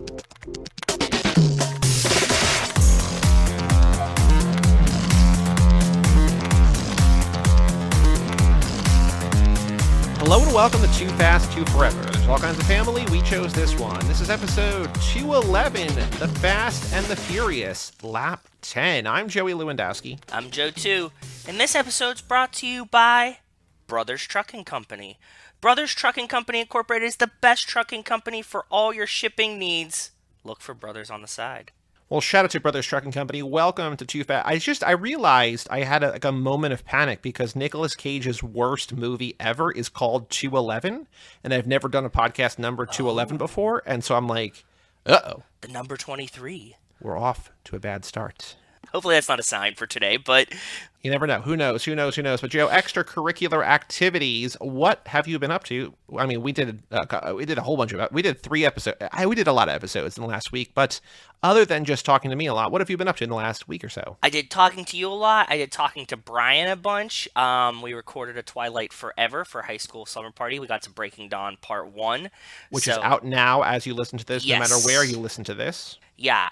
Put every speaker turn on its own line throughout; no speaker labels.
Hello and welcome to Too Fast, Too Forever. There's all kinds of family. We chose this one. This is episode 211, The Fast and the Furious, Lap 10. I'm Joey Lewandowski.
I'm Joe, too. And this episode's brought to you by Brothers Trucking Company. Brothers Trucking Company Incorporated is the best trucking company for all your shipping needs. Look for Brothers on the side.
Well, shout out to Brothers Trucking Company. Welcome to Too Fast. I realized I had a moment of panic because Nicolas Cage's worst movie ever is called 211, and I've never done a podcast number 211 before, and so I'm like, uh-oh.
The number 23.
We're off to a bad start.
Hopefully that's not a sign for today, but...
You never know. Who knows? But Joe, extracurricular activities. What have you been up to? I mean, we did a whole bunch of... We did 3 episodes. We did a lot of episodes in the last week, but other than just talking to me a lot, what have you been up to in the last week or so?
I did talking to you a lot. I did talking to Brian a bunch. We recorded a Twilight Forever for high school summer party. We got to Breaking Dawn Part 1.
Which is out now as you listen to this,
yes.
No matter where you listen to this.
Yeah,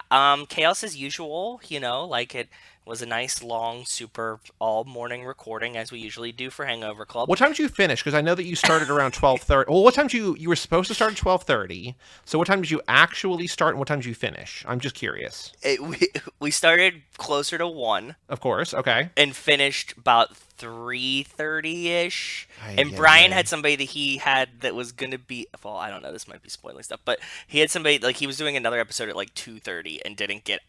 chaos as usual, like it was a nice, long, super all-morning recording, as we usually do for Hangover Club.
What time did you finish? Because I know that you started around 12:30. Well, what time did you were supposed to start at 12:30, so what time did you actually start, and what time did you finish? I'm just curious.
We started closer to 1.
Of course, okay.
And finished about 3:30-ish. And Brian had somebody that he had that was going to be... Well, I don't know, this might be spoiling stuff, but he had somebody, he was doing another episode at 2:30 and didn't get...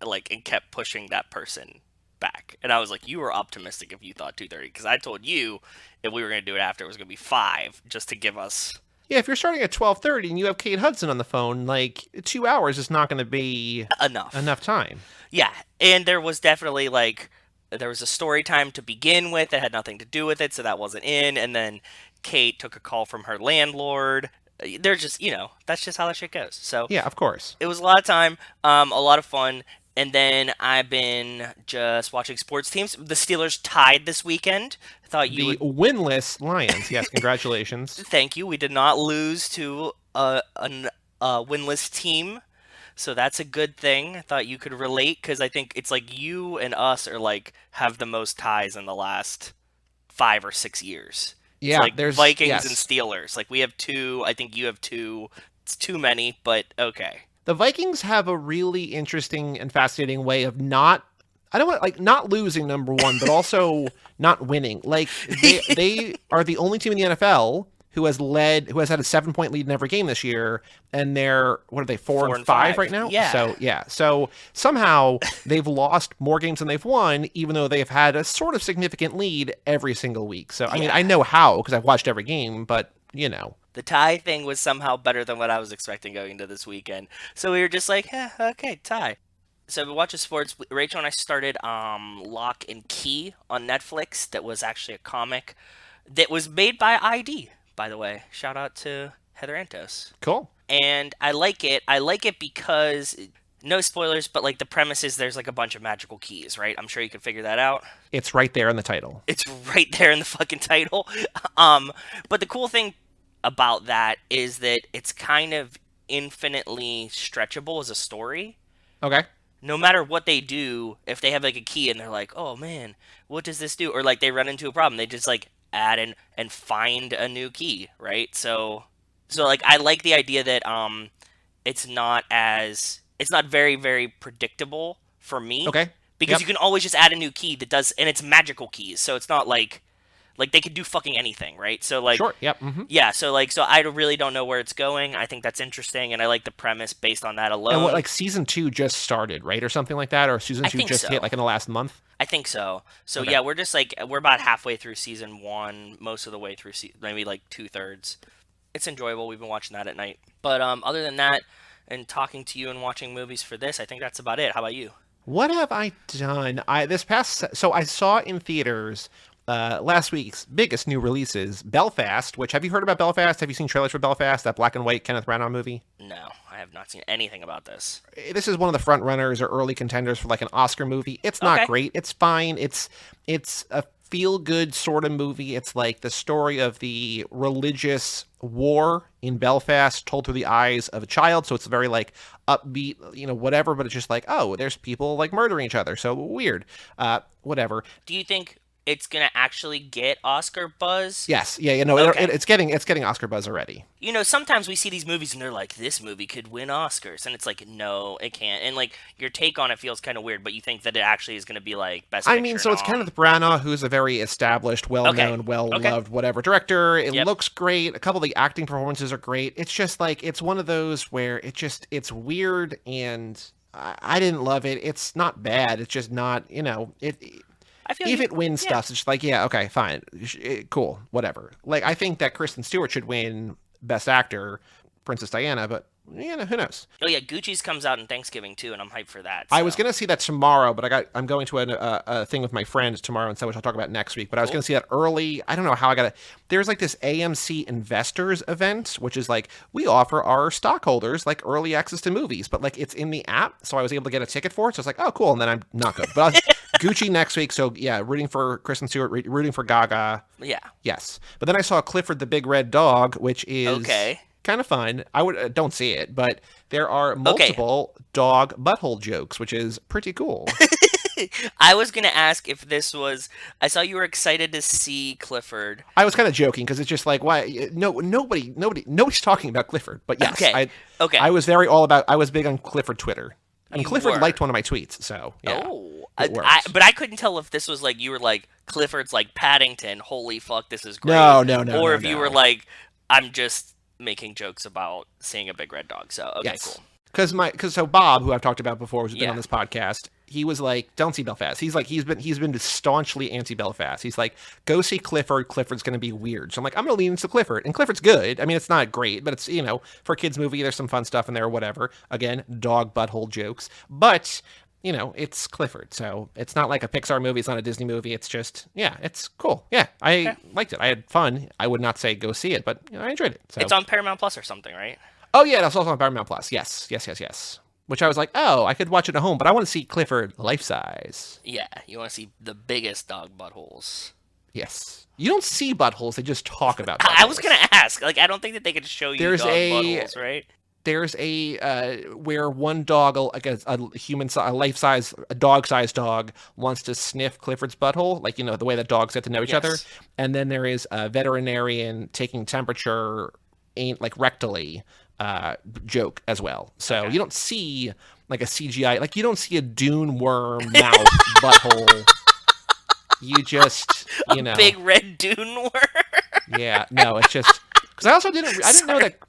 and kept pushing that person back. And I was like, you were optimistic if you thought 2:30, because I told you if we were going to do it after, it was going to be 5, just to give us...
Yeah, if you're starting at 12:30 and you have Kate Hudson on the phone, 2 hours is not going to be... Enough time.
Yeah, and there was definitely, there was a story time to begin with that had nothing to do with it, so that wasn't in, and then Kate took a call from her landlord. They're just, that's just how that shit goes. So
yeah, of course.
It was a lot of time, a lot of fun. And then I've been just watching sports teams. The Steelers tied this weekend. I thought you
winless Lions. Yes, congratulations.
Thank you. We did not lose to a winless team, so that's a good thing. I thought you could relate, because I think it's you and us are have the most ties in the last 5 or 6 years.
Yeah,
it's
there's
Vikings and Steelers. We have 2. I think you have 2. It's too many, but okay.
The Vikings have a really interesting and fascinating way of not losing, number one, but also not winning. They are the only team in the NFL who has had a 7-point lead in every game this year, and they're, what are they, 4 and 5 right now?
Yeah.
So somehow they've lost more games than they've won, even though they've had a sort of significant lead every single week. So, I mean, I know how, because I've watched every game, but,
The tie thing was somehow better than what I was expecting going into this weekend. So we were just okay, tie. So we watched sports. Rachel and I started Lock and Key on Netflix. That was actually a comic that was made by ID, by the way. Shout out to Heather Antos.
Cool.
And I like it. I like it because, no spoilers, but the premise is there's a bunch of magical keys, right? I'm sure you can figure that out.
It's right there in the title.
It's right there in the fucking title. But the cool thing about that is that it's kind of infinitely stretchable as a story.
Okay.
No matter what they do, if they have a key and they're like, oh man, what does this do? Or they run into a problem, they just add in and find a new key, right? So I like the idea that it's not very, very predictable for me.
Okay.
Because you can always just add a new key that does, and it's magical keys, so it's not they could do fucking anything, right? So
sure, yep. Mm-hmm.
Yeah, so I really don't know where it's going. I think that's interesting, and I like the premise based on that alone.
And what, season 2 just started, right, or something like that, or season 2 just hit in the last month?
I think so. So
okay.
Yeah, we're just we're about halfway through season 1, most of the way through maybe 2/3. It's enjoyable. We've been watching that at night. But other than that, and talking to you and watching movies for this, I think that's about it. How about you?
What have I done? So I saw in theaters last week's biggest new releases, Belfast, which, have you heard about Belfast? Have you seen trailers for Belfast, that black and white Kenneth Branagh movie?
No, I have not seen anything about this.
This is one of the front runners or early contenders for an Oscar movie. It's not great. It's fine. It's a feel-good sort of movie. It's like the story of the religious war in Belfast told through the eyes of a child. So it's very like upbeat, whatever. But it's just like, oh, there's people like murdering each other. So weird. Whatever.
Do you think it's gonna actually get Oscar buzz?
Yes. Yeah.
Okay.
It's getting Oscar buzz already.
Sometimes we see these movies and they're like, this movie could win Oscars. And it's like, no, it can't. And like, your take on it feels kind of weird, but you think that it actually is going to be like Best
I
Picture
mean,
and
so it's
all.
Kenneth Branagh, who's a very established, well-known,
Okay.
well-loved, whatever director. It
Yep.
looks great. A couple of the acting performances are great. It's just like, it's one of those where it's weird, and I didn't love it. It's not bad. It's just not,
I feel
if
you.
it wins
Yeah.
stuff, it's just like, yeah, okay, fine. Cool, whatever. Like, I think that Kristen Stewart should win Best Actor, Princess Diana, but, who knows?
Oh yeah, Gucci's comes out in Thanksgiving too, and I'm hyped for that.
I was
So.
gonna see that tomorrow, but I'm going to a thing with my friends tomorrow, and so which I'll talk about next week. But I was
Cool.
gonna see that early. I don't know how I got it. There's like this AMC Investors event, which is like we offer our stockholders like early access to movies, but like it's in the app, so I was able to get a ticket for it. So I was like, oh, cool. And then I'm not good, but Gucci next week. So yeah, rooting for Kristen Stewart, rooting for Gaga.
Yeah.
Yes, but then I saw Clifford the Big Red Dog, which is
Okay.
kind of fun. I would don't see it, but there are multiple dog butthole jokes, which is pretty cool.
I was gonna ask if this was. I saw you were excited to see Clifford.
I was kind of joking because it's just like, why? No, nobody's talking about Clifford. But yes,
Okay. Okay.
I was very all about. I was big on Clifford Twitter, and
You
Clifford
were.
liked one of my tweets. So yeah,
Oh,
it works.
but I couldn't tell if this was like you were like Clifford's like Paddington. Holy fuck, this is great.
No,
Or
no,
if you were
no.
like, I'm just making jokes about seeing a big red dog. So okay,
Yes.
cool.
Because so Bob, who I've talked about before, who's been
Yeah.
on this podcast, he was like, "Don't see Belfast." He's like, he's been staunchly anti-Belfast. He's like, "Go see Clifford. Clifford's going to be weird." So I'm like, I'm going to lean into Clifford, and Clifford's good. I mean, it's not great, but it's for a kids movie, there's some fun stuff in there, or whatever. Again, dog butthole jokes, but it's Clifford, so it's not like a Pixar movie. It's not a Disney movie. It's just, yeah, it's cool. Yeah, I liked it. I had fun. I would not say go see it, but I enjoyed it. So.
It's on Paramount Plus or something, right?
Oh yeah, that's also on Paramount Plus. Yes. Which I was like, oh, I could watch it at home, but I want to see Clifford life size.
Yeah, you want to see the biggest dog buttholes.
Yes. You don't see buttholes; they just talk about.
I was
buttholes.
gonna ask. Like, I don't think that they could show you
There's
dog
a-
buttholes, right?
There's where one dog, like a human, a life size, a dog sized dog, wants to sniff Clifford's butthole, like the way that dogs get to know each other.
Yes.
And then there is a veterinarian taking temperature, ain't like rectally. Joke as well. So you don't see like a CGI, like you don't see a dune worm mouth butthole. You just,
Big red dune worm.
yeah, no, it's just because I also I didn't know that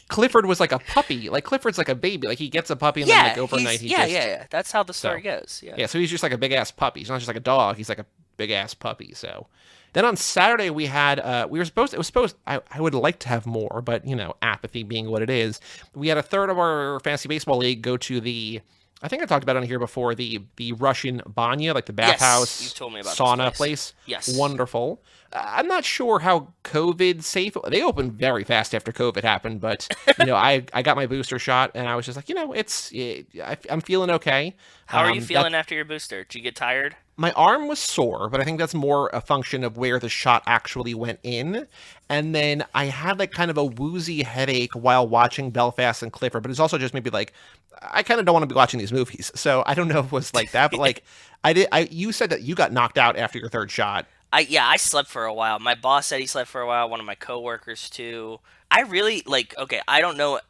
Clifford was like a puppy. Like Clifford's like a baby. Like he gets a puppy and then like overnight he just
yeah. That's how the story goes.
yeah. So he's just like a big ass puppy. He's not just like a dog. He's like a big ass puppy. So. Then on Saturday we had I would like to have more, but apathy being what it is. We had a third of our fantasy baseball league go to I think I talked about it on here before, the Russian banya, like the bathhouse
you told me about
sauna
this
place.
Yes.
Wonderful. I'm not sure how COVID safe. They opened very fast after COVID happened, but I got my booster shot and I was just like, I'm feeling okay.
How are you feeling after your booster? Did you get tired?
My arm was sore, but I think that's more a function of where the shot actually went in. And then I had like kind of a woozy headache while watching Belfast and Clifford, but it's also just maybe like I kind of don't want to be watching these movies. So I don't know if it was like that, but like you said that you got knocked out after your third shot.
I slept for a while. My boss said he slept for a while. One of my coworkers too. I really okay, I don't know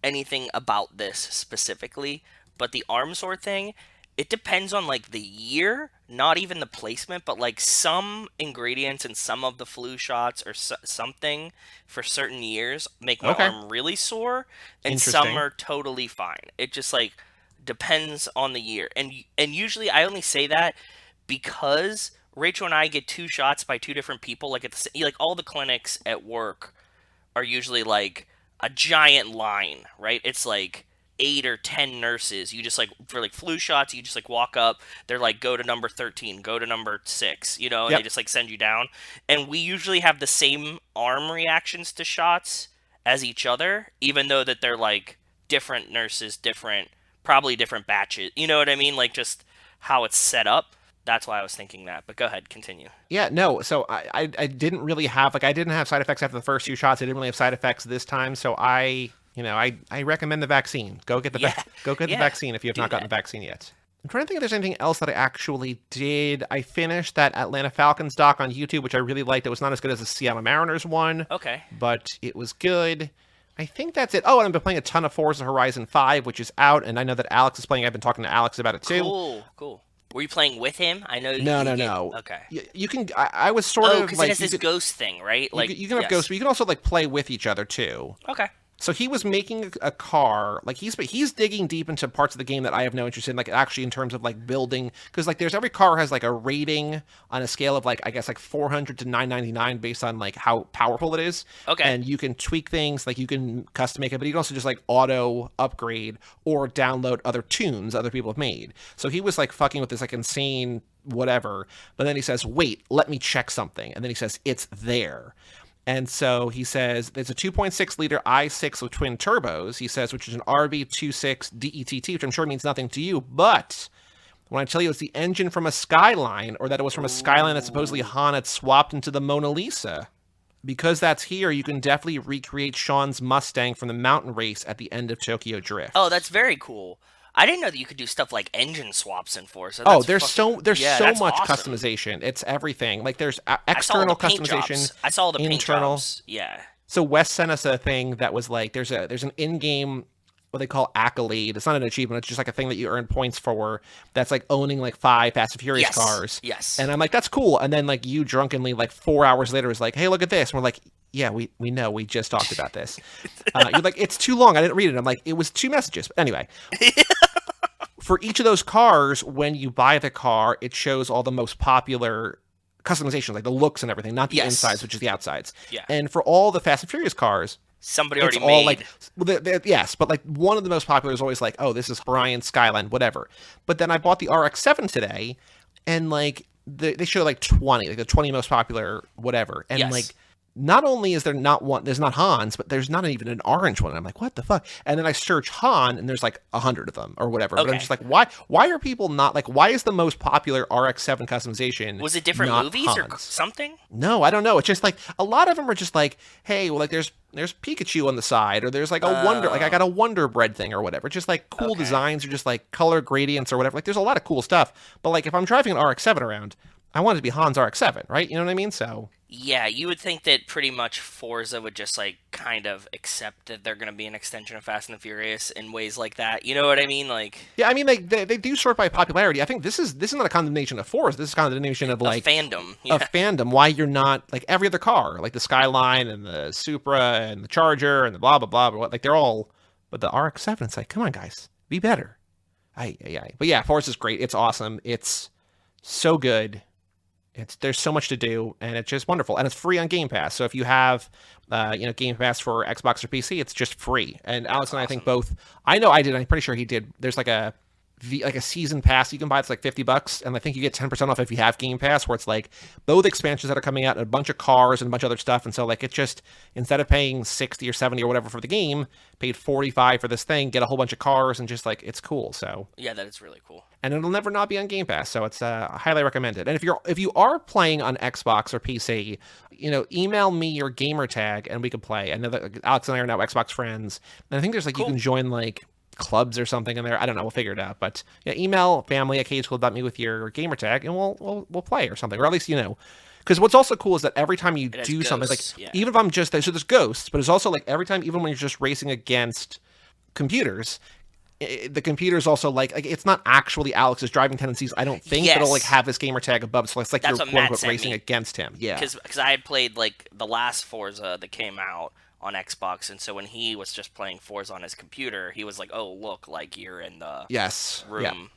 anything about this specifically, but the arm sore thing, it depends on like the year, not even the placement, but like some ingredients in some of the flu shots or something for certain years make my arm really sore, and some are totally fine. It just like depends on the year, and usually I only say that because Rachel and I get 2 shots by 2 different people. Like like all the clinics at work are usually like a giant line, right? It's like 8 or 10 nurses. You just like for like flu shots, you just like walk up. They're like, go to number 13, go to number 6, and they just like send you down. And we usually have the same arm reactions to shots as each other, even though that they're like different nurses, probably different batches. You know what I mean? Like just how it's set up. That's why I was thinking that. But go ahead, continue.
Yeah, no. So I didn't really have I didn't have side effects after the first 2 shots. I didn't really have side effects this time. So I recommend the vaccine.
Yeah,
Go get the
yeah,
vaccine if you have
do
not gotten
that.
the vaccine yet. I'm trying to think if there's anything else that I actually did. I finished that Atlanta Falcons doc on YouTube, which I really liked. It was not as good as the Seattle Mariners one,
Okay.
but it was good. I think that's it. Oh, and I've been playing a ton of Forza Horizon 5, which is out, and I know that Alex is playing. I've been talking to Alex about it too.
Cool, cool. Were you playing with him? I know
No,
you
no,
get.
no.
Okay.
You can. I was sort
Oh,
of
because it
like
has this ghost thing, right? Like,
you can have
yes.
ghosts, but you can also like play with each other too.
Okay.
So he was making a car, like he's digging deep into parts of the game that I have no interest in, like actually in terms of like building, because like there's every car has like a rating on a scale of like I guess like 400 to 999 based on like how powerful it is.
Okay.
And you can tweak things, like you can custom make it, but you can also just like auto upgrade or download other tunes other people have made. So he was like fucking with this like insane whatever, but then he says, "Wait, let me check something," and then he says, "It's there." And so he says there's a 2.6 liter i6 with twin turbos, he says, which is an RB26 DETT, which I'm sure means nothing to you. But when I tell you it's the engine from a Skyline, or that it was from a Skyline that supposedly Han had swapped into the Mona Lisa, because that's here, you can definitely recreate Sean's Mustang from the mountain race at the end of Tokyo Drift.
Oh, that's very cool. I didn't know that you could do stuff like engine swaps in Forza.
Oh,
That's
there's
yeah,
so
that's
much
awesome.
customization. It's everything. Like there's
I saw all the
external
paint
customization,
jobs. I saw all the paint
internal.
jobs. Yeah.
So Wes sent us a thing that was like there's an in-game what they call accolade. It's not an achievement. It's just like a thing that you earn points for. That's like owning like 5 Fast and Furious
Yes.
cars.
Yes.
And I'm like, that's cool. And then like you drunkenly like 4 hours later is like, hey, look at this. And we're like, yeah, we know. We just talked about this. You're like, it's too long. I didn't read it. I'm like, it was 2 messages. But anyway. For each of those cars, when you buy the car, it shows all the most popular customizations, like the looks and everything, not the
Yes.
insides, which is the outsides.
Yeah.
And for all the Fast and Furious cars,
Somebody
it's
already
all
made.
like, well, yes, but like one of the most popular is always like, oh, this is Brian Skyline, whatever. But then I bought the RX-7 today, and like they show like 20, like the 20 most popular, whatever. And
Yes.
like, not only is there not one, there's not Hans, but there's not even an orange one. I'm like, what the fuck? And then I search Han, and there's like 100 of them or whatever. But I'm
Okay.
just like, why are people not like? Why is the most popular RX-7 customization?
Was it different
not
movies or
Hans?
something?
No, I don't know. It's just like a lot of them are just like, hey, well, like there's Pikachu on the side, or there's like a Wonder, like I got a Wonder Bread thing or whatever. Just like cool
Okay.
designs or just like color gradients or whatever. Like there's a lot of cool stuff. But like if I'm driving an RX-7 around, I want it to be Han's RX-7, right? You know what I mean? So
Yeah, you would think that pretty much Forza would just like kind of accept that they're going to be an extension of Fast and the Furious in ways like that. You know what I mean? Like
yeah, I mean they do sort by popularity. I think this is not a condemnation of Forza. This is condemnation of like
a fandom. Yeah.
of fandom. Why you're not like every other car, like the Skyline and the Supra and the Charger and the blah blah blah. But like they're all, but the RX-7, it's like, come on guys, be better. But yeah, Forza's great. It's awesome. It's so good. There's so much to do, and it's just wonderful, and it's free on Game Pass. So if you have, Game Pass for Xbox or PC, it's just free. And Alex and I think both. I know I did. I'm pretty sure he did. There's like a season pass you can buy. It's like $50, and I think you get 10% off if you have Game Pass, where it's like both expansions that are coming out, and a bunch of cars and a bunch of other stuff. And so like it just, instead of paying 60 or 70 or whatever for the game, paid 45 for this thing, get a whole bunch of cars, and just like it's cool. So
Yeah, that is really cool.
and it'll never not be on Game Pass, so it's highly recommended. And if you are playing on Xbox or PC, email me your gamer tag and we can play. I know that Alex and I are now Xbox friends, and I think there's like
Cool.
you can join like clubs or something in there. I don't know. We'll figure it out. But yeah, email family@cageclub.me with your gamer tag, and we'll play or something, or at least Because what's also cool is that every time you
has
do something, like
ghosts, yeah.
even if I'm just so there's ghosts, but it's also like every time, even when you're just racing against computers, the computer's also like it's not actually Alex's driving tendencies, I don't think, but it'll like
Yes.
have his gamer tag above, so it's like
That's
you're
what
quote
Matt
unquote
sent
racing
me.
against him. Yeah.
Because I had played like the last Forza that came out on Xbox, and so when he was just playing Forza on his computer, he was like, "Oh, look, like you're in the
Yes.
room,
Yeah.
like,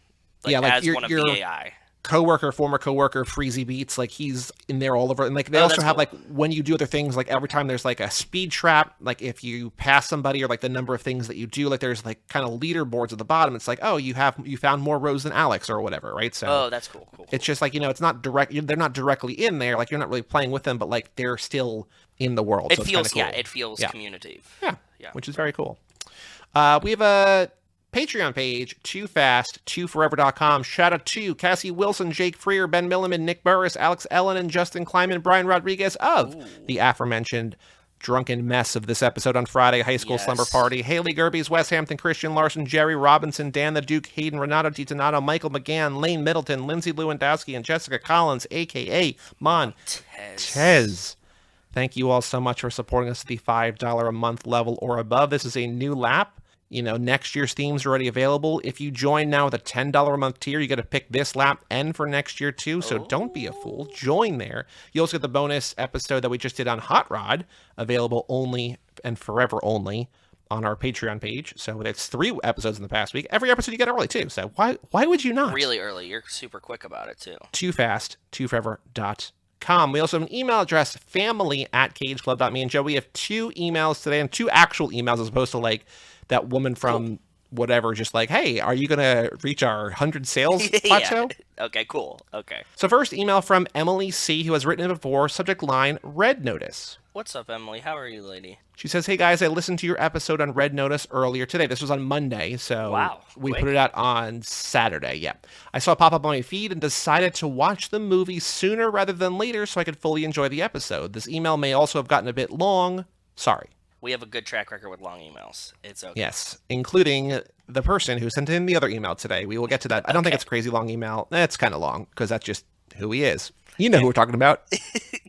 Yeah, like
as
you're-
one of
you're-
the AI."
Former coworker, Freezy Beats, like he's in there all over. And like they
Oh,
also
that's
have
cool.
like when you do other things, like every time there's like a speed trap, like if you pass somebody or like the number of things that you do, like there's like kind of leaderboards at the bottom. It's like, oh, you found more rows than Alex or whatever, right? So
Oh, that's cool. Cool.
it's just like, it's not direct. They're not directly in there. Like you're not really playing with them, but like they're still in the world.
It
so it's
feels
kinda cool.
it feels
Yeah.
communicative.
Yeah,
Yeah.
which is very cool. We have a Patreon page, toofast2forever.com. Shout out to Cassie Wilson, Jake Freer, Ben Milliman, Nick Burris, Alex Ellen, and Justin Kleiman, Brian Rodriguez of the aforementioned drunken mess of this episode on Friday, High School Slumber Party, Haley Gerbies, Wes Hampton, Christian Larson, Jerry Robinson, Dan the Duke, Hayden Renato DiTonato, Michael McGann, Lane Middleton, Lindsay Lewandowski, and Jessica Collins, a.k.a. Montez. Thank you all so much for supporting us at the $5 a month level or above. This is a new lap. You know, next year's themes are already available. If you join now with a $10 a month tier, you get to pick this lap and for next year too. So don't be a fool. Join there. You also get the bonus episode that we just did on Hot Rod, available only and forever only on our Patreon page. So it's 3 episodes in the past week. Every episode you get early too. So why would you not?
Really early. You're super quick about it too.
toofast2forever.com. We also have an email address, family@cageclub.me. And Joe, we have 2 emails today, and 2 actual emails as opposed to like that woman from whatever, just like, hey, are you going to reach our 100 sales plateau?
Okay, cool. Okay.
So first email from Emily C., who has written it before, subject line, Red Notice.
What's up, Emily? How are you, lady?
She says, hey guys, I listened to your episode on Red Notice earlier today. This was on Monday, so we put it out on Saturday. Yeah. I saw it pop up on my feed and decided to watch the movie sooner rather than later so I could fully enjoy the episode. This email may also have gotten a bit long. Sorry.
We have a good track record with long emails. It's okay.
Yes, including the person who sent in the other email today. We will get to that. I don't think it's a crazy long email. It's kind of long because that's just who he is. You know who we're talking about.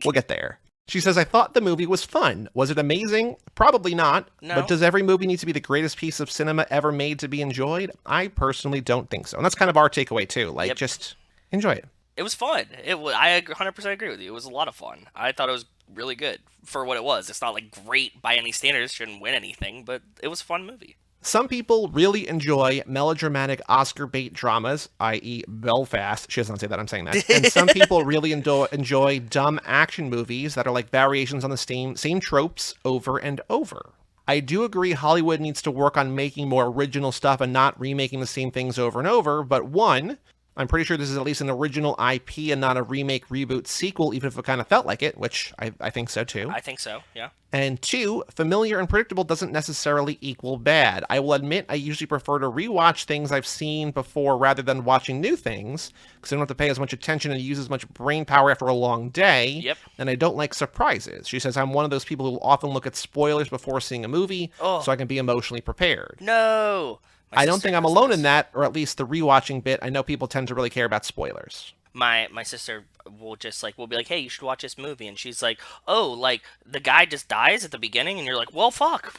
We'll get there. She says, I thought the movie was fun. Was it amazing? Probably not.
No.
But does every movie need to be the greatest piece of cinema ever made to be enjoyed? I personally don't think so. And that's kind of our takeaway too. Like, just enjoy it.
It was fun. I 100% agree with you. It was a lot of fun. I thought it was really good for what it was. It's not like great by any standards, shouldn't win anything, but it was a fun movie.
Some people really enjoy melodramatic Oscar bait dramas, i.e. Belfast. She doesn't say that, I'm saying that. And some people really enjoy dumb action movies that are like variations on the same tropes over and over. I do agree Hollywood needs to work on making more original stuff and not remaking the same things over and over, but one, I'm pretty sure this is at least an original IP and not a remake, reboot, sequel, even if it kind of felt like it, which I think so too.
I think so, yeah.
And 2, familiar and predictable doesn't necessarily equal bad. I will admit I usually prefer to rewatch things I've seen before rather than watching new things, because I don't have to pay as much attention and use as much brain power after a long day.
Yep.
And I don't like surprises. She says I'm one of those people who will often look at spoilers before seeing a movie, so I can be emotionally prepared.
No!
I don't think I'm alone in that, or at least the rewatching bit. I know people tend to really care about spoilers.
My sister will just we'll be like, hey, you should watch this movie, and she's like, oh, like the guy just dies at the beginning, and you're like, well, fuck,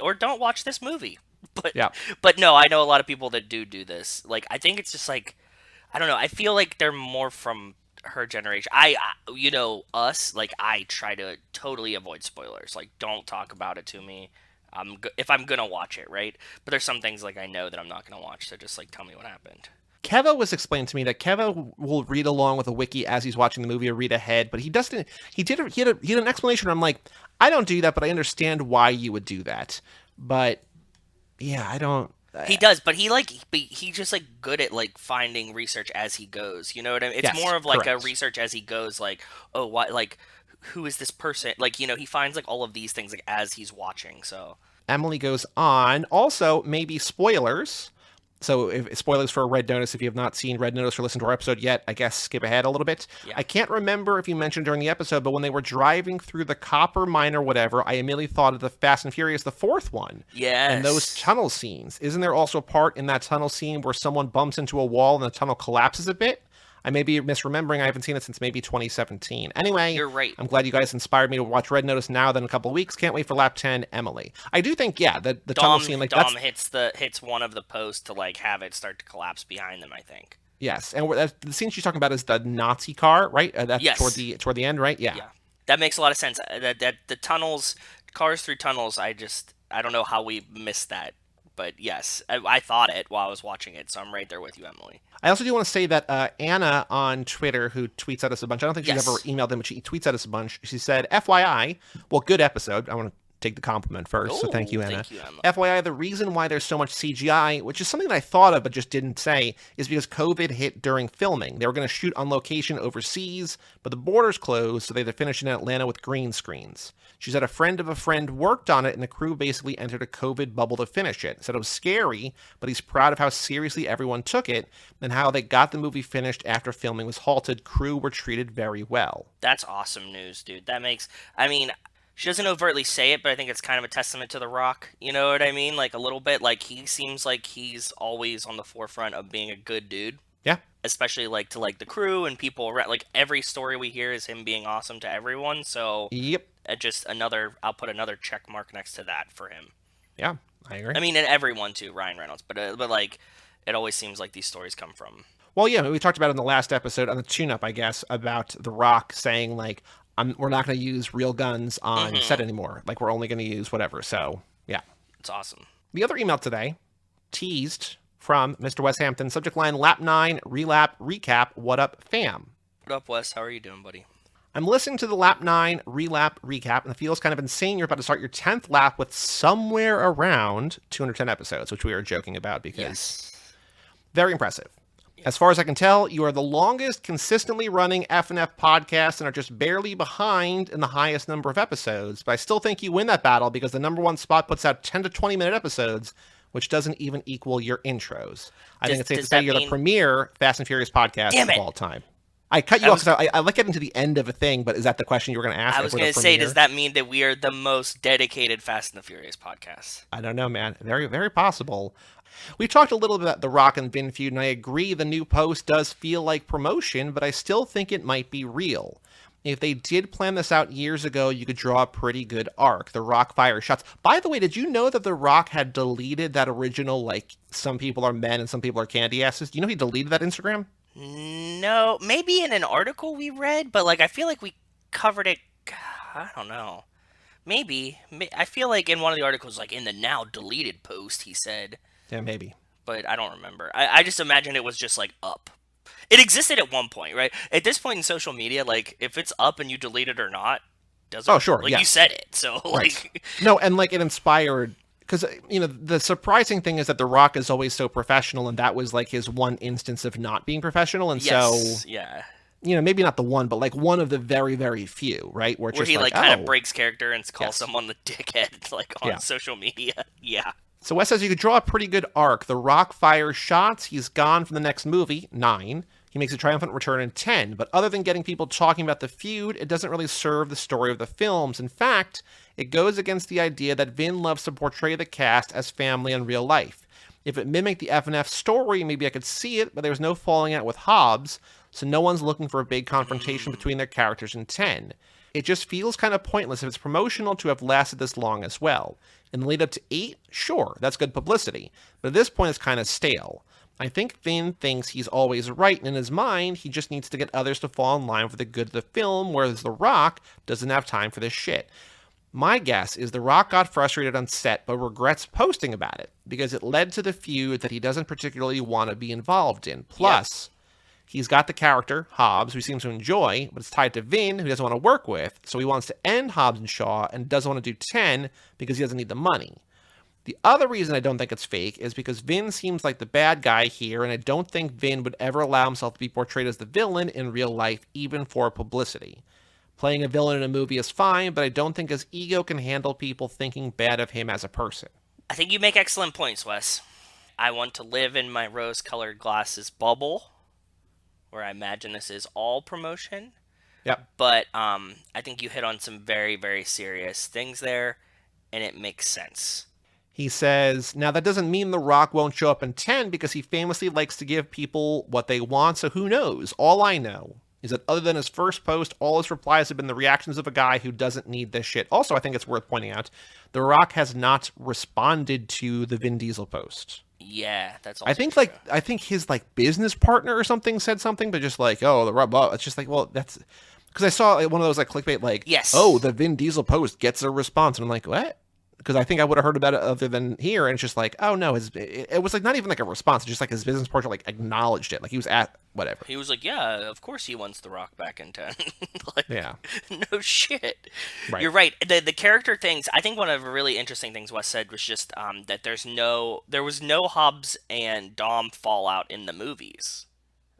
or don't watch this movie. But no, I know a lot of people that do this. Like, I think it's just like, I don't know. I feel like they're more from her generation. Us, like, I try to totally avoid spoilers. Like, don't talk about it to me. If I'm gonna watch it, right? But there's some things like I know that I'm not gonna watch, so just like tell me what happened.
Keva was explained to me that Keva will read along with a wiki as he's watching the movie or read ahead, but he doesn't. He had an explanation where I'm like, I don't do that, but I understand why you would do that. But yeah, I don't.
He does, but he's just like good at like finding research as he goes. You know what I mean? It's more of like correct. A research as he goes. Like, oh, why? Like, who is this person? Like, he finds like all of these things like as he's watching. So
Emily goes on. Also, maybe spoilers. So if spoilers for Red Notice, if you have not seen Red Notice or listened to our episode yet, I guess skip ahead a little bit. Yeah. I can't remember if you mentioned during the episode, but when they were driving through the copper mine or whatever, I immediately thought of the Fast and Furious, the 4th one.
Yes.
And those tunnel scenes. Isn't there also a part in that tunnel scene where someone bumps into a wall and the tunnel collapses a bit? I may be misremembering. I haven't seen it since maybe 2017. Anyway,
you're right.
I'm glad you guys inspired me to watch Red Notice now than a couple of weeks. Can't wait for lap 10, Emily. I do think, the tunnel scene, like
Dom hits one of the posts to like have it start to collapse behind them, I think.
Yes, and the scene she's talking about is the Nazi car, right? That's
yes.
toward the end, right? Yeah.
That makes a lot of sense. That the cars through tunnels. I don't know how we missed that. But yes, I thought it while I was watching it, so I'm right there with you, Emily.
I also do want to say that Anna on Twitter, who tweets at us a bunch, I don't think she's ever emailed them, but she tweets at us a bunch. She said, FYI, well, good episode. I want to take the compliment first. So thank you, Anna.
Thank you, Emma.
FYI, the reason why there's so much CGI, which is something that I thought of but just didn't say, is because COVID hit during filming. They were going to shoot on location overseas, but the borders closed, so they had to finish in Atlanta with green screens. She said a friend of a friend worked on it, and the crew basically entered a COVID bubble to finish it. Said it was scary, but he's proud of how seriously everyone took it and how they got the movie finished after filming was halted. Crew were treated very well.
That's awesome news, dude. That makes, I mean, she doesn't overtly say it, but I think it's kind of a testament to The Rock. You know what I mean? Like, a little bit. Like, he seems like he's always on the forefront of being a good dude.
Yeah.
Especially, like, to, like, the crew and people around. Like, every story we hear is him being awesome to everyone. So,
Yep.
Just another, I'll put another check mark next to that for him.
Yeah, I agree.
I mean, and everyone, too, Ryan Reynolds. But like, it always seems like these stories come from.
Well, yeah, we talked about it in the last episode, on the tune-up, I guess, about The Rock saying, like, we're not going to use real guns on set anymore. Like, we're only going to use whatever. So, yeah.
It's awesome.
The other email today, teased from Mr. Wes Hampton, subject line, Lap 9, Relap, Recap, What Up, Fam?
What up, Wes? How are you doing, buddy?
I'm listening to the Lap 9, Relap, Recap, and it feels kind of insane you're about to start your 10th lap with somewhere around 210 episodes, which we were joking about because very impressive. As far as I can tell, you are the longest consistently running F&F podcast and are just barely behind in the highest number of episodes. But I still think you win that battle because the number one spot puts out 10 to 20 minute episodes, which doesn't even equal your intros. I think it's safe to say you're the premier Fast and Furious podcast of all time. I cut you off because I like getting to the end of a thing, but is that the question you were going to ask?
I was going to say, does that mean that we are the most dedicated Fast and the Furious podcast?
I don't know, man. Very, very possible. We talked a little bit about the Rock and Vin feud, and I agree the new post does feel like promotion, but I still think it might be real. If they did plan this out years ago, you could draw a pretty good arc. The Rock fire shots. By the way, did you know that The Rock had deleted that original, like, some people are men and some people are candy asses? Do you know he deleted that Instagram?
No, maybe in an article we read, but, like, I feel like we covered it. I don't know. Maybe. I feel like in one of the articles, like, in the now deleted post, he said.
Yeah, maybe.
But I don't remember. I just imagine it was just, like, up. It existed at one point, right? At this point in social media, like, if it's up and you delete it or not, doesn't.
Oh, sure.
Like,
yeah.
you said it, so, like.
Right. No, and, like, it inspired. Because, you know, the surprising thing is that The Rock is always so professional, and that was, like, his one instance of not being professional. And
yes, yeah.
You know, maybe not the one, but, like, one of the very, very few, right?
Where
just
he, like, kind of breaks character and calls someone the dickhead, like, on social media. Yeah.
So Wes says you could draw a pretty good arc. The Rock fires shots. He's gone from the next movie, 9. He makes a triumphant return in 10. But other than getting people talking about the feud, it doesn't really serve the story of the films. In fact, it goes against the idea that Vin loves to portray the cast as family in real life. If it mimicked the F&F story, maybe I could see it, but there was no falling out with Hobbs, so no one's looking for a big confrontation between their characters in 10. It just feels kind of pointless if it's promotional to have lasted this long as well. In the lead up to 8, sure, that's good publicity, but at this point it's kind of stale. I think Vin thinks he's always right, and in his mind, he just needs to get others to fall in line for the good of the film, whereas The Rock doesn't have time for this shit. My guess is The Rock got frustrated on set, but regrets posting about it, because it led to the feud that he doesn't particularly want to be involved in. Plus, he's got the character, Hobbs, who he seems to enjoy, but it's tied to Vin, who he doesn't want to work with, so he wants to end Hobbs and Shaw, and doesn't want to do 10 because he doesn't need the money. The other reason I don't think it's fake is because Vin seems like the bad guy here, and I don't think Vin would ever allow himself to be portrayed as the villain in real life, even for publicity. Playing a villain in a movie is fine, but I don't think his ego can handle people thinking bad of him as a person.
I think you make excellent points, Wes. I want to live in my rose-colored glasses bubble, where I imagine this is all promotion.
Yep.
But I think you hit on some very, very serious things there, and it makes sense.
He says, now that doesn't mean The Rock won't show up in 10 because he famously likes to give people what they want, so who knows? All I know is that other than his first post, all his replies have been the reactions of a guy who doesn't need this shit. Also, I think it's worth pointing out, The Rock has not responded to the Vin Diesel post.
Yeah, that's also
I think
true.
I think his like business partner or something said something, but just like, oh, The Rock, it's just like, well, that's because I saw one of those like clickbait, like,
yes,
oh, the Vin Diesel post gets a response, and I'm like, what? because I think I would have heard about it other than here. And it's just like, oh no, it was like not even like a response. It's just like his business partner like acknowledged it. Like he was at whatever.
He was like, yeah, of course he wants The Rock back in town. Like,
Yeah.
no shit.
Right.
You're right. The character things, I think one of the really interesting things Wes said was just that there was no Hobbs and Dom fallout in the movies,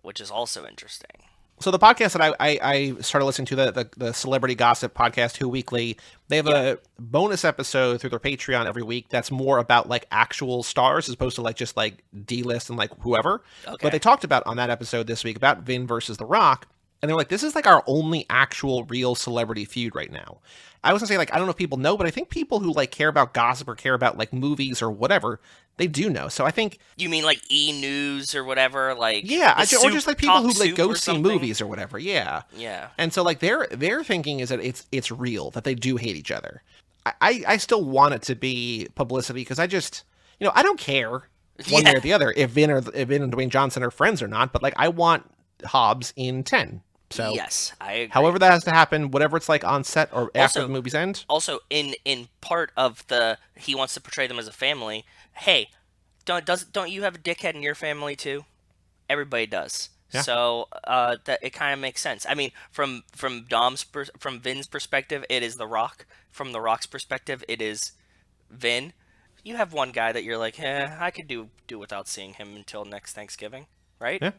which is also interesting.
So the podcast that I started listening to, the Celebrity Gossip podcast, Who Weekly, they have a bonus episode through their Patreon every week that's more about like actual stars as opposed to like just like D-list and like whoever.
Okay.
But they talked about on that episode this week about Vin versus The Rock. And they're like, this is like our only actual real celebrity feud right now. I was gonna say, like, I don't know if people know, but I think people who like care about gossip or care about like movies or whatever, they do know. So I think
You mean like E! News or whatever? Like
yeah,
the
or just like people
Talk
who like
Soup
go
or
see
something?
movies or whatever. Yeah.
Yeah.
And so like their thinking is that it's real, that they do hate each other. I still want it to be publicity because I just I don't care one way or the other if Vin and Dwayne Johnson are friends or not, but like I want Hobbs in 10. So
Yes, I agree.
however that has to happen, whatever it's like on set or after
Also-
the movies end.
Also, in part of he wants to portray them as a family. Hey, don't you have a dickhead in your family too? Everybody does.
Yeah.
So that it kind of makes sense. I mean, from from Vin's perspective, it is The Rock. From The Rock's perspective, it is Vin. You have one guy that you're like, I could do without seeing him until next Thanksgiving, right?
Yeah.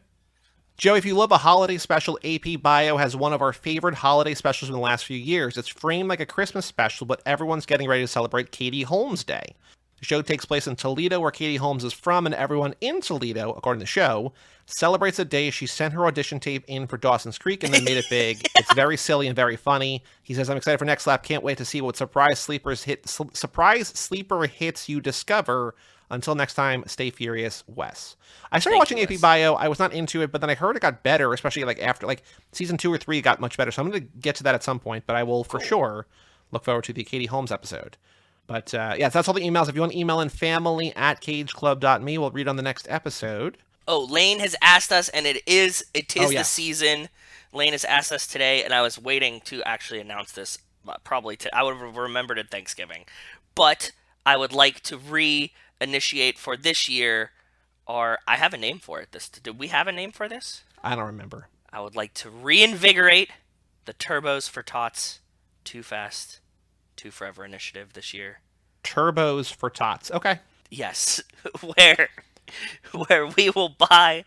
Joe, if you love a holiday special, AP Bio has one of our favorite holiday specials in the last few years. It's framed like a Christmas special, but everyone's getting ready to celebrate Katie Holmes Day. The show takes place in Toledo, where Katie Holmes is from, and everyone in Toledo, according to the show, celebrates the day she sent her audition tape in for Dawson's Creek and then made it big. It's very silly and very funny. He says, I'm excited for next lap. Can't wait to see what surprise sleeper hits you discover. Until next time, stay furious, Wes. I started watching AP Bio. I was not into it, but then I heard it got better, especially like after like season 2 or 3 got much better. So I'm going to get to that at some point, but I will for sure look forward to the Katie Holmes episode. But yeah, that's all the emails. If you want to email in family@cageclub.me, we'll read on the next episode.
Oh, Lane has asked us, and it is
yes.
the season. Lane has asked us today, and I was waiting to actually announce this. Probably I would have remembered at Thanksgiving, but I would like to reinitiate for this year. Or I have a name for it. Did we have a name for this?
I don't remember.
I would like to reinvigorate the Turbos for Tots, Too Fast, Too Forever initiative this year.
Turbos for Tots. Okay.
Yes, where we will buy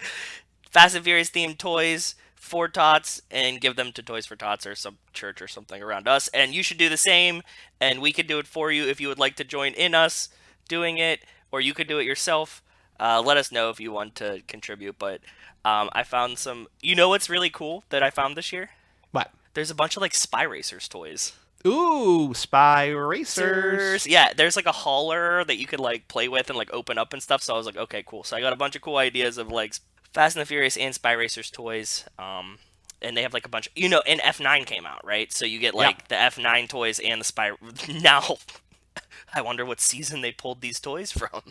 Fast and Furious themed toys for Tots and give them to Toys for Tots or some church or something around us. And you should do the same, and we could do it for you if you would like to join in us doing it, or you could do it yourself. Let us know if you want to contribute. But I found some. You know what's really cool that I found this year?
What?
There's a bunch of like Spy Racers toys.
Ooh, Spy Racers.
Yeah, there's like a hauler that you could like play with and like open up and stuff. So I was like, okay, cool. So I got a bunch of cool ideas of like Fast and the Furious and Spy Racers toys. And they have like a bunch. And F9 came out, right? So you get like the F9 toys and the Spy. Now, I wonder what season they pulled these toys from.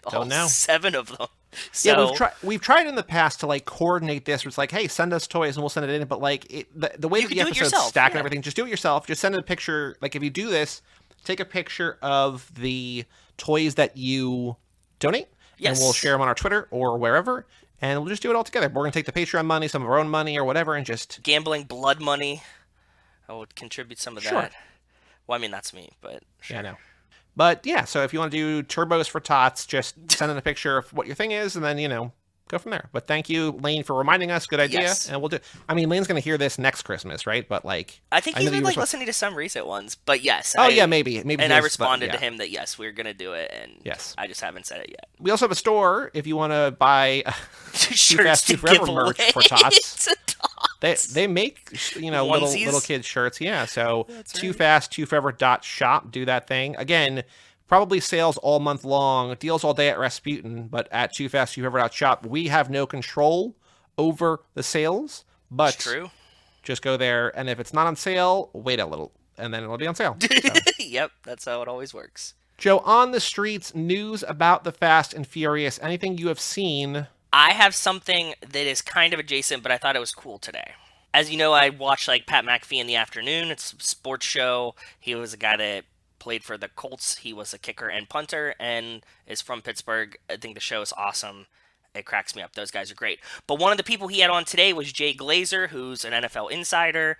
Don't know.
7 of them. So,
yeah, we've tried in the past to like coordinate this. Where it's like, hey, send us toys and we'll send it in. But like the way the episodes stack and everything, just do it yourself. Just send a picture. Like if you do this, take a picture of the toys that you donate, and we'll share them on our Twitter or wherever, and we'll just do it all together. We're gonna take the Patreon money, some of our own money or whatever, and just
gambling blood money. I would contribute some of that. Well, I mean that's me, but sure.
Yeah, I know. But yeah, so if you want to do Turbos for Tots, just send in a picture of what your thing is, and then, go from there. But thank you, Lane, for reminding us. Good idea.
Yes.
And we'll do. I mean, Lane's going to hear this next Christmas, right? But like,
I think he's been like listening to some recent ones. But yes.
Yeah, maybe.
And I responded to him that yes, we're going to do it, and
yes,
I just haven't said it yet.
We also have a store if you want to buy Too Fast, Too Forever merch for Tots. They make little kids shirts. Yeah, so Too Fast, Too Forever.shop. Do that thing again. Probably sales all month long, deals all day at Rasputin, but at Too Fast, Too Forever.shop, we have no control over the sales. But
it's true.
Just go there, and if it's not on sale, wait a little, and then it'll be on sale. So.
Yep, that's how it always works.
Joe, on the streets, news about the Fast and Furious, anything you have seen?
I have something that is kind of adjacent, but I thought it was cool today. As you know, I watch like Pat McAfee in the afternoon. It's a sports show. He was a guy that played for the Colts. He was a kicker and punter and is from Pittsburgh. I think the show is awesome. It cracks me up. Those guys are great. But one of the people he had on today was Jay Glazer, who's an NFL insider,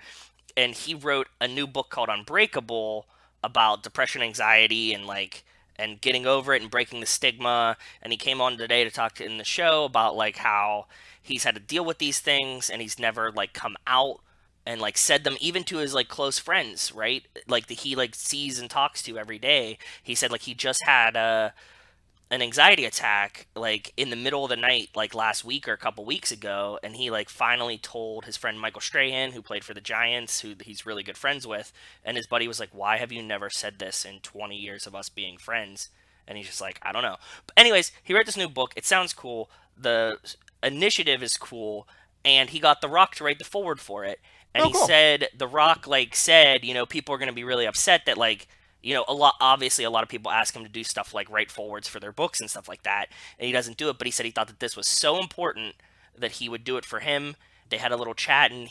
and he wrote a new book called Unbreakable about depression, anxiety, and getting over it and breaking the stigma. And he came on today to talk in the show about like how he's had to deal with these things and he's never like come out and like said them even to his like close friends, right? Like that he like sees and talks to every day. He said like he just had an anxiety attack like in the middle of the night like last week or a couple weeks ago, and he like finally told his friend Michael Strahan, who played for the Giants, who he's really good friends with, and his buddy was like, why have you never said this in 20 years of us being friends? And he's just like, I don't know. But anyways, he wrote this new book. It sounds cool. The initiative is cool, and he got The Rock to write the foreword for it. And he
cool.
said, The Rock like said, you know, people are going to be really upset that like, you know, a lot of people ask him to do stuff like write forwards for their books and stuff like that, and he doesn't do it. But he said he thought that this was so important that he would do it for him. They had a little chat, and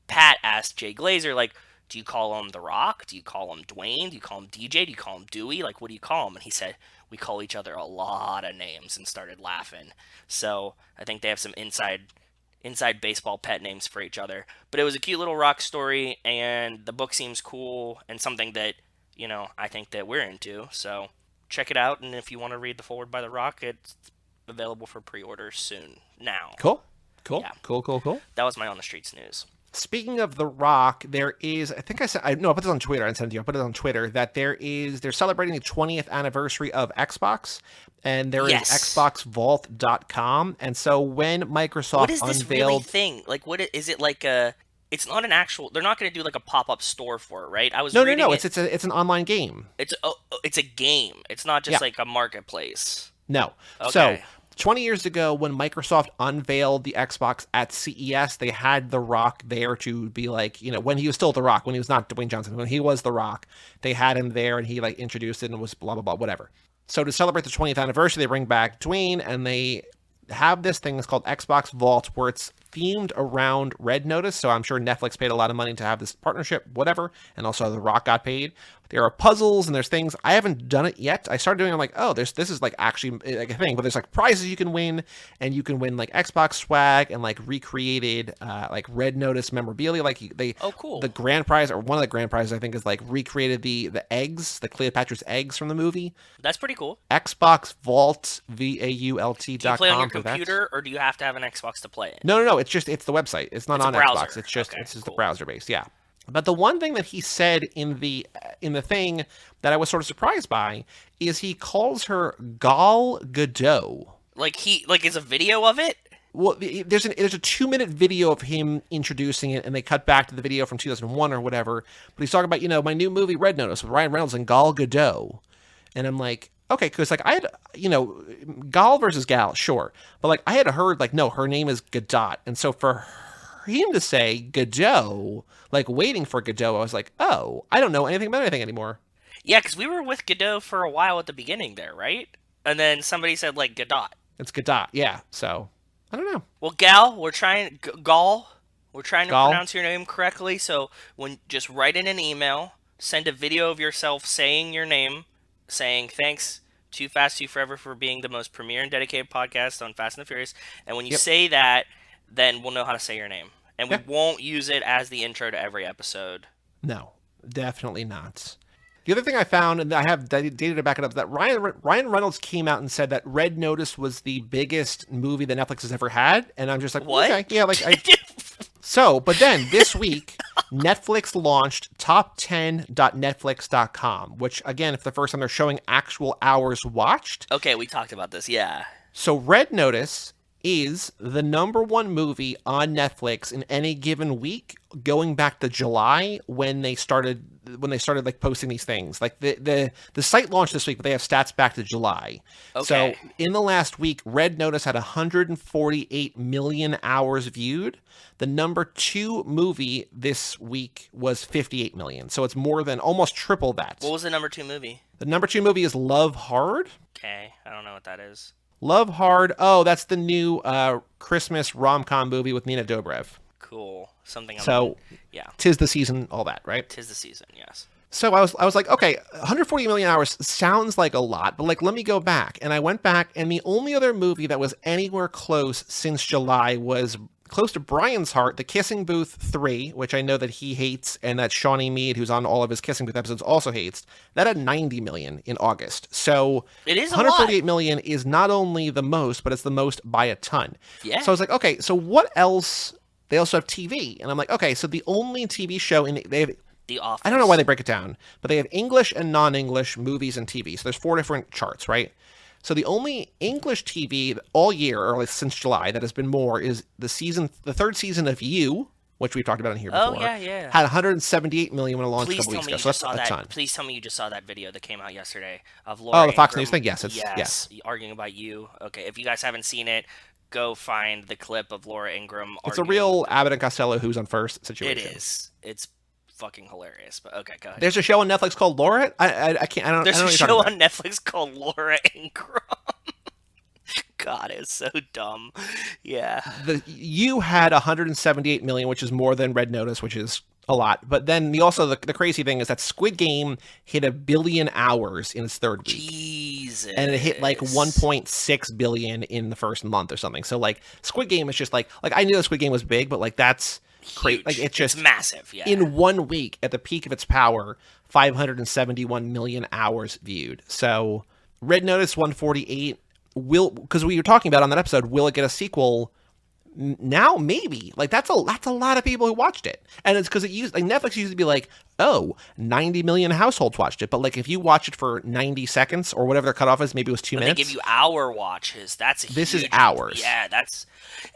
Pat asked Jay Glazer, like, do you call him The Rock? Do you call him Dwayne? Do you call him DJ? Do you call him Dewey? Like, what do you call him? And he said, we call each other a lot of names, and started laughing. So I think they have some inside baseball pet names for each other. But it was a cute little Rock story, and the book seems cool and something that, you know, I think that we're into. So check it out, and if you want to read the forward by The Rock, it's available for pre-order soon. Now.
Cool.
Yeah.
Cool.
That was my On the Streets news.
Speaking of The Rock, there is, I think I put this on Twitter. I sent it to you. I put it on Twitter that they're celebrating the 20th anniversary of Xbox, and there is xboxvault.com. And so when Microsoft
what is this
unveiled
really thing? Like, what is it like a? It's not an actual. They're not going to do like a pop-up store for it, right? I was
No. It's an online game.
It's a game. It's not just like a marketplace.
No.
Okay.
So 20 years ago, when Microsoft unveiled the Xbox at CES, they had The Rock there to be like, you know, when he was still The Rock, when he was not Dwayne Johnson, when he was The Rock, they had him there and he like introduced it and was blah, blah, blah, whatever. So to celebrate the 20th anniversary, they bring back Dwayne and they have this thing that's called Xbox Vault where it's themed around Red Notice. So I'm sure Netflix paid a lot of money to have this partnership, whatever. And also The Rock got paid. There are puzzles and there's things. I haven't done it yet. I started doing it. I'm like, oh, this is like actually like a thing, but there's like prizes you can win, and you can win like Xbox swag and like recreated like Red Notice memorabilia. Like
cool.
The grand prize, or one of the grand prizes, I think, is like recreated the eggs, the Cleopatra's eggs from the movie.
That's pretty cool.
Xbox Vault, VAULT.com.
Do you play on your computer, or do you have to have an Xbox to play it?
No. It's the website. It's not on Xbox. It's just
cool.
the browser based. Yeah. But the one thing that he said in the thing that I was sort of surprised by is he calls her Gal Gadot.
Like is a video of it?
Well, there's a 2-minute video of him introducing it, and they cut back to the video from 2001 or whatever. But he's talking about, you know, my new movie Red Notice with Ryan Reynolds and Gal Gadot, and I'm like, okay, because like I had, you know, Gal versus Gal, sure, but like I had heard like, no, her name is Gadot, and so for him to say Gadot, like waiting for Gadot, I was like, oh, I don't know anything about anything anymore.
Yeah, because we were with Gadot for a while at the beginning there, right? And then somebody said like Gadot.
It's Gadot, yeah. So I don't know.
Well, Gal, we're trying to pronounce your name correctly. So when just write in an email, send a video of yourself saying your name, saying thanks to Fast 2 Forever for being the most premier and dedicated podcast on Fast and the Furious. And when you say that, then we'll know how to say your name. And we won't use it as the intro to every episode.
No, definitely not. The other thing I found, and I have data to back it up, is that Ryan Reynolds came out and said that Red Notice was the biggest movie that Netflix has ever had. And I'm just like,
what?
Okay, yeah, like So, but then this week, Netflix launched top10.netflix.com, which again, for the first time, they're showing actual hours watched.
Okay, we talked about this, yeah.
So Red Notice is the number one movie on Netflix in any given week, going back to July when they started like posting these things. Like the site launched this week, but they have stats back to July.
Okay.
So in the last week, Red Notice had 148 million hours viewed. The number 2 movie this week was 58 million. So it's more than almost triple that.
What was the number 2 movie?
The number 2 movie is Love Hard.
Okay, I don't know what that is.
Love Hard. Oh, that's the new Christmas rom-com movie with Nina Dobrev.
Cool. Something.
So, yeah. 'Tis the season, all that, right?
'Tis the season, yes.
So I was like, okay, 140 million hours sounds like a lot, but like, let me go back. And I went back, and the only other movie that was anywhere close since July was close to Brian's heart, The Kissing Booth 3, which I know that he hates, and that Shawnee Mead, who's on all of his Kissing Booth episodes, also hates. That had 90 million in August. So
It is a
148
lot.
million is not only the most, but it's the most by a ton.
Yeah.
So I was like, okay, so what else? They also have TV. And I'm like, okay, so the only TV show they have,
The Office.
I don't know why they break it down, but they have English and non-English movies and TV. So there's 4 different charts, right? So the only English TV all year, or like since July, that has been more is the 3rd season of You, which we've talked about in here before.
Oh, yeah.
Had 178 million when it launched a
Please
couple
tell
weeks
me
ago.
you
So
just
that's
saw
a
that.
ton.
Please tell me you just saw that video that came out yesterday of Laura.
Oh, the Fox
Ingram.
News thing? Yes,
Yes. Arguing about You. Okay, if you guys haven't seen it, go find the clip of Laura Ingram.
It's a
arguing.
real Abbott and Costello who's on first situation.
It is. It's fucking hilarious. But okay, go ahead.
There's a show on Netflix called Laura. I can't. I don't.
There's
I don't know
a
what you're
show
talking about.
on Netflix called Laura Ingram. God, it's so dumb. Yeah.
You had 178 million, which is more than Red Notice, which is a lot. But then the crazy thing is that Squid Game hit 1 billion hours in its 3rd week.
Jesus.
And it hit like 1.6 billion in the first month or something. So like Squid Game is just like I knew that Squid Game was big, but like that's crazy. Like it's
massive. Yeah.
In 1 week at the peak of its power, 571 million hours viewed. So Red Notice 148 because we were talking about on that episode, will it get a sequel? Now maybe. Like that's a lot of people who watched it. And it's because Netflix used to be like, oh, 90 million households watched it. But like if you watch it for 90 seconds or whatever their cutoff is, maybe it was 2 minutes.
They give you hour watches.
This is hours.
Yeah,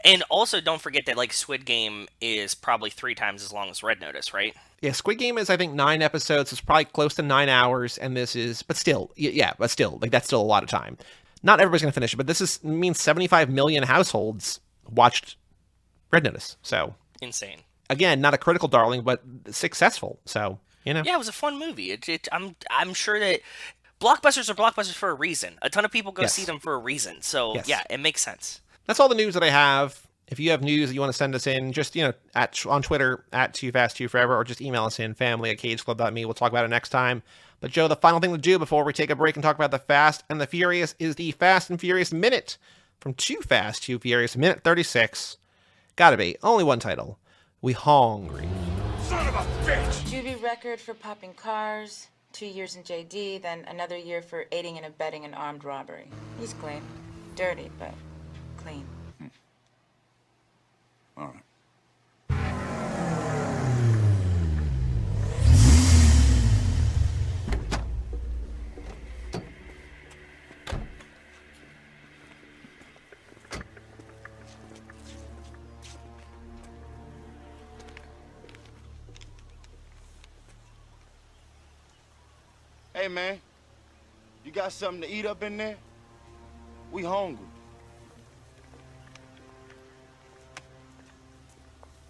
and also don't forget that like Squid Game is probably 3 times as long as Red Notice, right?
Yeah, Squid Game is I think 9 episodes. It's probably close to 9 hours, and this is, but still, like that's still a lot of time. Not everybody's gonna finish it, but this means 75 million households watched Red Notice. So
insane.
Again, not a critical darling, but successful. So
Yeah, it was a fun movie. I'm sure that blockbusters are blockbusters for a reason. A ton of people go see them for a reason. So yeah, it makes sense.
That's all the news that I have. If you have news that you want to send us in, just on Twitter at TooFastTooForever, or just email us in family@cageclub.me. We'll talk about it next time. But Joe, the final thing to do before we take a break and talk about the Fast and the Furious is the Fast and Furious Minute. From Too Fast, Too Furious, minute 36. Gotta be. Only one title. We hungry.
Son of a bitch!
Juvie record for popping cars, 2 years in JD, then another year for aiding and abetting an armed robbery. He's clean. Dirty, but clean.
All right. Hey, man. You got something to eat up in there? We hungry.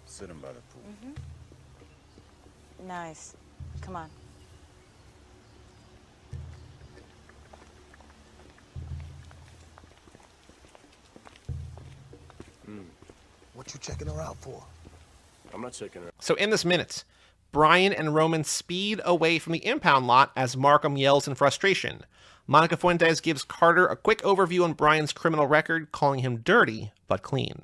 Sitting by the pool.
Nice. Come on.
What you checking her out for?
I'm not checking her.
So in this minute, Brian and Roman speed away from the impound lot as Markham yells in frustration. Monica Fuentes gives Carter a quick overview on Brian's criminal record, calling him dirty but clean.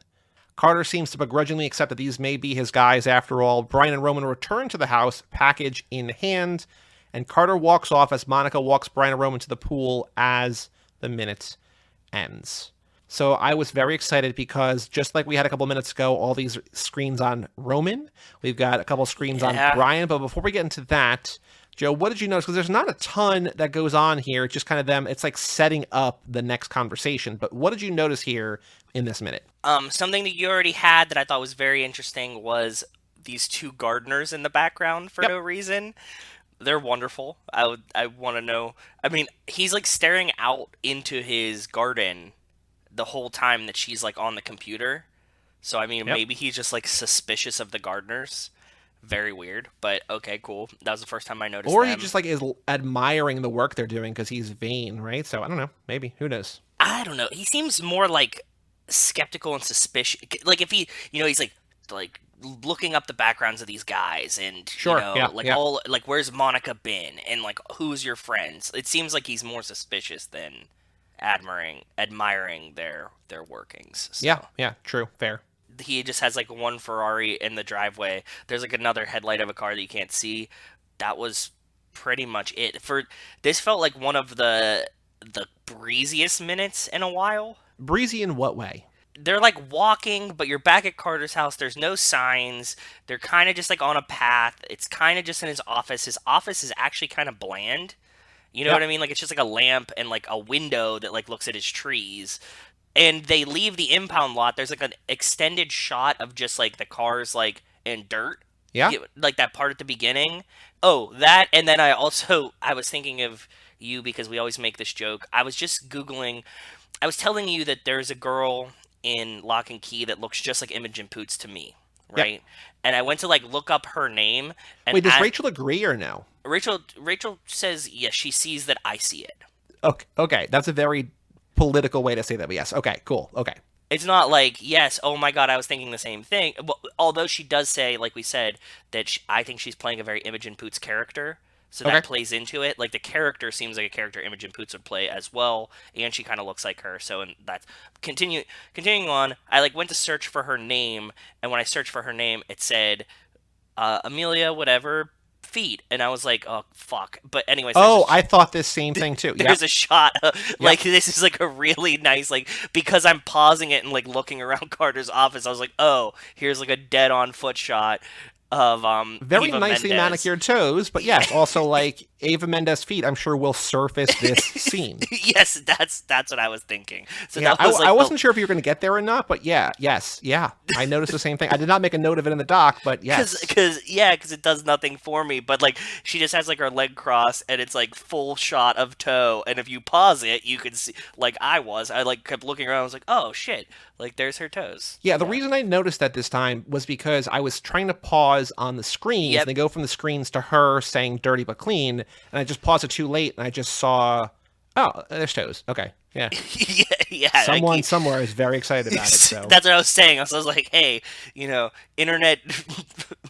Carter seems to begrudgingly accept that these may be his guys after all. Brian and Roman return to the house, package in hand, and Carter walks off as Monica walks Brian and Roman to the pool as the minute ends. So I was very excited because just like we had a couple minutes ago, all these screens on Roman, we've got a couple screens on Brian. But before we get into that, Joe, what did you notice? Because there's not a ton that goes on here. It's just kind of them. It's like setting up the next conversation. But what did you notice here in this minute?
Something that you already had that I thought was very interesting was these 2 gardeners in the background for no reason. They're wonderful. I want to know. I mean, he's like staring out into his garden the whole time that she's like on the computer. So I mean, maybe he's just like suspicious of the gardeners. Very weird, but okay, cool. That was the first time I noticed.
Or
them.
he just like is admiring the work they're doing because he's vain, right? So I don't know. Maybe, who knows?
I don't know. He seems more like skeptical and suspicious. Like if he, he's like looking up the backgrounds of these guys and
Sure,
all like where's Monica been and like who's your friends. It seems like he's more suspicious than admiring their workings. So.
Yeah, true, fair.
He just has like one Ferrari in the driveway. There's like another headlight of a car that you can't see. That was pretty much it. For this felt like one of the breeziest minutes in a while.
Breezy in what way?
They're like walking, but you're back at Carter's house. There's no signs. They're kind of just like on a path. It's kind of just in his office. His office is actually kind of bland. You know what I mean? Like it's just like a lamp and like a window that like looks at his trees. And they leave the impound lot. There's like an extended shot of just like the cars like in dirt.
Yeah.
Like that part at the beginning. Oh, that. And then I was thinking of you because we always make this joke. I was just Googling. I was telling you that there's a girl in Lock and Key that looks just like Imogen Poots to me, right? Yep. And I went to like look up her name. And
wait, does Rachel agree or no?
Rachel says yes. She sees that I see it.
Okay, that's a very political way to say that. But yes, okay, cool, okay.
It's not like yes. Oh my God, I was thinking the same thing. Well, although she does say, like we said, that I think she's playing a very Imogen Poots character. So that plays into it. Like the character seems like a character Imogen Poots would play as well, and she kind of looks like her. So and that's continuing on. I like went to search for her name, and when I searched for her name, it said Amelia whatever Feet, and I was like, oh fuck. But anyways,
I thought this same thing too.
There's a shot like this is like a really nice like because I'm pausing it and like looking around Carter's office. I was like, oh, here's like a dead on foot shot of
very
Eva
nicely
Mendes.
manicured toes, but yes, also like Eva Mendes' feet, I'm sure will surface this scene.
Yes, that's what I was thinking. So
yeah,
that was
I wasn't sure if you were going to get there or not, but yeah, I noticed the same thing. I did not make a note of it in the doc, but yes,
because it does nothing for me. But like she just has like her leg crossed, and it's like full shot of toe, and if you pause it, you can see. Like I like kept looking around. I was like, oh shit, like there's her toes.
Yeah, the reason I noticed that this time was because I was trying to pause on the screens, and they go from the screens to her saying "dirty but clean," and I just paused it too late, and I just saw, oh, there's toes. Okay, yeah,
yeah.
Someone somewhere is very excited about it. So
that's what I was saying. I was like, hey, Internet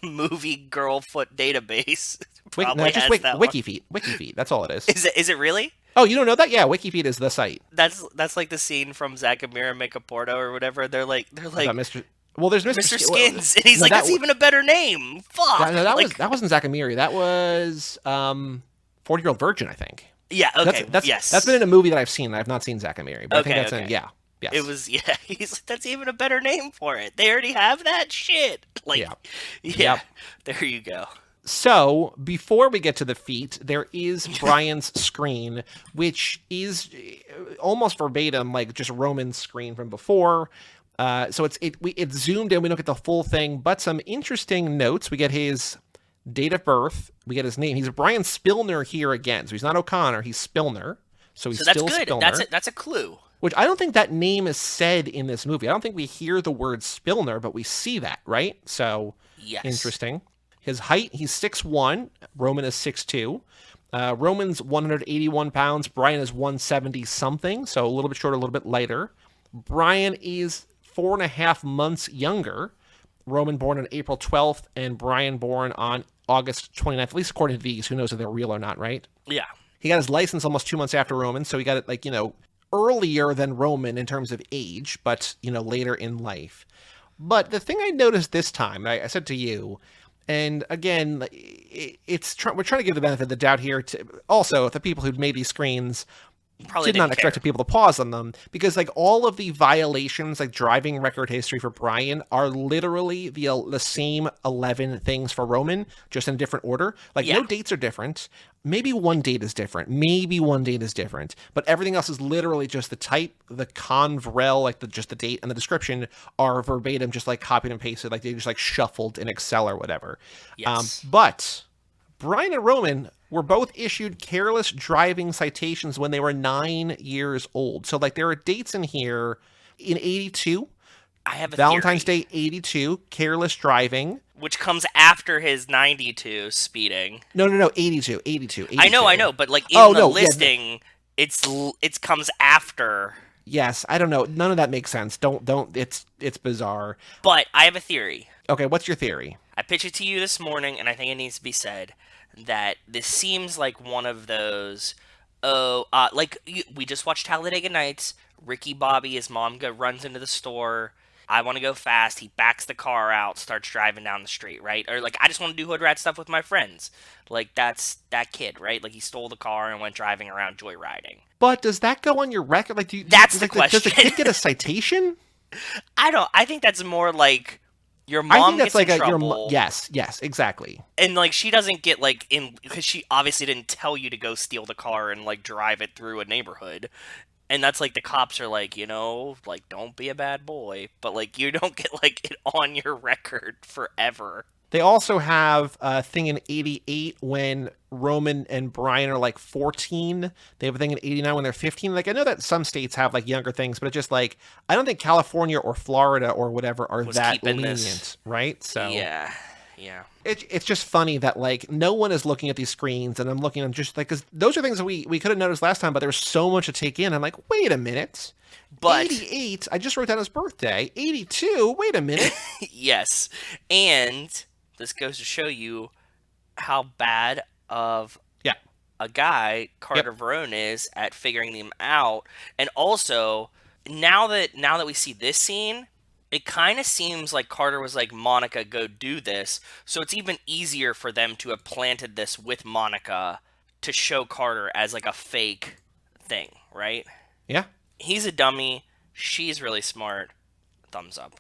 Movie Girl Foot Database.
WikiFeet. That's all it is.
Is it really?
Oh, you don't know that? Yeah, WikiFeet is the site.
That's like the scene from Zack and Miri Make a Porno or whatever. They're like
Mr. Well, there's Mr.
Skins, and he's like, that's even a better name. Fuck.
No, that wasn't Zack and Miri. That was 40-Year-Old Virgin, I think.
Yeah. Okay. Yes.
That's been in a movie that I've seen. I've not seen Zack and Miri, but I think that's in. Yeah. Yes.
It was. Yeah. He's like, that's even a better name for it. They already have that shit. Like. Yeah.
Yep.
There you go.
So, before we get to the feet, there is Brian's screen, which is almost verbatim, like just Roman's screen from before. So it's zoomed in. We don't get the full thing, but some interesting notes. We get his date of birth. We get his name. He's Brian Spillner here again. So he's not O'Connor. He's Spillner. So he's still
good.
Spillner.
That's a clue.
Which I don't think that name is said in this movie. I don't think we hear the word Spillner, but we see that, right? So
yes.
Interesting. His height, he's 6'1". Roman is 6'2". Roman's 181 pounds. Brian is 170 something, so a little bit shorter, a little bit lighter. Brian is 4.5 months younger. Roman born on April 12th, and Brian born on August 29th, at least according to these. Who knows if they're real or not, right?
Yeah.
He got his license almost 2 months after Roman, so he got it, earlier than Roman in terms of age, but, later in life. But the thing I noticed this time, I said to you, and again, we're trying to give the benefit of the doubt here to also the people who'd made these screens
probably
did not expect people to pause on them, because all of the violations, driving record history for Brian, are literally the same 11 things for Roman, just in a different order. No dates are different. Maybe one date is different. But everything else is literally just the type, the convrel, just the date and the description are verbatim, just copied and pasted, they just shuffled in Excel or whatever.
Yes.
But Brian and Roman were both issued careless driving citations when they were 9 years old. So, there are dates in here in 82.
I have a
Valentine's
theory.
Day 82, careless driving.
Which comes after his 92 speeding.
No, 82, 82.
I know, but in the listing, it comes after.
Yes, I don't know. None of that makes sense. Don't. It's bizarre.
But I have a theory.
Okay, what's your theory?
I pitched it to you this morning, and I think it needs to be said that this seems like one of those. We just watched Talladega Nights. Ricky Bobby, his mom runs into the store. I want to go fast. He backs the car out, starts driving down the street, right? Or like, I just want to do hood rat stuff with my friends. Like, that's that kid, right? Like, he stole the car and went driving around joyriding.
But does that go on your record? Like,
That's the question.
Does the kid get a citation?
I think that's more like your
I
mom
think that's
gets
like
in trouble.
yes, exactly.
And like, she doesn't get like in, because she obviously didn't tell you to go steal the car and like drive it through a neighborhood. And that's like, the cops are like, like, don't be a bad boy. But like, you don't get like it on your record forever.
They also have a thing in 88 when Roman and Brian are like 14. They have a thing in 89 when they're 15. Like, I know that some states have like younger things, but it's just like, I don't think California or Florida or whatever are that lenient, right? So
yeah.
It's just funny that like no one is looking at these screens, and I'm looking, I'm just like, because those are things that we could have noticed last time, but there was so much to take in. I'm like, wait a minute.
But
88, I just wrote down his birthday. 82, wait a minute.
yes. And this goes to show you how bad of a guy Carter Verone is at figuring them out. And also, now that we see this scene, it kind of seems like Carter was like, Monica, go do this. So it's even easier for them to have planted this with Monica to show Carter as like a fake thing, right?
Yeah.
He's a dummy. She's really smart. Thumbs up.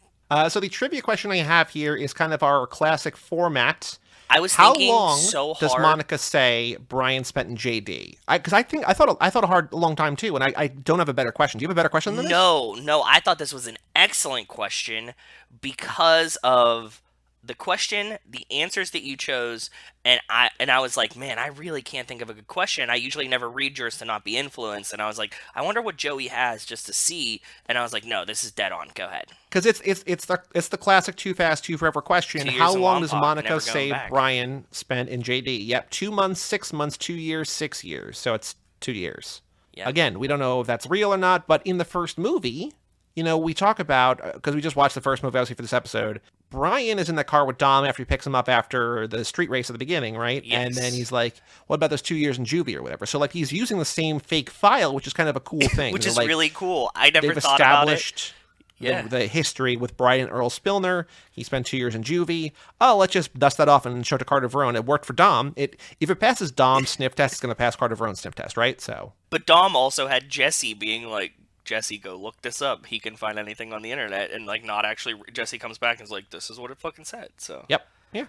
So the trivia question I have here is kind of our classic format.
I was
How
thinking
long
so hard.
does Monica say Brian spent in JD? Because I thought a long time too, and I don't have a better question. Do you have a better question than this?
No. I thought this was an excellent question because of the question, the answers that you chose, and I was like, man, I really can't think of a good question. I usually never read yours to not be influenced, and I was like, I wonder what Joey has just to see, and I was like, no, this is dead on. Go ahead.
Because it's the classic Too Fast, Too Forever question.
2 years
How
in
long does
Lompoc,
Monica
never
say
going back.
Brian spent in JD? Yep, 2 months, 6 months, 2 years, 6 years. So it's 2 years.
Yep.
Again, we don't know if that's real or not, but in the first movie, we talk about, because we just watched the first movie, obviously, for this episode, Brian is in the car with Dom after he picks him up after the street race at the beginning, right?
Yes.
And then he's like, what about those 2 years in juvie or whatever? So, like, he's using the same fake file, which is kind of a cool thing.
Which is
like,
really cool. I never
they've
thought about it.
established the history with Brian and Earl Spilner. He spent 2 years in juvie. Oh, let's just dust that off and show it to Carter Verone. It worked for Dom. If it passes Dom's sniff test, it's going to pass Carter Verone's sniff test, right? So,
But Dom also had Jesse being like, Jesse, go look this up. He can find anything on the internet, and like, not actually. Jesse comes back and is like, this is what it fucking said. So
yep, yeah.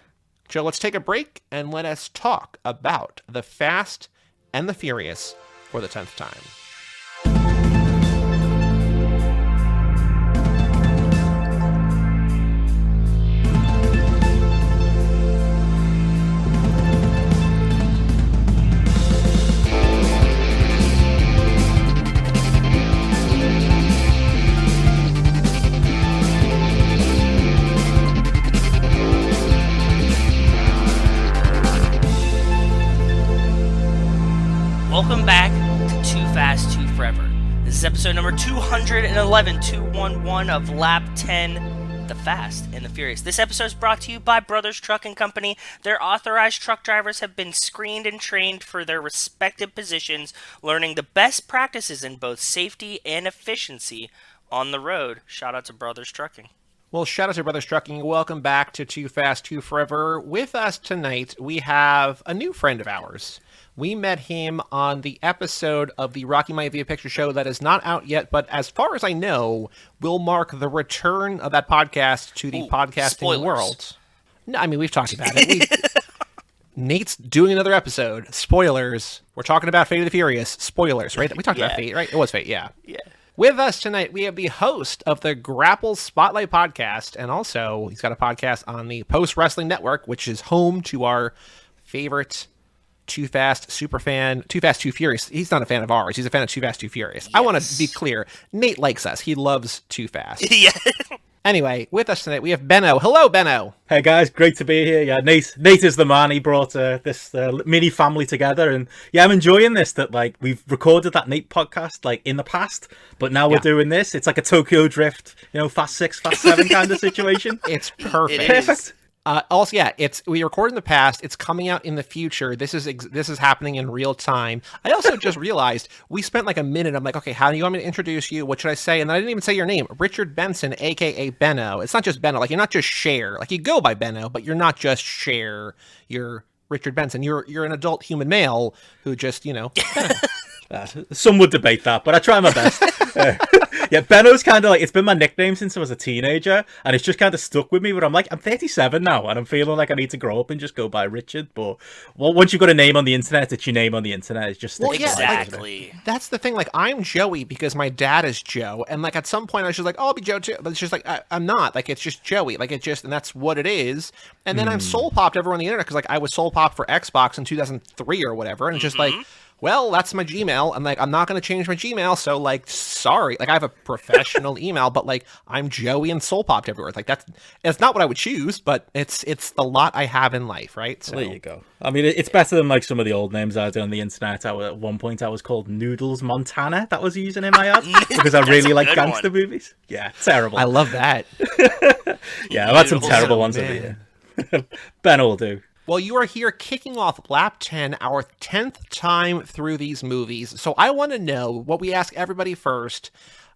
Joe, let's take a break and let us talk about the Fast and the Furious for the 10th time.
welcome back to Too Fast, Too Forever. This is episode number 211 of Lap 10, The Fast and the Furious. This episode is brought to you by Brothers Trucking Company. Their authorized truck drivers have been screened and trained for their respective positions, learning the best practices in both safety and efficiency on the road. Shout out to Brothers Trucking.
Well, shout out to Brothers Trucking. Welcome back to Too Fast, Too Forever. With us tonight, we have a new friend of ours. We met him on the episode of the Rocky Maivia Picture Show that is not out yet, but as far as I know, will mark the return of that podcast to the podcasting
spoilers.
world. No, I mean, we've talked about it. Nate's doing another episode. Spoilers. We're talking about Fate of the Furious. Spoilers, right? We talked about Fate, right? It was Fate, yeah.
Yeah.
With us tonight, we have the host of the GRAPPL Spotlight podcast, and also he's got a podcast on the Post Wrestling Network, which is home to our favorite Too Fast super fan, Too Fast, Too Furious. He's not a fan of ours. He's a fan of Too Fast, Too Furious. Yes. I want to be clear. Nate likes us. He loves Too Fast.
Yeah.
Anyway, with us tonight, we have Benno. Hello, Benno.
Hey guys, great to be here. Yeah, Nate is the man. He brought this mini family together, and yeah, I'm enjoying this. That like we've recorded that Nate podcast like in the past, but now we're doing this. It's like a Tokyo Drift, Fast 6, Fast 7 kind of situation.
It's perfect.
Perfect.
Also, yeah, we recorded in the past. It's coming out in the future. This is happening in real time. I also just realized we spent like a minute. I'm like, okay, how do you want me to introduce you? What should I say? And then I didn't even say your name, Richard Benson, aka Benno. It's not just Benno. Like you're not just Cher. Like you go by Benno, but you're not just Cher. You're Richard Benson. You're an adult human male who just Benno.
Some would debate that, but I try my best. Yeah, Benno's kind of like, it's been my nickname since I was a teenager, and it's just kind of stuck with me, but I'm 37 now, and I'm feeling like I need to grow up and just go by Richard, but once you've got a name on the internet, it's your name on the internet. It's just
exactly.
That's the thing, like, I'm Joey because my dad is Joe, and like at some point I was just like, oh, I'll be Joe too, but it's just like, I'm not, like, it's just Joey, like, it's just, and that's what it is, and then I'm soul popped everywhere on the internet, because like I was soul popped for Xbox in 2003 or whatever, and it's just like, well, that's my Gmail. I'm like, I'm not going to change my Gmail. So like, sorry, like I have a professional email, but like I'm Joey and soul popped everywhere. Like it's not what I would choose, but it's the lot I have in life. Right. So
there you go. I mean, it's better than like some of the old names I had on the internet. At one point I was called Noodles Montana. That was using in my ad because I really like gangster movies. Yeah. Terrible.
I love that.
Yeah. I've had some terrible ones over here. Ben will do.
Well, you are here kicking off Lap 10, our 10th time through these movies. So I want to know what we ask everybody first.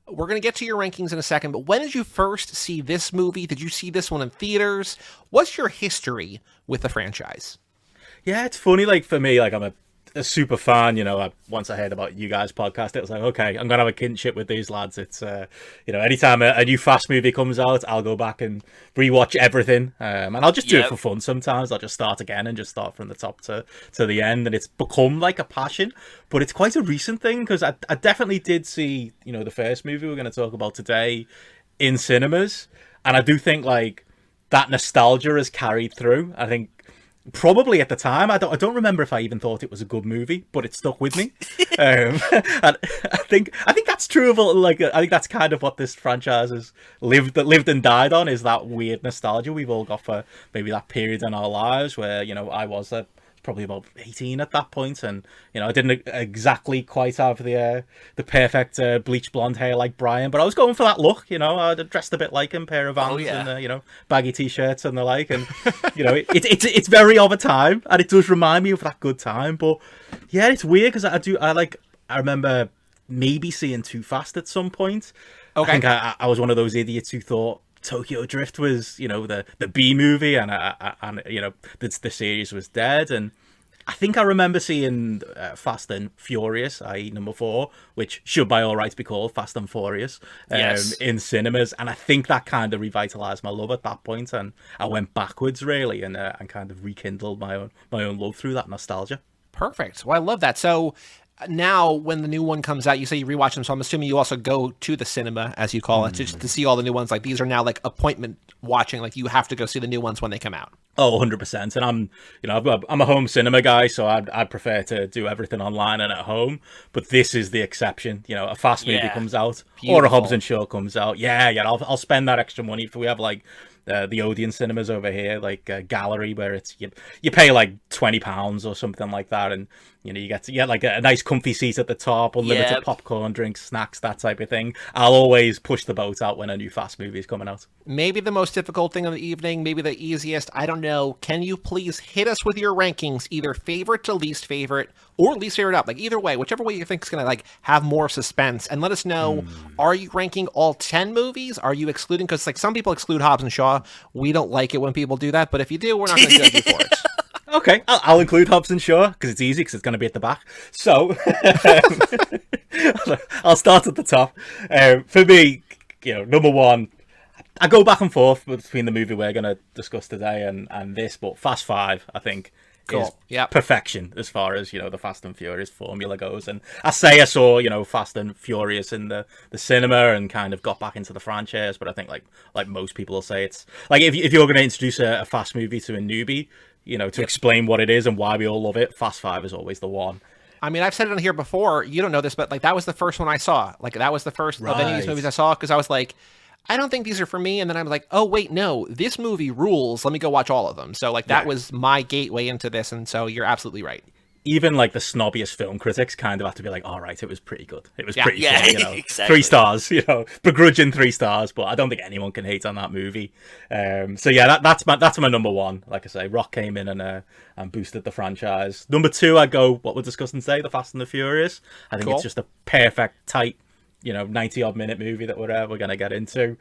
We're going to get to your rankings in a second, but when did you first see this movie? Did you see this one in theaters? What's your history with the franchise?
Yeah, it's funny, like, for me, like, I'm a super fan, once I heard about you guys' podcast, it was like, okay, I'm going to have a kinship with these lads. It's, anytime a new Fast movie comes out, I'll go back and rewatch everything. And I'll just do it for fun sometimes. I'll just start again and just start from the top to the end. And it's become like a passion, but it's quite a recent thing because I definitely did see, the first movie we're going to talk about today in cinemas. And I do think like that nostalgia has carried through. I think probably at the time, I don't remember if I even thought it was a good movie, but it stuck with me. And I think that's true of I think that's kind of what this franchise has lived and died on, is that weird nostalgia we've all got for maybe that period in our lives where I was probably about 18 at that point, and I didn't exactly quite have the perfect bleach blonde hair like Brian, but I was going for that look. I dressed a bit like him, pair of Vans and baggy t-shirts and the like, and it's very of a time, and it does remind me of that good time. But yeah, it's weird because I remember maybe seeing Too Fast at some point. Okay. I think I was one of those idiots who thought Tokyo Drift was, the B movie, and the series was dead. And I think I remember seeing Fast and Furious, i.e. number 4, which should by all rights be called Fast and Furious, in cinemas. And I think that kind of revitalized my love at that point, and I went backwards really, and kind of rekindled my own love through that nostalgia.
Perfect. Well, I love that. So now when the new one comes out, you say you rewatch them, so I'm assuming you also go to the cinema, as you call it, just to see all the new ones. Like, these are now like appointment watching, like you have to go see the new ones when they come out.
Oh, 100%. And I'm a home cinema guy, so I'd prefer to do everything online and at home. But this is the exception. A Fast movie comes out, or a Hobbs and Shaw comes out. I'll spend that extra money if we have like the Odeon cinemas over here, like a gallery where it's you pay like £20 or something like that, and you get like a nice comfy seat at the top, unlimited popcorn, drinks, snacks, that type of thing. I'll always push the boat out when a new Fast movie is coming out.
Maybe the most difficult thing of the evening, maybe the easiest, I don't know. Can you please hit us with your rankings, either favorite to least favorite, or least favorite up? Like either way, whichever way you think is going to like have more suspense, and let us know, are you ranking all 10 movies? Are you excluding, because like some people exclude Hobbs and Shaw. We don't like it when people do that, but if you do, we're not going to judge you for it.
Okay, I'll include Hobbs and Shaw because it's easy, because it's going to be at the back. So I'll start at the top. For me, number 1, I go back and forth between the movie we're going to discuss today and this, but Fast 5, I think, is perfection as far as the Fast and Furious formula goes. And I saw Fast and Furious in the cinema and kind of got back into the franchise, but I think like most people will say, it's like if you're going to introduce a Fast movie to a newbie, to explain what it is and why we all love it, Fast 5 is always the one.
I mean, I've said it on here before, you don't know this, but like that was the first one I saw. Like that was the first of any of these movies I saw, because I was like, I don't think these are for me. And then I'm like, oh, wait, no, this movie rules. Let me go watch all of them. So, like, that was my gateway into this. And so you're absolutely right.
Even, like, the snobbiest film critics kind of have to be like, all right, it was pretty good. It was pretty
Yeah,
fun, you know.
exactly.
3 stars, you know, begrudging 3 stars, but I don't think anyone can hate on that movie. So, yeah, that's my number 1. Like I say, Rock came in and boosted the franchise. Number 2, I'd go, what we're discussing today, The Fast and the Furious. I think it's just a perfect, tight, you know, 90-odd minute movie that we're going to get into.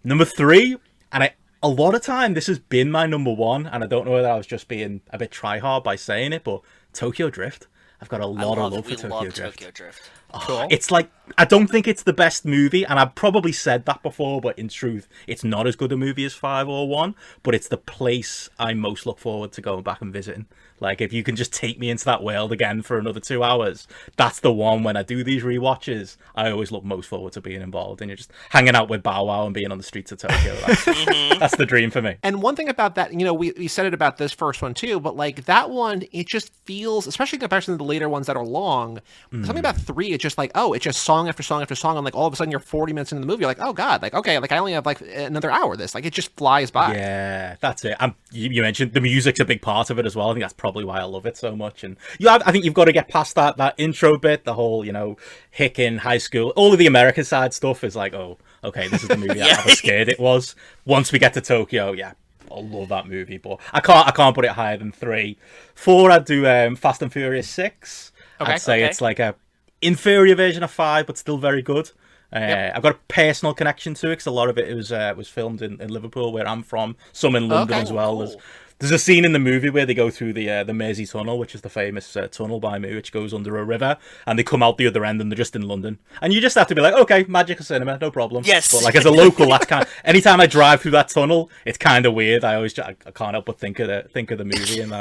Number 3, and a lot of time, this has been my number 1, and I don't know whether I was just being a bit try-hard by saying it, but Tokyo Drift. I've got a lot of love for Tokyo Drift.
Cool.
It's like, I don't think it's the best movie, and I've probably said that before, but in truth, it's not as good a movie as 5 or 1, but it's the place I most look forward to going back and visiting. Like, if you can just take me into that world again for another 2 hours, that's the one. When I do these rewatches, I always look most forward to being involved, and you're just hanging out with Bow Wow and being on the streets of Tokyo. That's the dream for me.
And one thing about that, you know, we said it about this first one too, but like that one, it just feels, especially in comparison to the later ones that are long, something about 3, it's just like, oh, it's just song after song after song, and like all of a sudden you're 40 minutes into the movie, you're like, oh god, like okay, like I only have like another hour of this, like it just flies by.
Yeah, that's it. You mentioned the music's a big part of it as well. I think that's probably why I love it so much. And I think you've got to get past that intro bit, the whole, you know, hick in high school, all of the American side stuff is like, oh, okay, this is the movie I was scared it was. Once we get to Tokyo, yeah, I love that movie, but I can't put it higher than 3. 4, I'd do Fast and Furious 6.
Okay,
I'd say it's like a inferior version of 5, but still very good. I've got a personal connection to it because a lot of it was filmed in Liverpool, where I'm from. Some in London as well.
Cool.
There's a scene in the movie where they go through the Mersey Tunnel, which is the famous tunnel by me, which goes under a river, and they come out the other end and they're just in London. And you just have to be like, okay, magic of cinema, no problem.
Yes.
But like as a local, that's kind of, anytime I drive through that tunnel, it's kind of weird. I can't help but think of the movie and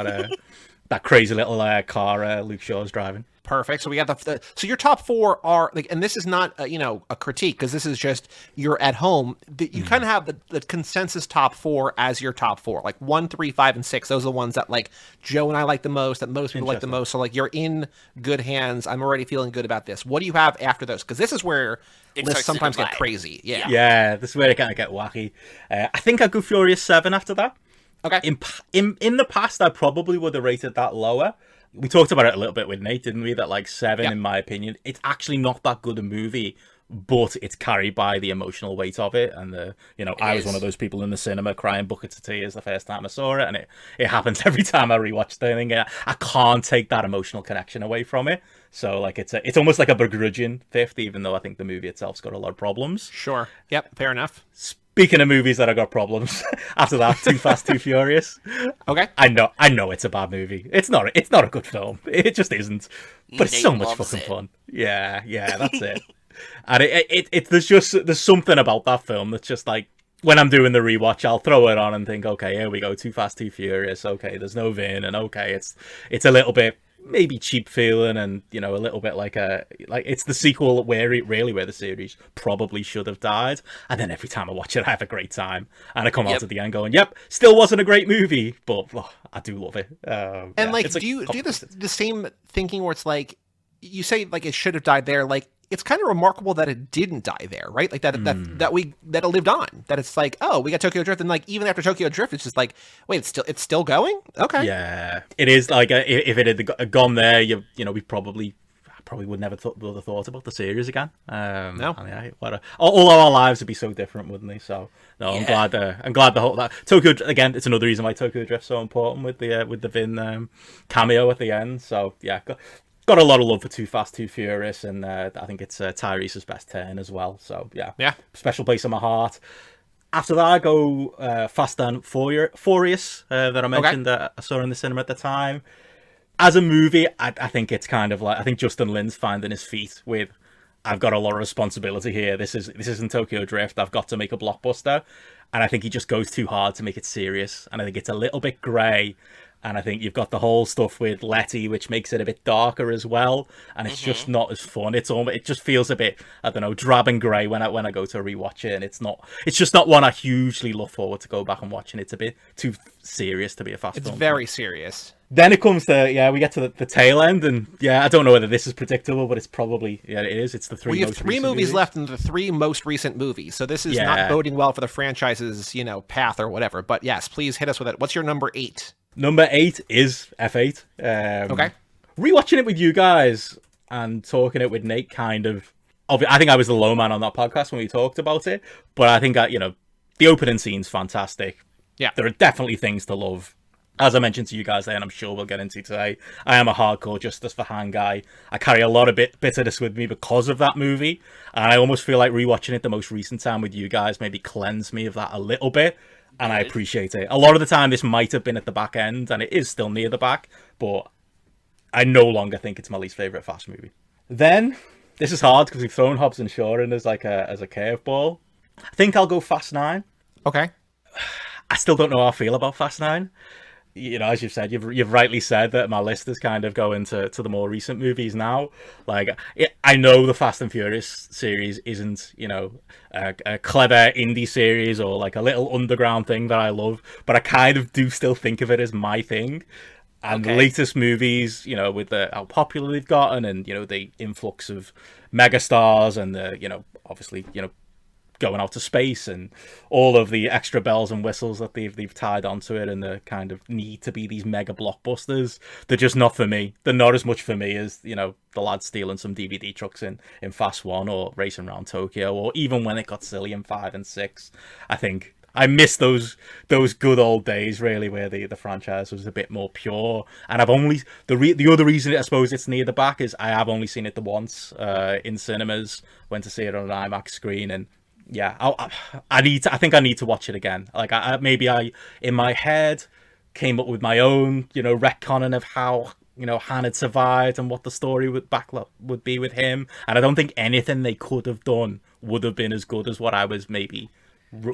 that crazy little car Luke Shaw's driving.
Perfect. So we got so your top 4 are like, and this is not a critique, because this is just you're at home. You kind of have the consensus top 4 as your top 4, like 1, 3, 5, and 6. Those are the ones that like Joe and I like the most, that most people like the most. So like you're in good hands. I'm already feeling good about this. What do you have after those? Because this is where lists sometimes get crazy.
Yeah, this is where it kind of get wacky. I think I'd go Furious 7 after that.
Okay.
In the past, I probably would have rated that lower. We talked about it a little bit with Nate, didn't we? That like 7, in my opinion, it's actually not that good a movie, but it's carried by the emotional weight of it. And I was one of those people in the cinema crying buckets of tears the first time I saw it, and it happens every time I rewatch the thing. I can't take that emotional connection away from it. So like it's almost like a begrudging 5th, even though I think the movie itself's got a lot of problems.
Sure. Yep. Fair enough.
Speaking of movies that have got problems, after that, Too Fast, Too Furious.
Okay.
I know it's a bad movie. It's not a good film. It just isn't. But it's so much fucking fun. Yeah, that's it. And there's something about that film that's just like, when I'm doing the rewatch, I'll throw it on and think, okay, here we go, Too Fast, Too Furious. Okay, there's no Vin, and okay, it's a little bit maybe cheap feeling, and a little bit like it's the sequel where the series probably should have died. And then every time I watch it, I have a great time, and I come out at the end going, yep, still wasn't a great movie, but I do love it.
And like, do you do the same thinking where it's like, you say like it should have died there, like it's kind of remarkable that it didn't die there, right? Like that it lived on. That it's like, oh, we got Tokyo Drift, and like even after Tokyo Drift, it's just like, wait, it's still going? Okay. Yeah,
it is. Like if it had gone there, we probably would never have thought about the series again.
No,
I mean, all our lives would be so different, wouldn't they? So no, yeah. I'm glad the whole that Tokyo again. It's another reason why Tokyo Drift's so important with the Vin cameo at the end. So yeah. Got a lot of love for Too Fast, Too Furious, and I think it's Tyrese's best turn as well. So, yeah. Special place in my heart. After that, I go Fast and Furious, that I mentioned that I saw in the cinema at the time. As a movie, I think it's kind of like, I think Justin Lin's finding his feet with, I've got a lot of responsibility here. This isn't Tokyo Drift. I've got to make a blockbuster. And I think he just goes too hard to make it serious. And I think it's a little bit grey. And I think you've got the whole stuff with Letty, which makes it a bit darker as well. And it's just not as fun. It just feels a bit, I don't know, drab and grey when I go to rewatch it. And it's just not one I hugely look forward to go back and watching. It's a bit too serious to be a fast film.
It's very serious.
Then it comes to, we get to the tail end, and I don't know whether this is predictable, but it's probably, it is. It's the
We have three movies left in the three most recent movies, so this is not boding well for the franchise's, path or whatever. But yes, please hit us with it. What's your number 8?
Number 8 is F8.
Okay.
Rewatching it with you guys and talking it with Nate I think I was the low man on that podcast when we talked about it, but I think, the opening scene's fantastic.
Yeah.
There are definitely things to love. As I mentioned to you guys there, and I'm sure we'll get into today, I am a hardcore Justice for Han guy. I carry a lot of bitterness with me because of that movie, and I almost feel like rewatching it the most recent time with you guys maybe cleansed me of that a little bit, and I appreciate it. A lot of the time, this might have been at the back end, and it is still near the back, but I no longer think it's my least favourite Fast movie. Then, this is hard because we've thrown Hobbs and Shaw in as a curveball. I think I'll go Fast 9.
Okay.
I still don't know how I feel about Fast 9. As you've said, you've rightly said that my list is kind of going to the more recent movies now. Like, I know the Fast and Furious series isn't, a clever indie series or like a little underground thing that I love, but I kind of do still think of it as my thing. And the latest movies, with how popular they've gotten and, the influx of megastars and the, obviously, going out to space and all of the extra bells and whistles that they've tied onto it and the kind of need to be these mega blockbusters, they're just not for me. They're not as much for me as, the lads stealing some DVD trucks in Fast 1 or racing around Tokyo, or even when it got silly in 5 and 6. I think I miss those good old days, really, where the franchise was a bit more pure. And I've only the other reason I suppose it's near the back is I have only seen it the once in cinemas. Went to see it on an IMAX screen, and I think I need to watch it again. Like maybe in my head came up with my own retconning of how Han had survived and what the story would be with him, and I don't think anything they could have done would have been as good as what I was maybe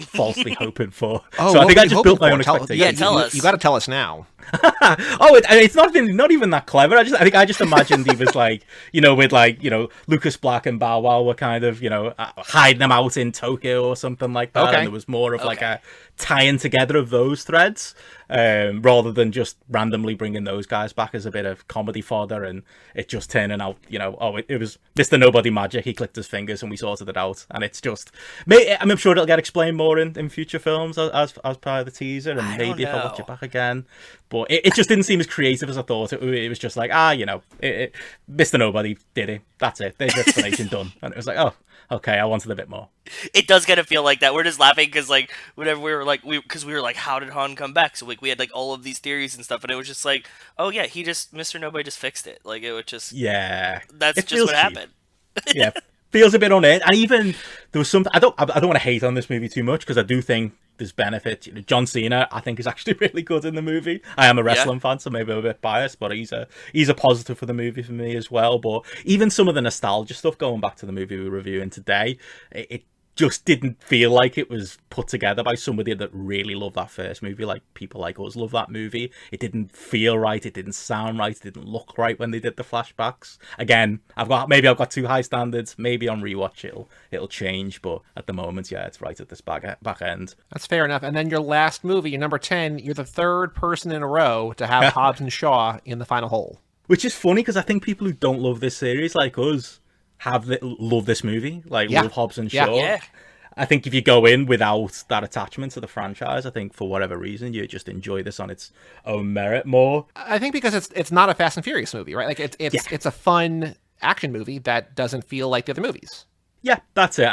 falsely hoping for. So I think I just built my own expectations.
Yeah, tell us.
You got to tell us now.
It's not even that clever. I think I just imagined he was like, with Lucas Black and Bow Wow were kind of, hiding them out in Tokyo or something like that. Okay. And there was more of like a tying together of those threads, rather than just randomly bringing those guys back as a bit of comedy fodder and it just turning out, it was Mr. Nobody magic. He clicked his fingers and we sorted it out. And it's just, I'm sure it'll get explained more in future films as part of the teaser, and maybe if I watch it back again. But it just didn't seem as creative as I thought. It was just like, Mr. Nobody did it. That's it. There's the explanation done. And it was like, oh, okay, I wanted a bit more.
It does kind of feel like that. We're just laughing because, like, whenever we were like, how did Han come back? So, like, we had, like, all of these theories and stuff, and it was just like, oh, yeah, Mr. Nobody just fixed it. Like, it was just... Yeah. That's just what happened.
Yeah. Feels a bit on it. And even, there was something... I don't want to hate on this movie too much, because I do think there's benefit. John Cena, I think, is actually really good in the movie. I am a wrestling fan, so maybe I'm a bit biased, but he's a positive for the movie for me as well. But even some of the nostalgia stuff, going back to the movie we're reviewing today, it just didn't feel like it was put together by somebody that really loved that first movie, like people like us love that movie. It didn't feel right, it didn't sound right, it didn't look right when they did the flashbacks. Again, I've got too high standards. Maybe on rewatch it'll change, but at the moment, it's right at this back end.
That's fair enough. And then your last movie, your number 10, you're the third person in a row to have Hobbs and Shaw in the final hole.
Which is funny, because I think people who don't love this series, like us, love this movie, love Hobbs and Shaw.
Yeah.
I think if you go in without that attachment to the franchise, I think for whatever reason you just enjoy this on its own merit more.
I think because it's not a Fast and Furious movie, right? Like it's a fun action movie that doesn't feel like the other movies.
Yeah, that's it.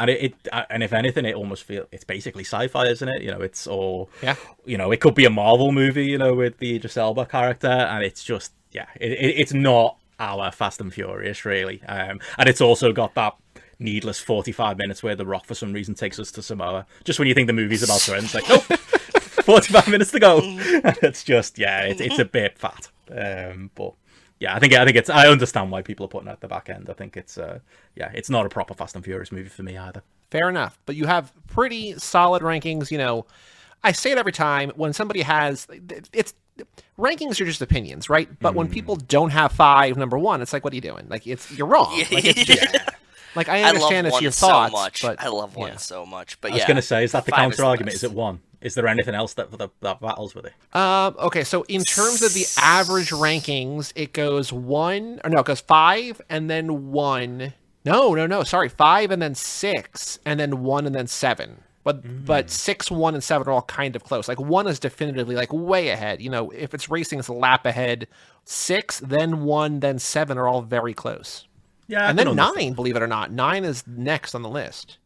And if anything, it almost feels it's basically sci-fi, isn't it? It's all it could be a Marvel movie, with the Idris Elba character, and it's just it's not our Fast and Furious, really. And it's also got that needless 45 minutes where The Rock, for some reason, takes us to Samoa. Just when you think the movie's about to end, it's like, nope, 45 minutes to go. It's just, it's a bit fat. But yeah, I think it's, I understand why people are putting it at the back end. I think it's, it's not a proper Fast and Furious movie for me either.
Fair enough. But you have pretty solid rankings. I say it every time when somebody has, rankings are just opinions, right? But when people don't have 5 number 1, it's like, what are you doing? Like, you're wrong. Like, it's just, like, I understand it's your thoughts,
so much.
but
I love 1 so much. But
I was going to say, is that the counter argument? Is it 1? Is there anything else that battles with it?
Okay, so in terms of the average rankings, it goes it goes 5 and then 1. No, sorry, 5 and then 6 and then 1 and then 7. But 6, 1, and 7 are all kind of close. Like 1 is definitively like way ahead. You know, if it's racing, it's a lap ahead. 6, then 1, then 7 are all very close.
Yeah,
and then 9, believe it or not, 9 is next on the list.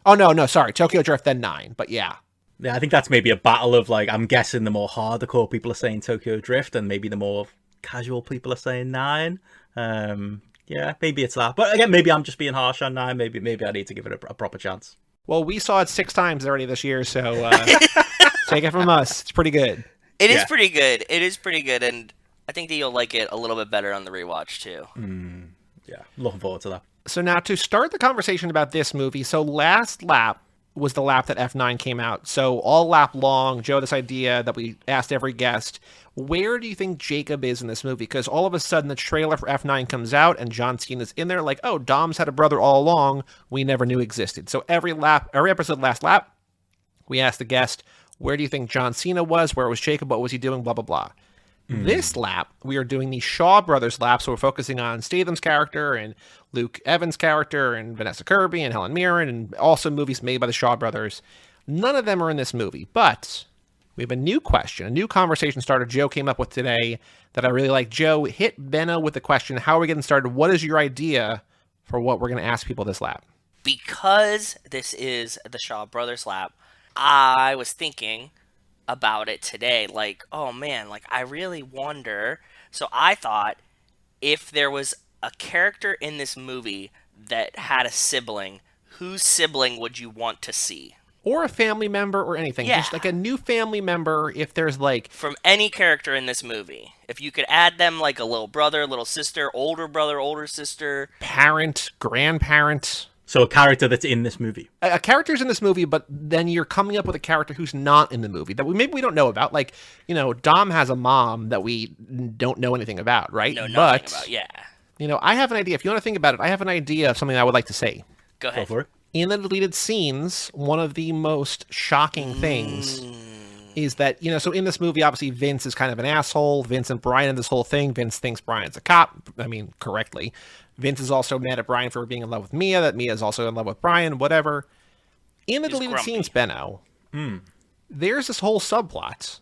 Oh no, sorry, Tokyo Drift, then 9. But yeah.
Yeah, I think that's maybe a battle of, like, I'm guessing the more hardcore people are saying Tokyo Drift, and maybe the more casual people are saying 9. Yeah, maybe it's that. But again, maybe I'm just being harsh on 9. Maybe I need to give it a proper chance.
Well, we saw it 6 times already this year, so take it from us. It's pretty good.
It is pretty good. It is pretty good, and I think that you'll like it a little bit better on the rewatch, too.
Yeah, looking forward to that.
So now to start the conversation about this movie, so last lap was the lap that F9 came out. So all lap long, Joe, this idea that we asked every guest, where do you think Jacob is in this movie? Because all of a sudden the trailer for F9 comes out and John Cena's in there like, oh, Dom's had a brother all along we never knew existed. So every episode last lap, we asked the guest, where do you think John Cena was? Where was Jacob? What was he doing? Blah, blah, blah. This lap, we are doing the Shaw Brothers lap, so we're focusing on Statham's character and Luke Evans' character and Vanessa Kirby and Helen Mirren and also movies made by the Shaw Brothers. None of them are in this movie, but we have a new question, a new conversation starter Joe came up with today that I really like. Joe, hit Benno with the question, how are we getting started? What is your idea for what we're going to ask people this lap?
Because this is the Shaw Brothers lap, I was thinking about it today, like, oh man, like I really wonder. So I thought if there was a character in this movie that had a sibling, whose sibling would you want to see?
Or a family member or anything.
Yeah.
Just like a new family member, if there's like...
From any character in this movie. If you could add them like a little brother, little sister, older brother, older sister.
Parent, grandparent.
So a character that's in this movie.
A character's in this movie, but then you're coming up with a character who's not in the movie that maybe we don't know about. Like, you know, Dom has a mom that we don't know anything about, right?
No, nothing about, yeah.
You know, I have an idea. If you want to think about it, I have an idea of something I would like to say.
Go ahead.
Go for it.
In the deleted scenes, one of the most shocking things is that, you know, so in this movie, obviously Vince is kind of an asshole. Vince and Brian in this whole thing. Vince thinks Brian's a cop. I mean, correctly. Vince is also mad at Brian for being in love with Mia, that Mia is also in love with Brian, whatever. In the deleted scenes, Benno, there's this whole subplot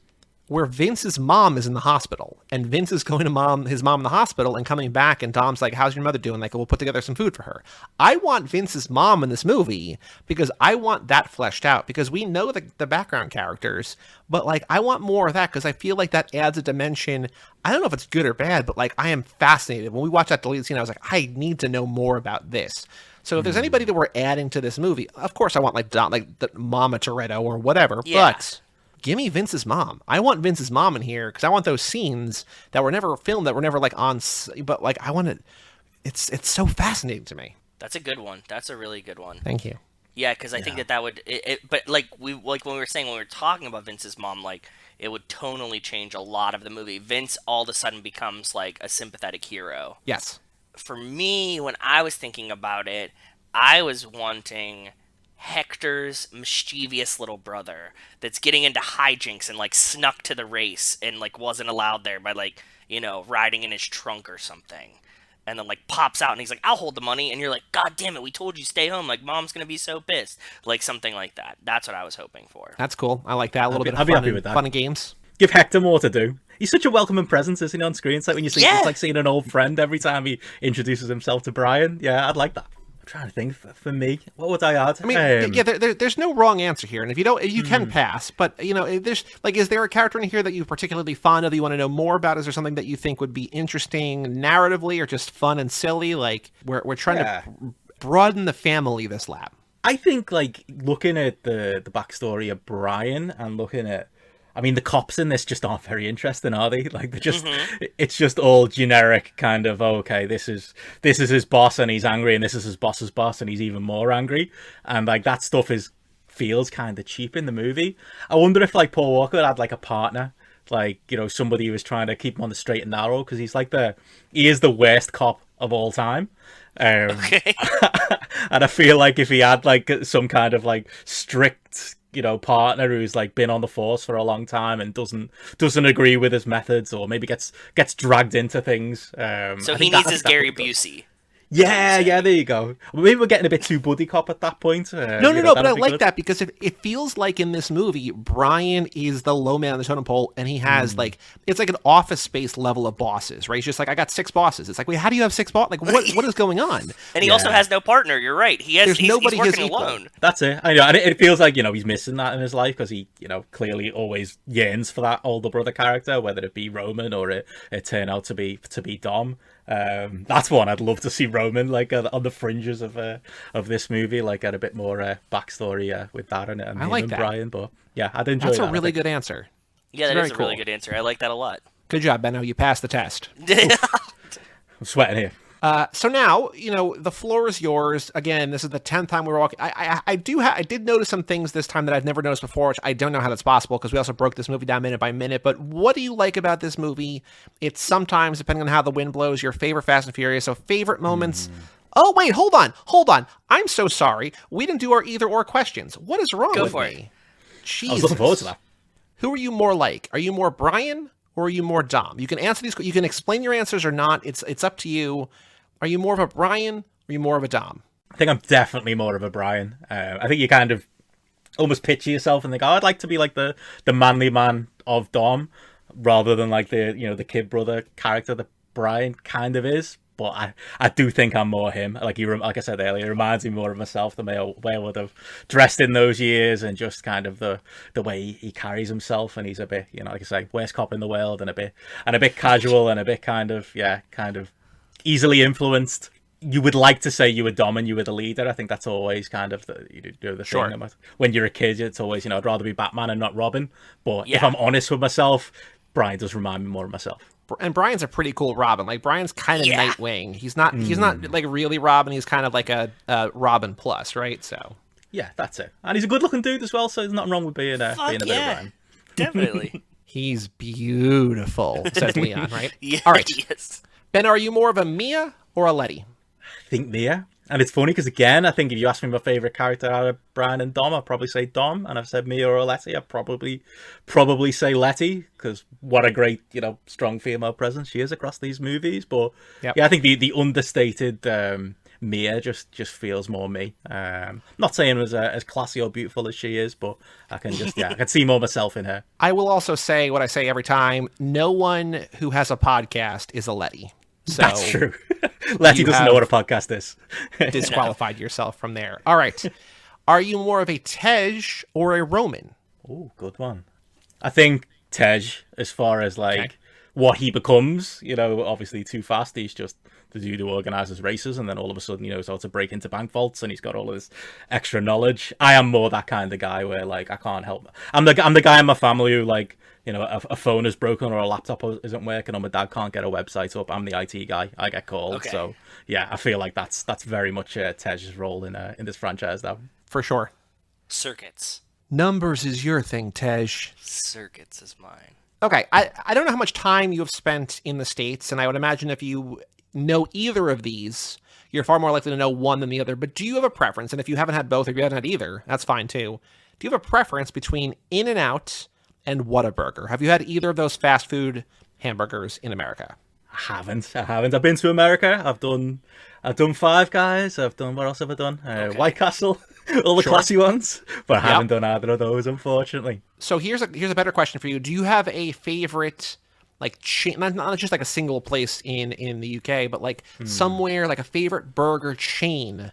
where Vince's mom is in the hospital, and Vince is going to his mom in the hospital and coming back, and Dom's like, how's your mother doing? Like, we'll put together some food for her. I want Vince's mom in this movie because I want that fleshed out, because we know the background characters, but like, I want more of that because I feel like that adds a dimension. I don't know if it's good or bad, but like, I am fascinated. When we watched that deleted scene, I was like, I need to know more about this. So if there's anybody that we're adding to this movie, of course I want like Dom, like the Mama Toretto or whatever, but give me Vince's mom. I want Vince's mom in here because I want those scenes that were never filmed, that were never like on, but like I want it. It's so fascinating to me.
That's a good one. That's a really good one.
Thank you.
Yeah, because I think that would, but like when we were talking about Vince's mom, like it would tonally change a lot of the movie. Vince all of a sudden becomes like a sympathetic hero.
Yes.
For me, when I was thinking about it, I was wanting Hector's mischievous little brother that's getting into hijinks and like snuck to the race and like wasn't allowed there by like, you know, riding in his trunk or something, and then like pops out and he's like, I'll hold the money, and you're like, God damn it, we told you stay home, like mom's gonna be so pissed, like something like that. That's what I was hoping for.
That's cool. I like that. A little bit of
I'd be happy with that.
Fun and games.
Give Hector more to do. He's such a welcoming presence, isn't he, on screen? It's like when you see, it's like seeing an old friend every time he introduces himself to Brian. Yeah, I'd like that. I'm trying to think for me, what would I add?
I mean, there's no wrong answer here, and if you don't, you can pass. But you know, there's like, is there a character in here that you're particularly fond of, that you want to know more about? Is there something that you think would be interesting narratively, or just fun and silly? Like we're trying to broaden the family this lap.
I think like looking at the backstory of Brian and looking at, I mean, the cops in this just aren't very interesting, are they? Like, they're just, it's just all generic kind of, oh, okay, this is his boss and he's angry, and this is his boss's boss and he's even more angry. And like, that stuff feels kind of cheap in the movie. I wonder if like Paul Walker had like a partner, like, you know, somebody who was trying to keep him on the straight and narrow, because he is the worst cop of all time. Okay. And I feel like if he had like some kind of like strict partner who's like been on the force for a long time and doesn't agree with his methods, or maybe gets dragged into things.
So he needs his Gary Busey.
Yeah, there you go. Maybe we're getting a bit too buddy cop at that point.
No, but I like that because it feels like in this movie, Brian is the low man on the totem pole, and he has it's like an Office Space level of bosses, right? He's just like, I got 6 bosses. It's like, wait, how do you have 6 bosses? Like, what is going on?
And he also has no partner. You're right. He's
nobody
working
his equal.
alone.
That's it. I know, and it feels like he's missing that in his life because he clearly always yearns for that older brother character, whether it be Roman or it turn out to be Dom. That's one I'd love to see Roman like on the fringes of this movie, like get a bit more backstory with that and
I like
and
that.
Brian. But yeah, I'd enjoy
That's
that.
a really good answer.
Yeah,
It's
that is a
very
really
cool.
good answer. I like that a lot.
Good job, Benno. You passed the test.
I'm sweating here.
So now, the floor is yours. Again, this is the 10th time we were walking. I did notice some things this time that I've never noticed before, which I don't know how that's possible because we also broke this movie down minute by minute. But what do you like about this movie? It's sometimes, depending on how the wind blows, your favorite Fast and Furious. So favorite moments. Oh, wait, hold on. I'm so sorry. We didn't do our either or questions. What is wrong with
for
me? Jesus.
I was looking forward to that.
Who are you more like? Are you more Brian or are you more Dom? You can answer these. You can explain your answers or not. It's up to you. Are you more of a Brian or are you more of a Dom?
I think I'm definitely more of a Brian. I think you kind of almost picture yourself and think, I'd like to be like the manly man of Dom, rather than like the kid brother character that Brian kind of is. But I do think I'm more him. Like I said earlier, it reminds me more of myself, the way I would have dressed in those years, and just kind of the way he carries himself. And he's a bit, like I say, worst cop in the world, and a bit casual, and a bit kind of easily influenced. You would like to say you were Dom and you were the leader. I think that's always kind of the
Sure.
thing. When you're a kid, it's always, I'd rather be Batman and not Robin. But
Yeah.
if I'm honest with myself, Brian does remind me more of myself.
And Brian's a pretty cool Robin. Like Brian's kind of Nightwing. He's not like really Robin. He's kind of like a Robin plus, right? So
Yeah, that's it. And he's a good-looking dude as well, so there's nothing wrong with being a bit of Brian.
Definitely.
he's beautiful, says Leon, right?
Yeah,
All right.
yes.
Ben, are you more of a Mia or a Letty?
I think Mia. And it's funny because, again, I think if you ask me my favourite character out of Brian and Dom, I'd probably say Dom. And I've said Mia or Letty, I'd probably say Letty, because what a great, strong female presence she is across these movies. But
Yep.
yeah, I think the understated Mia just feels more me. Not saying as classy or beautiful as she is, but I can I can see more myself in her.
I will also say what I say every time. No one who has a podcast is a Letty. So
That's true. Letty doesn't know what a podcast is.
disqualified yourself from there. All right. Are you more of a Tej or a Roman?
Oh, good one. I think Tej, as far as what he becomes, obviously too fast. He's just the dude who organizes races, and then all of a sudden, knows how to break into bank vaults, and he's got all of this extra knowledge. I am more that kind of guy where I can't help. I'm the guy in my family who a phone is broken or a laptop isn't working or my dad can't get a website up. I'm the IT guy. I get called.
Okay.
So yeah, I feel like that's very much Tej's role in this franchise now.
For sure.
Circuits.
Numbers is your thing, Tej.
Circuits is mine.
Okay, I don't know how much time you have spent in the States, and I would imagine if you know either of these, you're far more likely to know one than the other. But do you have a preference? And if you haven't had both or you haven't had either, that's fine too. Do you have a preference between In-N-Out and Whataburger? Have you had either of those fast food hamburgers in America?
I haven't. I've been to America. I've done Five Guys. What else have I done? White Castle, all the classy ones. But I haven't done either of those, unfortunately.
So here's a better question for you. Do you have a favorite, chain, not just like a single place in the UK, but somewhere, like a favorite burger chain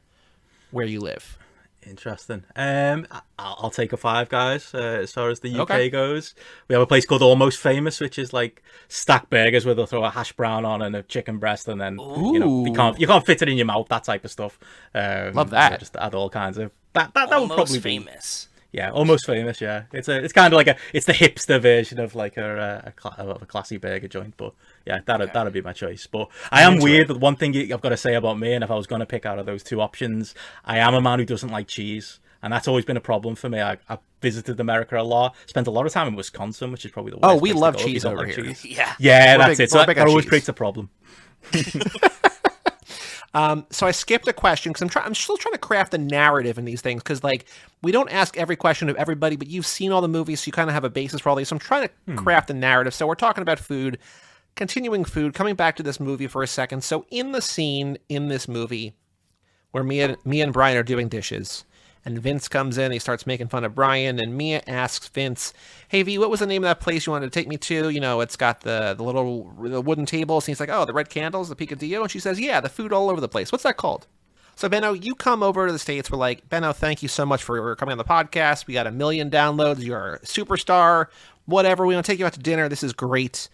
where you live?
Interesting. I'll take a Five Guys as far as the UK
Okay.
goes. We have a place called Almost Famous, which is like stacked burgers where they'll throw a hash brown on and a chicken breast, and then you can't fit it in your mouth. That type of stuff.
Love that.
Just add all kinds of that would
Almost
probably
famous.
Yeah, Almost Famous. Yeah, it's kind of like it's the hipster version of like a classy burger joint. But yeah, that'd be my choice. But I am weird. But one thing I've got to say about me, and if I was going to pick out of those two options, I am a man who doesn't like cheese, and that's always been a problem for me. I visited America a lot, spent a lot of time in Wisconsin, which is probably the worst.
Oh, we
place
love
to go if you
cheese
don't
over
like
here.
cheese.
Yeah.
Yeah,
We're
that's
big-
it. So
we're big
that
on
always
cheese.
creates a problem.
So I skipped a question because I'm still trying to craft the narrative in these things because like we don't ask every question of everybody, but you've seen all the movies, so you kind of have a basis for all these. So I'm trying to craft the narrative. So we're talking about food, continuing food, coming back to this movie for a second. So in the scene in this movie where Mia and Brian are doing dishes, and Vince comes in, he starts making fun of Brian, and Mia asks Vince, "Hey V, what was the name of that place you wanted to take me to? You know, it's got the wooden tables." And he's like, "Oh, the red candles, the picadillo." And she says, "Yeah, the food all over the place. What's that called?" So Benno, you come over to the States. We're like, "Benno, thank you so much for coming on the podcast. We got 1 million downloads. You're a superstar. Whatever. We want to take you out to dinner. This is great.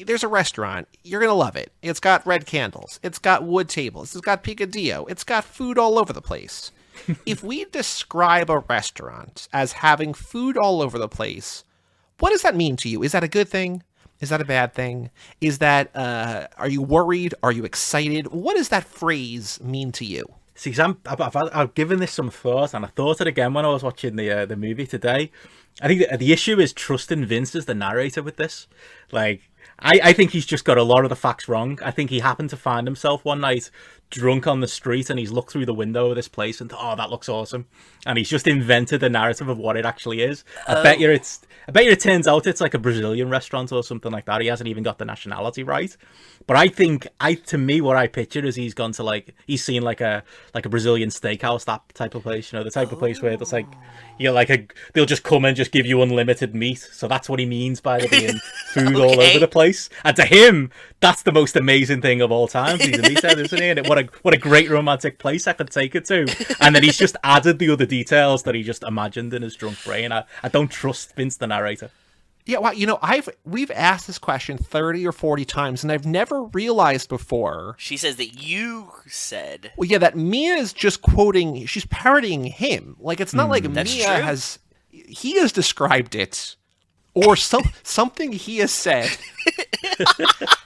There's a restaurant. You're going to love it. It's got red candles. It's got wood tables. It's got picadillo. It's got food all over the place." If we describe a restaurant as having food all over the place, what does that mean to you? Is that a good thing? Is that a bad thing? Is that, are you worried? Are you excited? What does that phrase mean to you?
See, I've given this some thought, and I thought it again when I was watching the movie today. I think the issue is trusting Vince as the narrator with this. Like, I think he's just got a lot of the facts wrong. I think he happened to find himself one night drunk on the street, and he's looked through the window of this place and thought, "Oh, that looks awesome," and he's just invented the narrative of what it actually is. I bet you it turns out it's like a Brazilian restaurant or something like that. He hasn't even got the nationality right. But I think to me what I picture is he's gone to he's seen like a Brazilian steakhouse, that type of place, you know, the type of place where it's like, you know, they'll just come and just give you unlimited meat. So that's what he means by there being food all over the place. And to him, that's the most amazing thing of all time. He's a meathead, isn't he? And what a great romantic place I could take it to. And then he's just added the other details that he just imagined in his drunk brain. I don't trust Vince the narrator.
Yeah, well, you know, we've asked this question 30 or 40 times, and I've never realized before.
She says that you said.
Well, yeah, that Mia is just quoting, she's parodying him. Like, it's not like Mia he has described it, or something he has said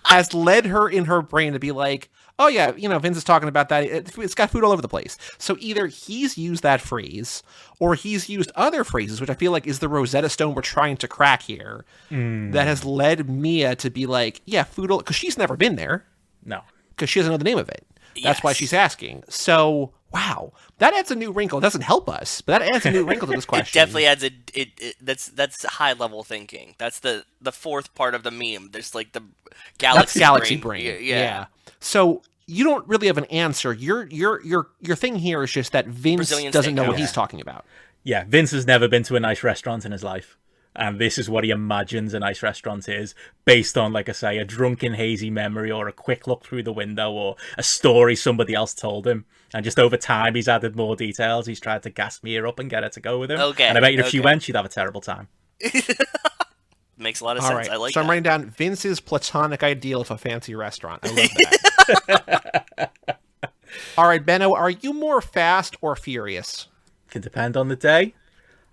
has led her in her brain to be like, "Oh yeah, you know, Vince is talking about that. It's got food all over the place." So either he's used that phrase, or he's used other phrases, which I feel like is the Rosetta Stone we're trying to crack here, that has led Mia to be like, "Yeah, food," because she's never been there.
No,
because she doesn't know the name of it. That's why she's asking. So wow, that adds a new wrinkle. It doesn't help us, but that adds a new wrinkle to this question.
It definitely adds that's high level thinking. That's the fourth part of the meme. There's like the galaxy brain. Yeah.
So you don't really have an answer. Your thing here is just that Vince doesn't know what he's talking about.
Yeah, Vince has never been to a nice restaurant in his life. And this is what he imagines a nice restaurant is, based on, like I say, a drunken, hazy memory, or a quick look through the window, or a story somebody else told him. And just over time, he's added more details. He's tried to gas Mia up and get her to go with him.
Okay.
And I bet you if she went, she'd have a terrible time.
Makes a lot of sense.
Right.
I like
so
that.
I'm writing down Vince's platonic ideal of a fancy restaurant. I love that. All right, Benno, are you more fast or furious?
Can depend on the day.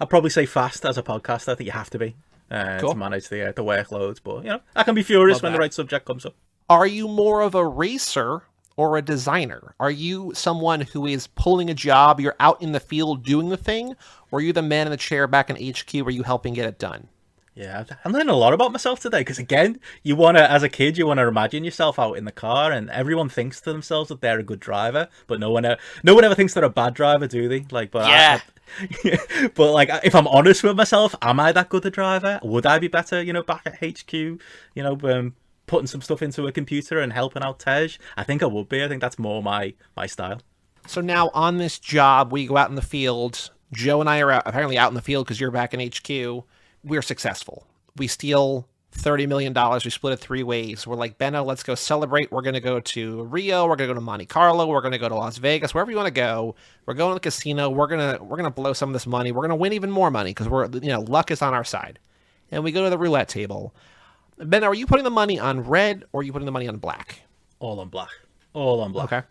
I'd probably say fast as a podcaster. I think you have to be to manage the workloads. But, you know, I can be furious when the right subject comes up.
Are you more of a racer or a designer? Are you someone who is pulling a job, you're out in the field doing the thing, or are you the man in the chair back in HQ where you helping get it done?
Yeah, I'm learning a lot about myself today, because again, as a kid, you want to imagine yourself out in the car, and everyone thinks to themselves that they're a good driver, but no one ever thinks they're a bad driver, do they? Like, but
yeah.
But like, if I'm honest with myself, am I that good a driver? Would I be better, you know, back at HQ, you know, putting some stuff into a computer and helping out Tej? I think I would be. I think that's more my style.
So now on this job, we go out in the field. Joe and I are apparently out in the field because you're back in HQ. We're successful. We steal $30 million. We split it 3 ways. We're like, Benno, let's go celebrate. We're going to go to Rio. We're going to go to Monte Carlo. We're going to go to Las Vegas, wherever you want to go. We're going to the casino. We're going to blow some of this money. We're going to win even more money because luck is on our side. And we go to the roulette table. Benno, are you putting the money on red or are you putting the money on black?
All on black. All on black.
Okay.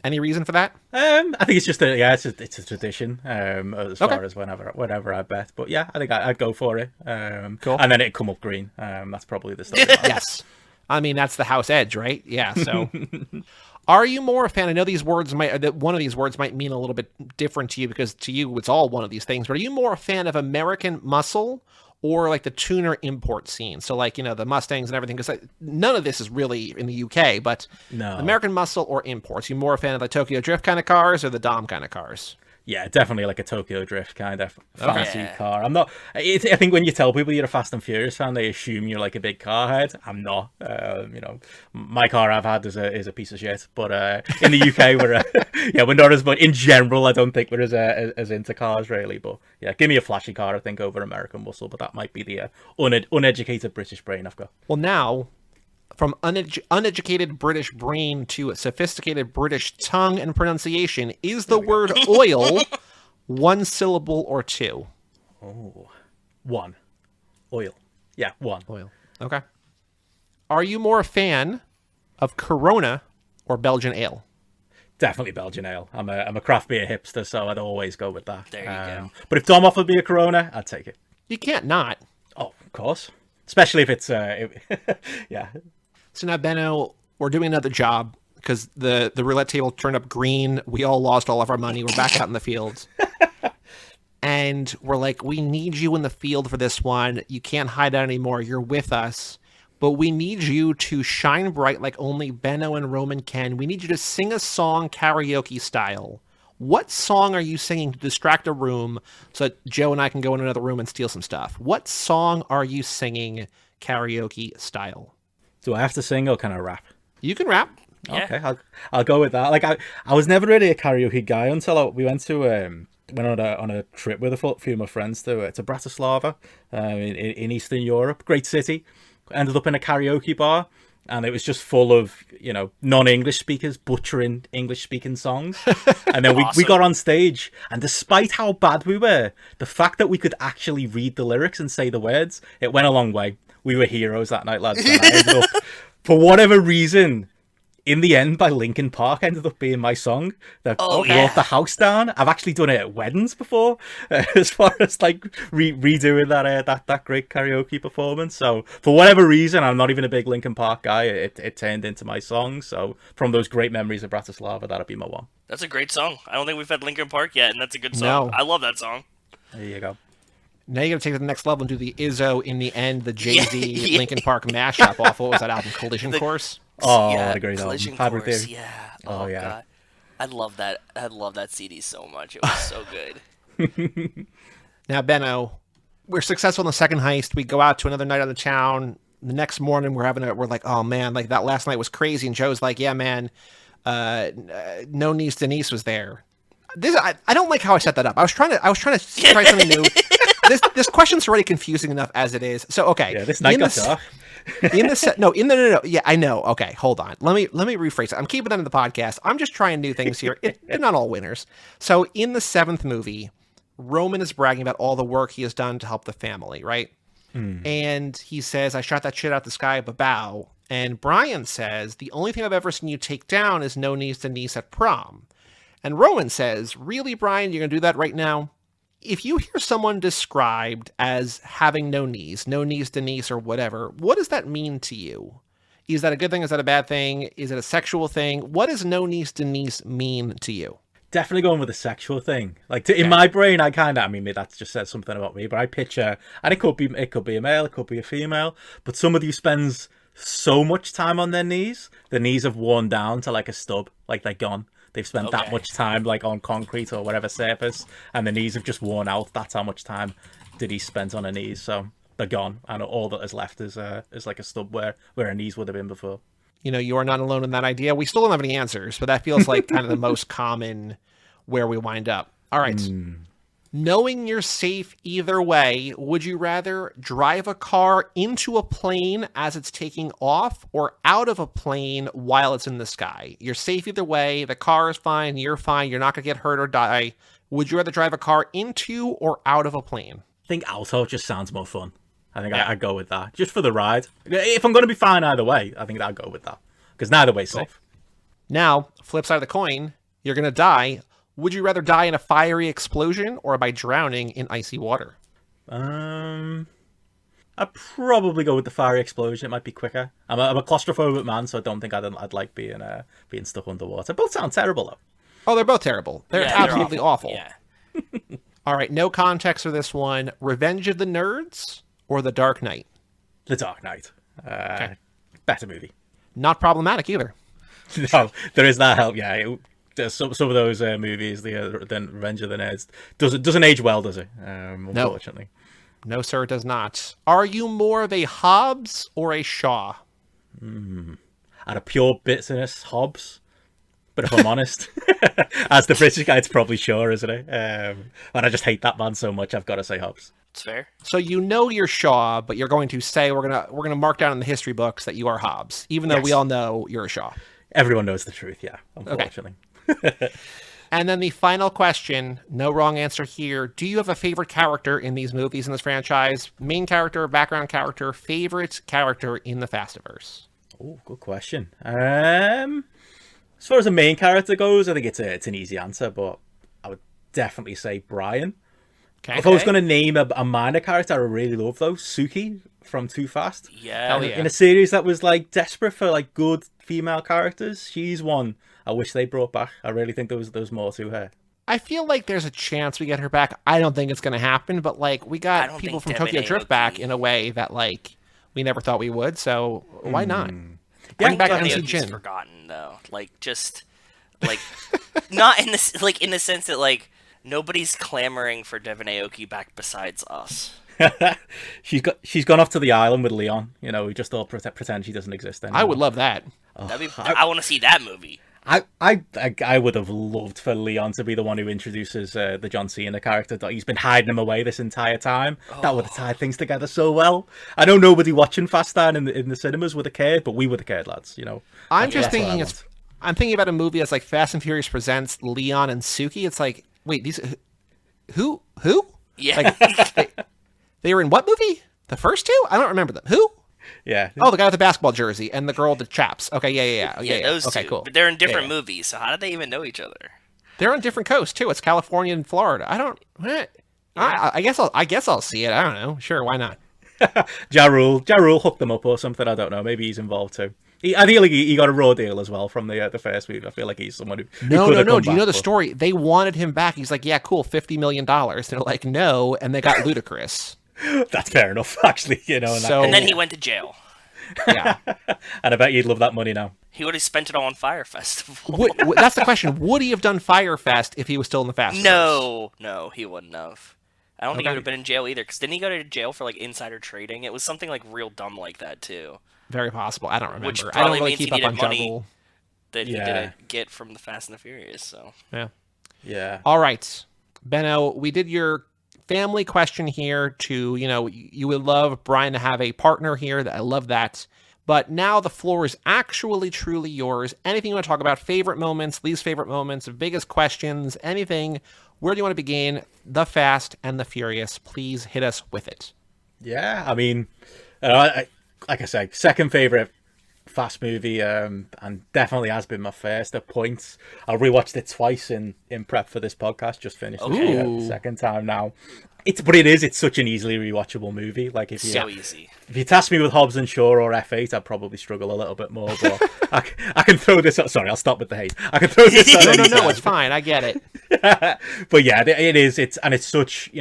Any reason for that?
I think it's just it's a tradition. As far as whenever I bet, but yeah, I think I'd go for it.
Cool.
And then it'd come up green. That's probably the story.
Yes. I mean, that's the house edge, right? Yeah. So, are you more a fan? I know one of these words might mean a little bit different to you because to you it's all one of these things. But are you more a fan of American muscle or like the tuner import scene. So like, the Mustangs and everything, because none of this is really in the UK, but
No.
American muscle or imports. You more a fan of the Tokyo Drift kind of cars or the Dom kind of cars?
Yeah, definitely like a Tokyo Drift kind of fancy
Yeah.
car. I'm not. I think when you tell people you're a Fast and Furious fan, they assume you're like a big car head. I'm not. My car I've had is a piece of shit. But in the UK, we're not as much. In general, I don't think we're as into cars really. But yeah, give me a flashy car, I think, over American muscle. But that might be the uneducated British brain I've got.
Well, now, from uneducated British brain to a sophisticated British tongue and pronunciation, is the word oil one syllable or two?
Oh, one. Oil. Yeah, one.
Oil. Okay. Are you more a fan of Corona or Belgian ale?
Definitely Belgian ale. I'm a craft beer hipster, so I'd always go with that.
There you go.
But if Dom offered me a Corona, I'd take it.
You can't not.
Oh, of course. Especially if it's yeah.
So now, Benno, we're doing another job because the roulette table turned up green. We all lost all of our money. We're back out in the fields. And we're like, we need you in the field for this one. You can't hide out anymore. You're with us. But we need you to shine bright like only Benno and Roman can. We need you to sing a song karaoke style. What song are you singing to distract a room so that Joe and I can go in another room and steal some stuff? What song are you singing karaoke style?
Do I have to sing or can I rap?
You can rap.
Yeah.
Okay, I'll go with that. Like I was never really a karaoke guy until we went on a trip with a few of my friends to Bratislava in Eastern Europe. Great city. Ended up in a karaoke bar, and it was just full of non-English speakers butchering English-speaking songs. And then we
Awesome.
got on stage, and despite how bad we were, the fact that we could actually read the lyrics and say the words, it went a long way. We were heroes that night, lads. And I ended up, for whatever reason, In the End by Linkin Park ended up being my song that brought
yeah.
the house down. I've actually done it at weddings before, as far as like redoing that great karaoke performance. So for whatever reason, I'm not even a big Linkin Park guy. It turned into my song. So from those great memories of Bratislava, that'd be my one.
That's a great song. I don't think we've had Linkin Park yet, and that's a good song.
No.
I love that song.
There you go.
Now you got to take it to the next level and do the Izzo In the End, the Jay-Z
Yeah.
Linkin Park mashup off. What was that album? Collision Course?
Oh,
yeah,
what a great album.
Collision
Hybrid
Course,
Theory.
yeah.
Oh, yeah.
God. I love that. I love that CD so much. It was so good.
Now, Benno, we're successful in the second heist. We go out to another night on the town. The next morning, we're like, oh man, like that last night was crazy. And Joe's like, yeah, man, no niece Denise was there. I don't like how I set that up. I was trying to try something new. This question's already confusing enough as it is. So okay,
Yeah, this night got dark.
No. Yeah, I know. Okay, hold on. Let me rephrase it. I'm keeping that in the podcast. I'm just trying new things here. They're not all winners. So in the seventh movie, Roman is bragging about all the work he has done to help the family, right? And he says, I shot that shit out the sky of a bow. And Brian says, the only thing I've ever seen you take down is no niece Denise at prom. And Roman says, really, Brian, you're going to do that right now? If you hear someone described as having no niece Denise, or whatever, what does that mean to you? Is that a good thing? Is that a bad thing? Is it a sexual thing? What does no niece Denise mean to you?
Definitely going with the sexual thing. Like in my brain, maybe that just says something about me, but I picture, and it could be a male, it could be a female, but somebody who spends so much time on their knees, the knees have worn down to like a stub, like they're gone. They've spent that much time like on concrete or whatever surface, and the knees have just worn out. That's how much time did he spend on her knees. So they're gone, and all that is left is like a stub where her knees would have been before.
You are not alone in that idea. We still don't have any answers, but that feels like kind of the most common where we wind up. All right. Knowing you're safe either way, would you rather drive a car into a plane as it's taking off or out of a plane while it's in the sky? You're safe either way. The car is fine. You're fine. You're not going to get hurt or die. Would you rather drive a car into or out of a plane?
I think auto just sounds more fun. I think I'd go with that. Just for the ride. If I'm going to be fine either way, I think I'd go with that. Because neither way's safe.
Now, flip side of the coin, you're going to die. Would you rather die in a fiery explosion or by drowning in icy water?
I'd probably go with the fiery explosion. It might be quicker. I'm a claustrophobic man, so I don't think I'd like being stuck underwater. Both sound terrible, though.
Oh, they're both terrible. They're absolutely awful.
Yeah.
All right, no context for this one. Revenge of the Nerds or The Dark Knight?
The Dark Knight. Better movie.
Not problematic either.
No, there is that help. Yeah, there's some of those movies, the Revenge of the Nerds, doesn't age well, does it? Unfortunately.
No, sir, it does not. Are you more of a Hobbs or a Shaw?
Out of pure bitterness, Hobbs. But if I'm honest, as the British guy, it's probably Shaw, isn't it? And I just hate that man so much, I've got to say Hobbs.
It's fair.
So you know you're Shaw, but you're going to say we're gonna mark down in the history books that you are Hobbs, even though we all know you're a Shaw.
Everyone knows the truth, yeah, unfortunately.
Okay. And then the final question, no wrong answer here. Do you have a favorite character in these movies, in this franchise? Main character, background character, favorite character in the Fastiverse?
Oh, good question. As far as the main character goes, I think it's an easy answer, but I would definitely say Brian.
Okay.
If I was going to name a minor character I really love, though, Suki from Too Fast.
Yeah.
In a series that was like desperate for like good female characters, she's one I wish they brought back. I really think there was more to her.
I feel like there's a chance we get her back. I don't think it's going to happen, but like we got people from Tokyo Drift back in a way that like we never thought we would. So why not? Bring back MC Jin.
Forgotten though, like just like not in this like in the sense that like nobody's clamoring for Devon Aoki back besides us.
She's gone off to the island with Leon. You know, we just all pretend she doesn't exist anymore.
I would love that.
I want to see that movie.
I would have loved for Leon to be the one who introduces the John Cena character. He's been hiding him away this entire time. That would have tied things together so well. I know nobody watching Fast 9 in the cinemas would have cared, but we would have cared, lads. You know.
I'm thinking about a movie as like Fast and Furious presents Leon and Suki. It's like, wait, these who?
Yeah.
Like, they were in what movie? The first two? I don't remember them. Who?
Yeah.
Oh, the guy with the basketball jersey and the girl with the chaps. Okay, yeah.
Those
okay,
two.
cool.
But they're in different movies, so how did they even know each other?
They're on different coasts too. It's California and Florida. I don't. I guess I'll see it. I don't know. Sure, why not?
Ja Rule hooked them up or something. I don't know. Maybe he's involved too. I feel like he got a raw deal as well from the first movie. I feel like he's someone who
No. Do you know the story? They wanted him back. He's like, yeah, cool, $50 million. They're like, no, and they got Ludacris.
That's fair enough, actually. You know.
And then he went to jail.
Yeah.
And I bet you'd love that money now.
He would have spent it all on Fyre Festival.
That's the question. Would he have done Fyre Fest if he was still in the Fast?
No, he wouldn't have. I don't think he would have been in jail either. Because didn't he go to jail for like insider trading? It was something like real dumb like that too.
Very possible. I don't remember.
Which
I
probably
don't really
means
keep
he
up on
needed money
Jungle.
that he didn't get from the Fast and the Furious. So
yeah.
All right, Benno, we did your family question here. To you would love Brian to have a partner here. I love that. But now the floor is actually truly yours. Anything you want to talk about? Favorite moments, least favorite moments, biggest questions, anything. Where do you want to begin? The Fast and the Furious. Please hit us with it.
Yeah, I mean, like I said, second favorite Fast movie, and definitely has been my first at points. I rewatched it twice in prep for this podcast. Just finished it the second time now. It's such an easily rewatchable movie. Like if you task me with Hobbs and Shaw or F8, I'd probably struggle a little bit more. But I can throw this. Sorry, I'll stop with the hate. I can throw this.
No, it's fine. I get it.
But yeah, it is. It's such,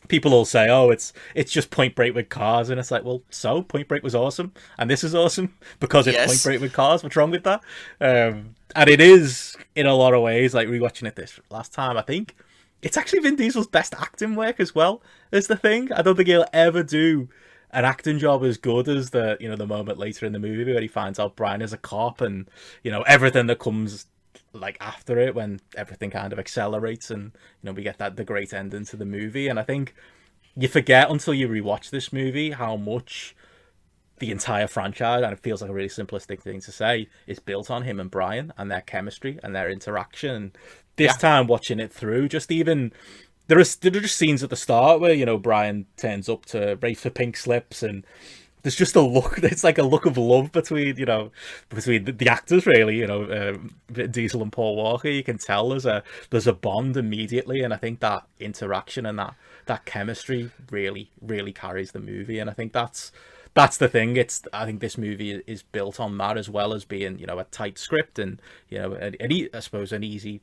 people will say, oh, it's just Point Break with cars, and it's like, well, so Point Break was awesome, and this is awesome because it's Point Break with cars. What's wrong with that? And it is in a lot of ways, like rewatching it this last time, I think it's actually Vin Diesel's best acting work as well. Is the thing. I don't think he'll ever do an acting job as good as the moment later in the movie where he finds out Brian is a cop, and everything that comes like after it when everything kind of accelerates, and we get the great ending to the movie. And I think you forget until you rewatch this movie how much the entire franchise, and it feels like a really simplistic thing to say, is built on him and Brian and their chemistry and their interaction. This time watching it through, just even there are just scenes at the start where Brian turns up to race for pink slips, and there's just a look. It's like a look of love between the actors, really. Diesel and Paul Walker. You can tell there's a bond immediately, and I think that interaction and that chemistry really, really carries the movie. And I think that's the thing. I think this movie is built on that, as well as being a tight script and I suppose an easy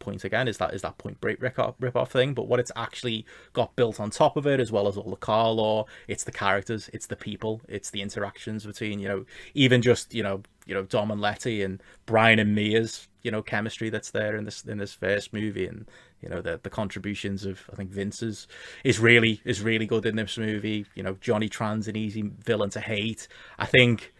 Point again is that Point Break rip-off thing, but what it's actually got built on top of it, as well as all the car lore, it's the characters, it's the people, it's the interactions between, even just Dom and Letty, and Brian and Mia's chemistry that's there in this first movie, and the contributions of, I think, Vince's is really good in this movie. Johnny Tran's an easy villain to hate. I think,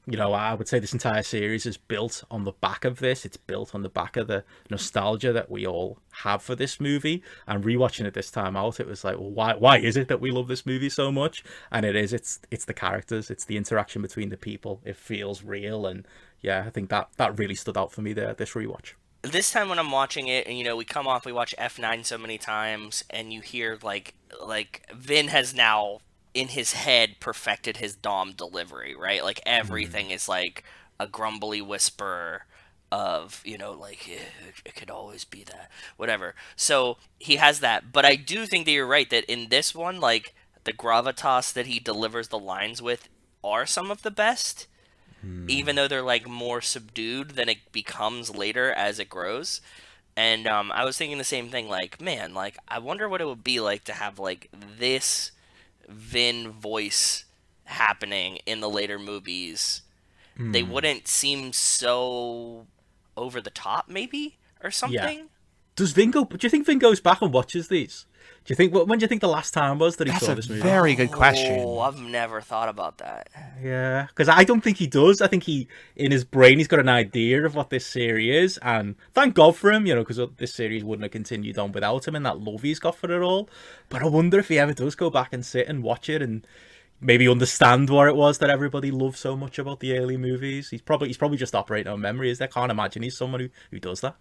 I would say this entire series is built on the back of this. It's built on the back of the nostalgia that we all have for this movie. And rewatching it this time out, it was like, well, why is it that we love this movie so much? And it's the characters, it's the interaction between the people. It feels real, and yeah, I think that really stood out for me there, this rewatch.
This time when I'm watching it, and we come off, we watch F9 so many times, and you hear like Vin has now in his head perfected his Dom delivery, right? Like everything is like a grumbly whisper of, it could always be that, whatever. So he has that, but I do think that you're right that in this one, like the gravitas that he delivers the lines with are some of the best, even though they're like more subdued than it becomes later as it grows. And I was thinking the same thing, like, man, like I wonder what it would be like to have like this Vin voice happening in the later movies. They wouldn't seem so over the top, maybe, or something.
Yeah. Do you think Vin goes back and watches these? When do you think the last time was that he saw this movie?
That's a very good question.
Oh, I've never thought about that.
Yeah, because I don't think he does. I think in his brain, he's got an idea of what this series is, and thank God for him, because this series wouldn't have continued on without him and that love he's got for it all. But I wonder if he ever does go back and sit and watch it and maybe understand what it was that everybody loved so much about the early movies. He's probably just operating on memories. I can't imagine he's someone who does that.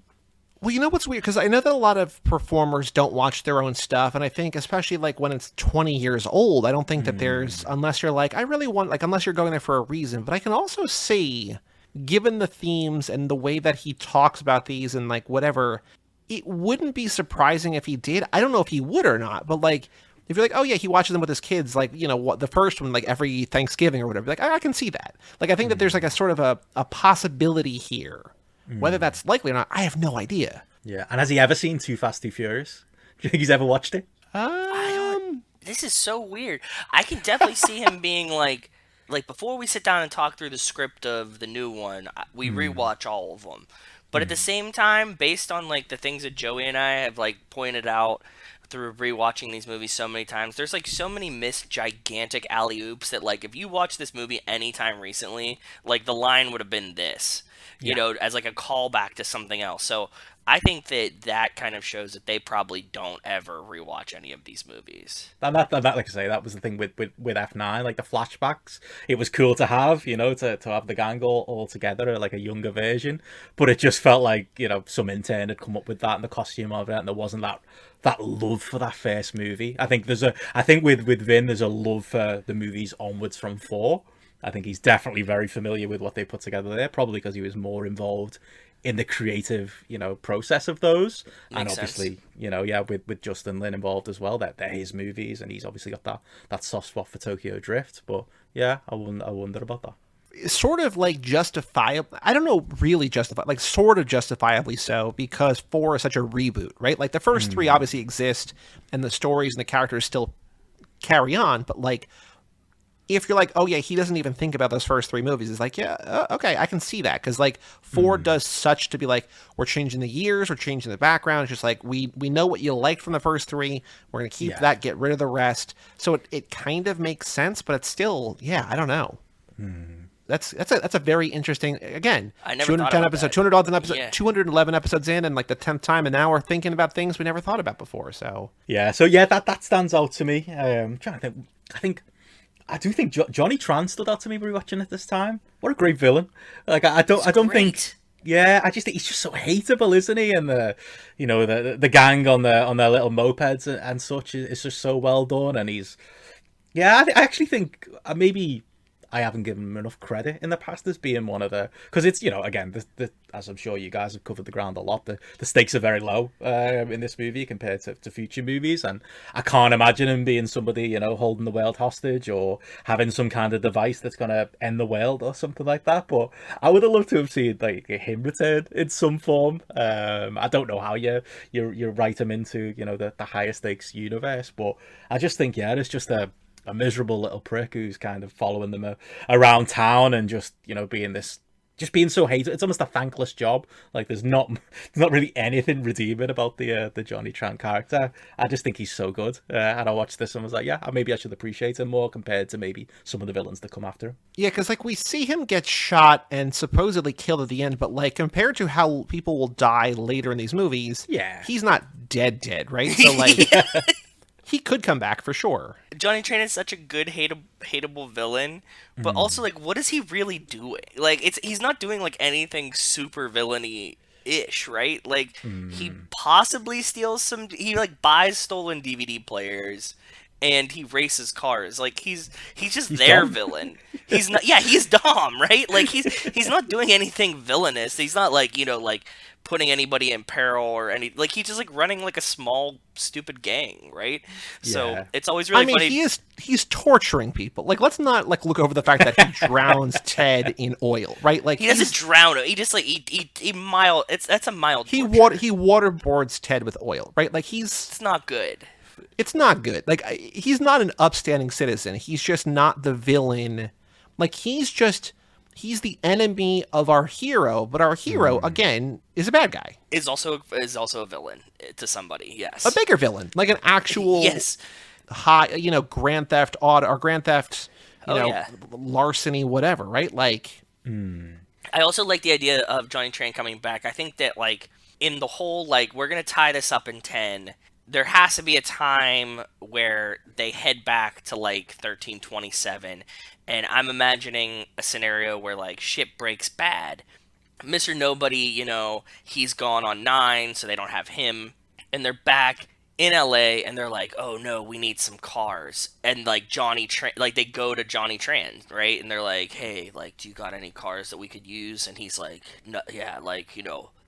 Well, you know what's weird? Because I know that a lot of performers don't watch their own stuff, and I think especially like when it's 20 years old, I don't think that there's, unless you're like, I really want, like, unless you're going there for a reason. But I can also see, given the themes and the way that he talks about these and like whatever, it wouldn't be surprising if he did. I don't know if he would or not, but like, if you're like, oh yeah, he watches them with his kids, like, what the first one, like every Thanksgiving or whatever, like I can see that. Like, I think that there's like a sort of a possibility here. Whether that's likely or not, I have no idea.
Yeah, and has he ever seen Too Fast, Too Furious? Do you think he's ever watched it?
This is so weird. I can definitely see him being like before we sit down and talk through the script of the new one, we rewatch all of them. But at the same time, based on like the things that Joey and I have like pointed out through rewatching these movies so many times, there's like so many missed gigantic alley-oops that like if you watch this movie anytime recently, like the line would have been this. As like a callback to something else. So I think that kind of shows that they probably don't ever rewatch any of these movies.
That like I say, that was the thing with F9, like the flashbacks. It was cool to have, to have the gang all together, like a younger version. But it just felt like, some intern had come up with that and the costume of it, and there wasn't that love for that first movie. I think with Vin, there's a love for the movies onwards from 4. I think he's definitely very familiar with what they put together there, probably because he was more involved in the creative, process of those. And obviously, with Justin Lin involved as well, that they're his movies, and he's obviously got that soft spot for Tokyo Drift. But yeah, I wonder about that.
Sort of like justifiable. I don't know, really justified, like sort of justifiably so, because 4 is such a reboot, right? Like the first 3 obviously exist, and the stories and the characters still carry on, but like, if you're like, oh yeah, he doesn't even think about those first 3 movies, it's like, yeah, okay, I can see that. Because like 4 does such to be like, we're changing the years, we're changing the background. It's just like, we know what you liked from the first 3. We're going to keep that, get rid of the rest. So it kind of makes sense, but it's still, yeah, I don't know. That's a very interesting, again,
I never
210 episodes, 211 episodes,
Yeah.
211 episodes in, and like the 10th time, and now we're thinking about things we never thought about before. So
that stands out to me. I'm trying to think. I do think Johnny Tran stood out to me rewatching it this time. What a great villain! Like I don't think. Yeah, I just think he's just so hateable, isn't he? And the gang on their little mopeds and such is just so well done. And he's I actually think maybe I haven't given him enough credit in the past as being one of the, because it's, again, as I'm sure you guys have covered the ground a lot, the stakes are very low in this movie compared to future movies, and I can't imagine him being somebody, holding the world hostage or having some kind of device that's going to end the world or something like that. But I would have loved to have seen like him return in some form. I don't know how you write him into the higher stakes universe, but I just think it's just a miserable little prick who's kind of following them around town and just being so hated. It's almost a thankless job. Like there's not really anything redeeming about the Johnny Tran character. I just think he's so good. And I watched this and was like, maybe I should appreciate him more compared to maybe some of the villains that come after him.
Yeah, because like we see him get shot and supposedly killed at the end, but like compared to how people will die later in these movies, he's not dead, right? So like he could come back for sure.
Johnny Tran is such a good hateable villain, but also like what is he really doing? Like he's not doing like anything super villainy ish, right? Like he possibly steals he like buys stolen DVD players and he races cars. Like he's just their villain. He's not he's dumb, right? Like he's not doing anything villainous. He's not like, like putting anybody in peril or like he's just like running like a small stupid gang, right? So it's always really funny.
He's torturing people. Like let's not like look over the fact that he drowns Ted in oil, right? Like
he doesn't drown him. He just like he mild. That's a mild.
He waterboards Ted with oil, right? Like
it's not good.
It's not good. Like he's not an upstanding citizen. He's just not the villain. Like he's the enemy of our hero, but our hero again is a bad guy.
Is also a villain to somebody. Yes,
a bigger villain, like an actual high, Grand Theft Auto or Grand Theft, larceny, whatever, right? Like,
I also like the idea of Johnny Tran coming back. I think that like in the whole like we're gonna tie this up in 10. There has to be a time where they head back to like 1327, and I'm imagining a scenario where like shit breaks bad. Mr. Nobody, he's gone on 9, so they don't have him, and they're back in LA, and they're like, oh no, we need some cars, and like Johnny Tran, like they go to Johnny Tran, right, and they're like, hey, like, do you got any cars that we could use? And he's like, no, like,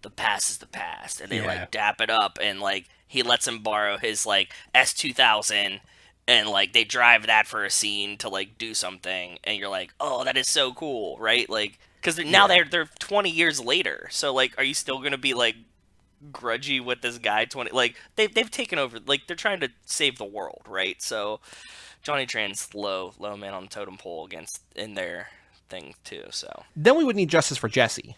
the past is the past, and they like dap it up, and like he lets him borrow his like S2000, and like they drive that for a scene to like do something, and you're like, oh, that is so cool, right? Like because now they're 20 years later, so like are you still gonna be like grudgy with this guy 20 like they've taken over, like they're trying to save the world, right? So Johnny Tran's low man on the totem pole in their thing too. So
then we would need justice for Jesse.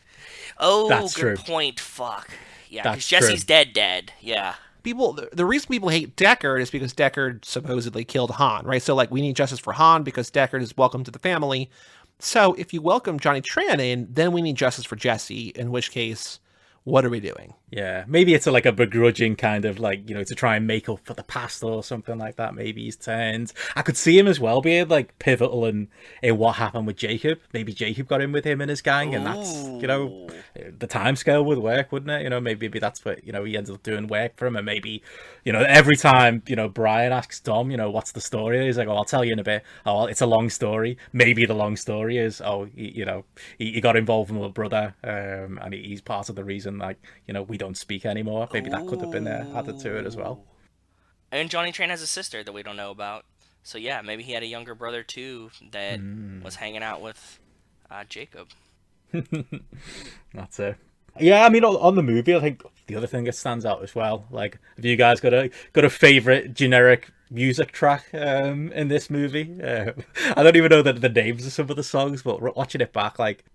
Oh,
that's
good
true.
Point. Fuck. Yeah, because Jesse's dead. Yeah.
The reason people hate Deckard is because Deckard supposedly killed Han, right? So, like, we need justice for Han because Deckard is welcome to the family. So, if you welcome Johnny Tran in, then we need justice for Jesse, in which case, what are we doing?
Yeah, maybe it's like a begrudging kind of like, to try and make up for the past or something like that. Maybe he's turned. I could see him as well being like pivotal in what happened with Jacob. Maybe Jacob got in with him and his gang, and that's, the timescale would work, wouldn't it? Maybe that's what, he ends up doing work for him. And maybe, every time, Brian asks Dom, what's the story? He's like, oh, I'll tell you in a bit. Oh, it's a long story. Maybe the long story is, he got involved with my brother, and he's part of the reason, like, we don't speak anymore. Maybe that could have been added to it as well.
And Johnny Tran has a sister that we don't know about. So yeah, maybe he had a younger brother too that was hanging out with Jacob.
That's it. Yeah, I mean, on the movie, I think the other thing that stands out as well, like, have you guys got a favorite generic music track in this movie? I don't even know the names of some of the songs, but watching it back, like,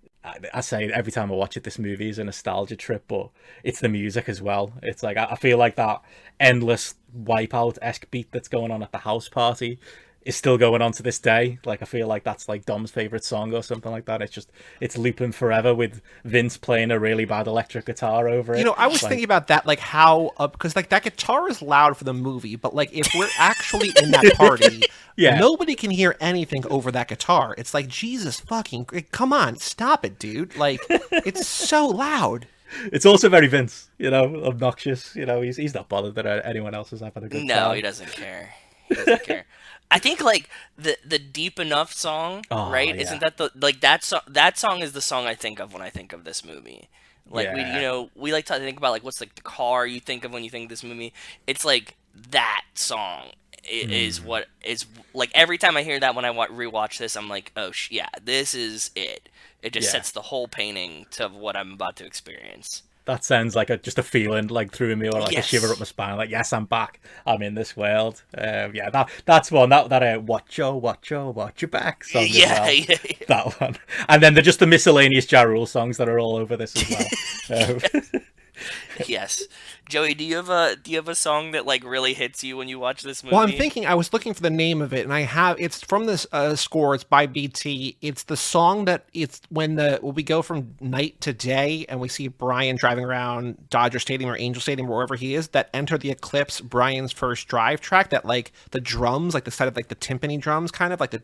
I say every time I watch it, this movie is a nostalgia trip, but it's the music as well. It's like, I feel like that endless Wipeout-esque beat that's going on at the house party is still going on to this day. Like, I feel like that's like Dom's favorite song or something like that. It's looping forever with Vince playing a really bad electric guitar over it.
I was thinking about that, like how, because like that guitar is loud for the movie, but like if we're actually in that party, nobody can hear anything over that guitar. It's like, Jesus fucking, come on, stop it, dude. Like, it's so loud.
It's also very Vince, obnoxious. He's not bothered that anyone else is having a good time.
No, he doesn't care. He doesn't care. I think like the Deep Enough song, right?
Yeah.
Isn't that the like that song is the song I think of when I think of this movie. Like we like to think about like what's like the car you think of when you think of this movie. It's like that song is what is like every time I hear that when I rewatch this, I'm like, oh yeah, this is it. It just sets the whole painting to what I'm about to experience.
That sounds like just a feeling like through me, or like a shiver up my spine. Like, yes, I'm back. I'm in this world. That's one. That watch your back song.
Yeah.
That one. And then just the miscellaneous Ja Rule songs that are all over this as well.
Yes. Joey, do you have a song that like really hits you when you watch this movie?
Well, I'm thinking, I was looking for the name of it, and it's from this score. It's by BT. It's the song that it's when we go from night to day, and we see Brian driving around Dodger Stadium or Angel Stadium, or wherever he is. That Enter the Eclipse, Brian's first drive track. That like the drums, like the set of like the timpani drums, kind of like the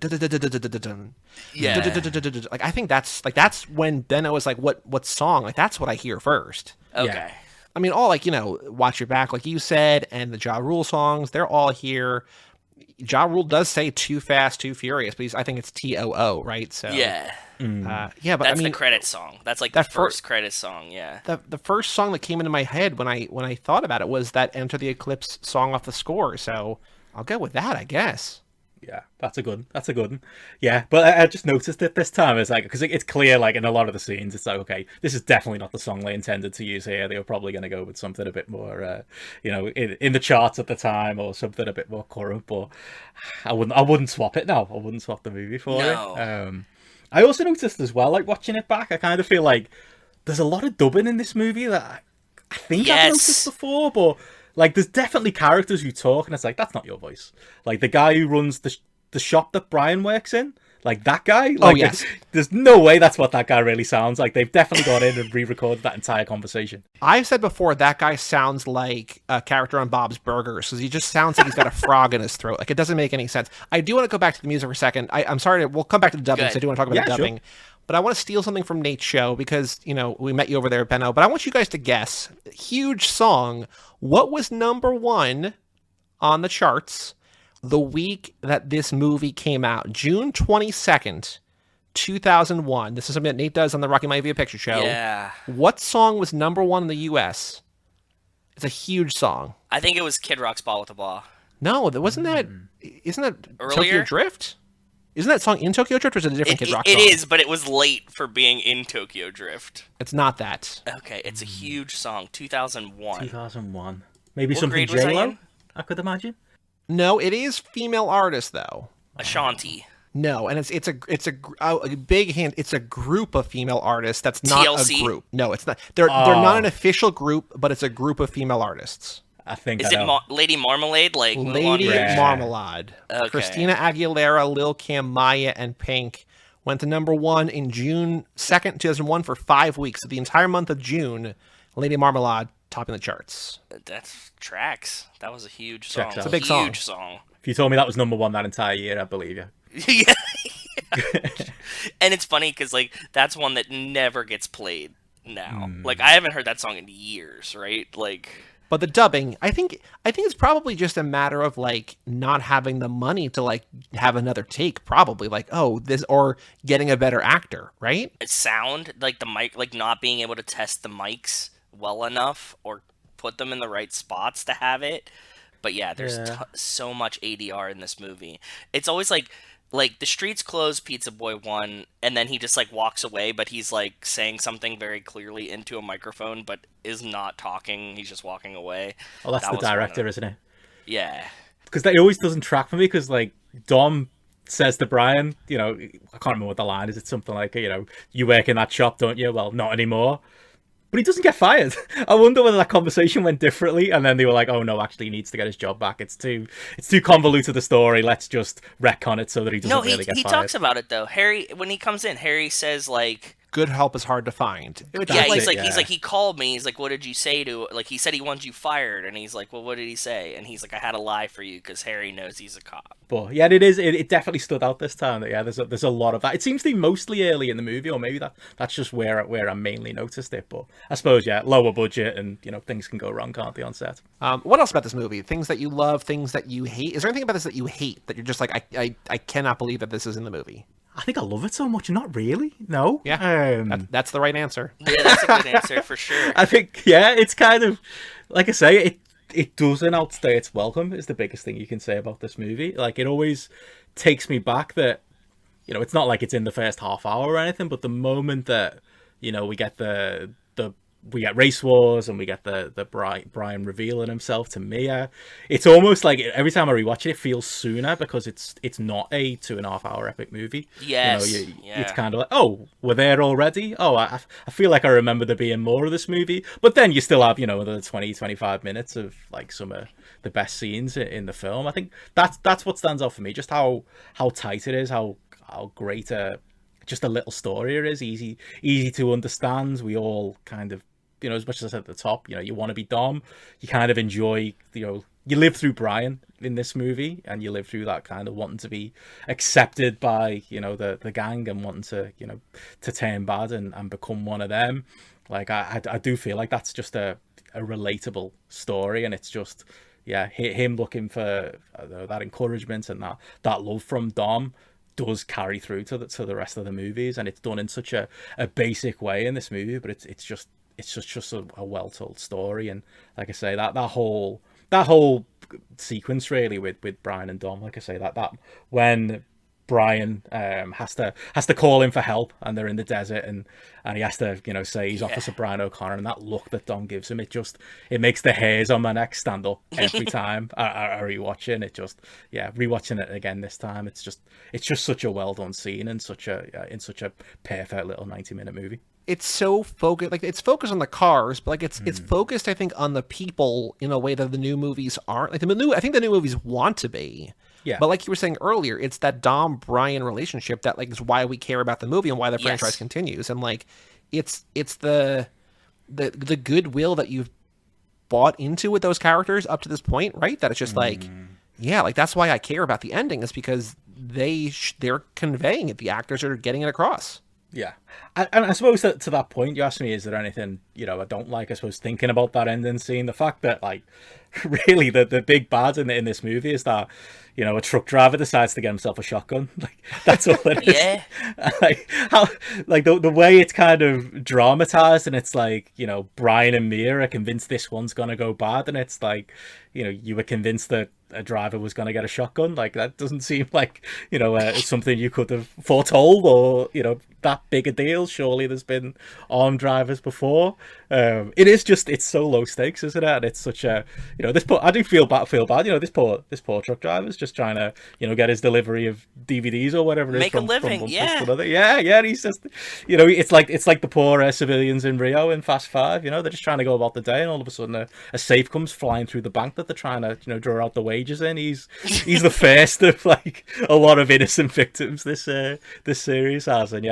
yeah.
Like I think that's when Benno was like, what song? Like that's what I hear first.
Okay.
Yeah. I mean, all like, Watch Your Back, like you said, and the Ja Rule songs, they're all here. Ja Rule does say Too Fast, Too Furious, but I think it's TOO, right? So
yeah.
But
that's
I mean,
the credit song. That's like the first credit song, yeah.
The first song that came into my head when I thought about it was that Enter the Eclipse song off the score. So I'll go with that, I guess.
Yeah, that's a good one. Yeah, but I just noticed it this time. It's like, because it's clear, like in a lot of the scenes, it's like, okay, this is definitely not the song they intended to use here. They were probably going to go with something a bit more, in the charts at the time, or something a bit more current. But I wouldn't swap it now. I wouldn't swap the movie for it. I also noticed as well, like watching it back, I kind of feel like there's a lot of dubbing in this movie that I think I've noticed before, but. Like, there's definitely characters who talk, and it's like, that's not your voice. Like, the guy who runs the shop that Brian works in, like, that guy. Like,
yes.
There's no way that's what that guy really sounds like. They've definitely gone in and re-recorded that entire conversation.
I've said before, that guy sounds like a character on Bob's Burgers, because he just sounds like he's got a frog in his throat. Like, it doesn't make any sense. I do want to go back to the music for a second. I'm sorry, we'll come back to the dubbing, because I do want to talk about the dubbing. Sure. But I want to steal something from Nate's show because, we met you over there at Benno. But I want you guys to guess, huge song, what was number one on the charts the week that this movie came out? June 22nd, 2001. This is something that Nate does on the Rocky Maivia Picture Show.
Yeah.
What song was number one in the U.S.? It's a huge song.
I think it was Kid Rock's Ball with the Ball.
No, that wasn't that. Isn't that
earlier?
Tokyo Drift? Isn't that song in Tokyo Drift, or is it a different Kid Rock song?
It is, but it was late for being in Tokyo Drift.
It's not that.
Okay, it's a huge song. 2001.
2001. Maybe
what
something J-Lo, I could imagine.
No, it is female artist, though.
Ashanti.
No, and it's a big hint. It's a group of female artists. That's not
TLC?
A group. No, it's not. They're not an official group, but it's a group of female artists.
I think.
Is it Lady Marmalade? Like
Lady Marmalade.
Okay.
Christina Aguilera, Lil Kim, Maya, and Pink went to number one in June 2nd, 2001 for 5 weeks. So the entire month of June, Lady Marmalade topping the charts.
That's tracks. That was a huge song.
It's a big song.
Huge song.
If you told me that was number one that entire year, I'd believe you.
Yeah. And it's funny because like that's one that never gets played now. Like I haven't heard that song in years, right? Like.
But the dubbing, I think it's probably just a matter of like not having the money to like have another take, probably like, or getting a better actor, right?
Sound, like the mic, like not being able to test the mics well enough or put them in the right spots to have it. But yeah, there's so much ADR in this movie. It's always like the streets closed, Pizza Boy won, and then he just like walks away, but he's like saying something very clearly into a microphone, but is not talking. He's just walking away.
Oh, that's the director, isn't it?
Yeah.
Because that always doesn't track for me. Because like Dom says to Brian, I can't remember what the line is. It's something like, you work in that shop, don't you? Well, not anymore. But he doesn't get fired. I wonder whether that conversation went differently, and then they were like, "Oh no, actually, he needs to get his job back. It's too convoluted a story. Let's just retcon it so that he doesn't really get fired."
No, he talks about it though. Harry, when he comes in, Harry says like,
good help is hard to find. Which
Yeah,
is
he's
it,
like,
yeah.
he called me. He's like, what did you say to? Like, he said he wants you fired, and he's like, well, what did he say? And he's like, I had to lie for you because Harry knows he's a cop.
But yeah, it definitely stood out this time. That, yeah, there's a lot of that. It seems to be mostly early in the movie, or maybe that's just where I mainly noticed it. But I suppose lower budget, and things can go wrong, can't they, on set?
what else about this movie? Things that you love, things that you hate. Is there anything about this that you hate that you're just like, I cannot believe that this is in the movie?
I think I love it so much. Not really. No.
Yeah, that's the right answer.
Yeah, that's a good answer for sure.
I think it's kind of like I say, it doesn't outstay its welcome is the biggest thing you can say about this movie. Like, it always takes me back that it's not like it's in the first half hour or anything, but the moment that we get we get race wars and we get the Brian revealing himself to Mia, it's almost like every time I rewatch it, it feels sooner because it's not a 2.5 hour epic movie.
Yes.
It's kind of like, oh, we're there already. Oh, I feel like I remember there being more of this movie, but then you still have another 20-25 minutes of like some of the best scenes in the film. I think that's what stands out for me, just how tight it is, how great just a little story it is, easy to understand. We all kind of, as much as I said at the top, you want to be Dom. You kind of enjoy, you live through Brian in this movie, and you live through that kind of wanting to be accepted by, the gang, and wanting to, to turn bad and become one of them. Like, I do feel like that's just a relatable story, and it's just, him looking for that encouragement and that love from Dom does carry through to the rest of the movies, and it's done in such a basic way in this movie, but it's just a well told story. And like I say, that whole sequence really with Brian and Dom, like I say, that when Brian has to call in for help, and they're in the desert, and he has to say he's Officer Brian O'Connor, and that look that Dom gives him, it makes the hairs on my neck stand up every time I rewatch it. Rewatching it again this time, it's just such a well done scene, and such a perfect little 90-minute movie.
It's so focused, like it's focused on the cars, but like it's focused, I think, on the people in a way that the new movies aren't. Like I think the new movies want to be.
Yeah.
But like you were saying earlier, it's that Dom-Brian relationship that like is why we care about the movie and why the franchise continues. And like it's the goodwill that you've bought into with those characters up to this point, right? That it's just like, like that's why I care about the ending, is because they're conveying it. The actors are getting it across.
Yeah. And I suppose that to that point, you asked me, is there anything, I don't like, I suppose, thinking about that ending scene, the fact that, like, really the big bad in this movie is that, a truck driver decides to get himself a shotgun. Like, that's all it is.
Yeah.
Like, how, like, the way it's kind of dramatized, and it's like, Brian and Mia are convinced this one's going to go bad, and it's like, you were convinced that a driver was going to get a shotgun. Like, that doesn't seem like, something you could have foretold, or, that big a deal. Surely there's been armed drivers before. It's so low stakes, isn't it? And it's such a, I do feel bad. This poor truck driver's just trying to, get his delivery of DVDs or whatever it is.
Make a living,
from
yeah.
another. Yeah. He's just, it's like the poor civilians in Rio in Fast Five. They're just trying to go about the day, and all of a sudden a safe comes flying through the bank that they're trying to, draw out the wages in. He's the first of like a lot of innocent victims this series has, and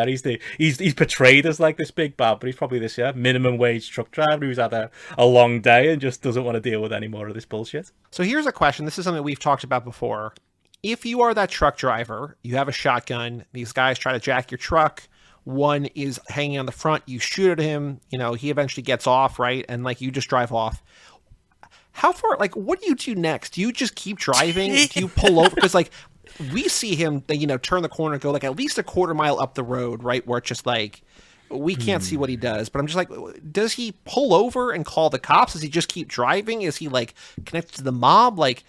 he's portrayed as like this big bad, but he's probably this minimum wage truck driver who's had a long day and just doesn't want to deal with any more of this bullshit.
So here's a question. This is something we've talked about before. If you are that truck driver, you have a shotgun, these guys try to jack your truck, one is hanging on the front, you shoot at him, he eventually gets off, right? And like you just drive off. How far, like, what do you do next? Do you just keep driving? Do you pull over? Because like we see him, turn the corner and go like at least a quarter mile up the road, right? Where it's just like, we can't see what he does, but I'm just like, does he pull over and call the cops? Does he just keep driving? Is he like connected to the mob? Like,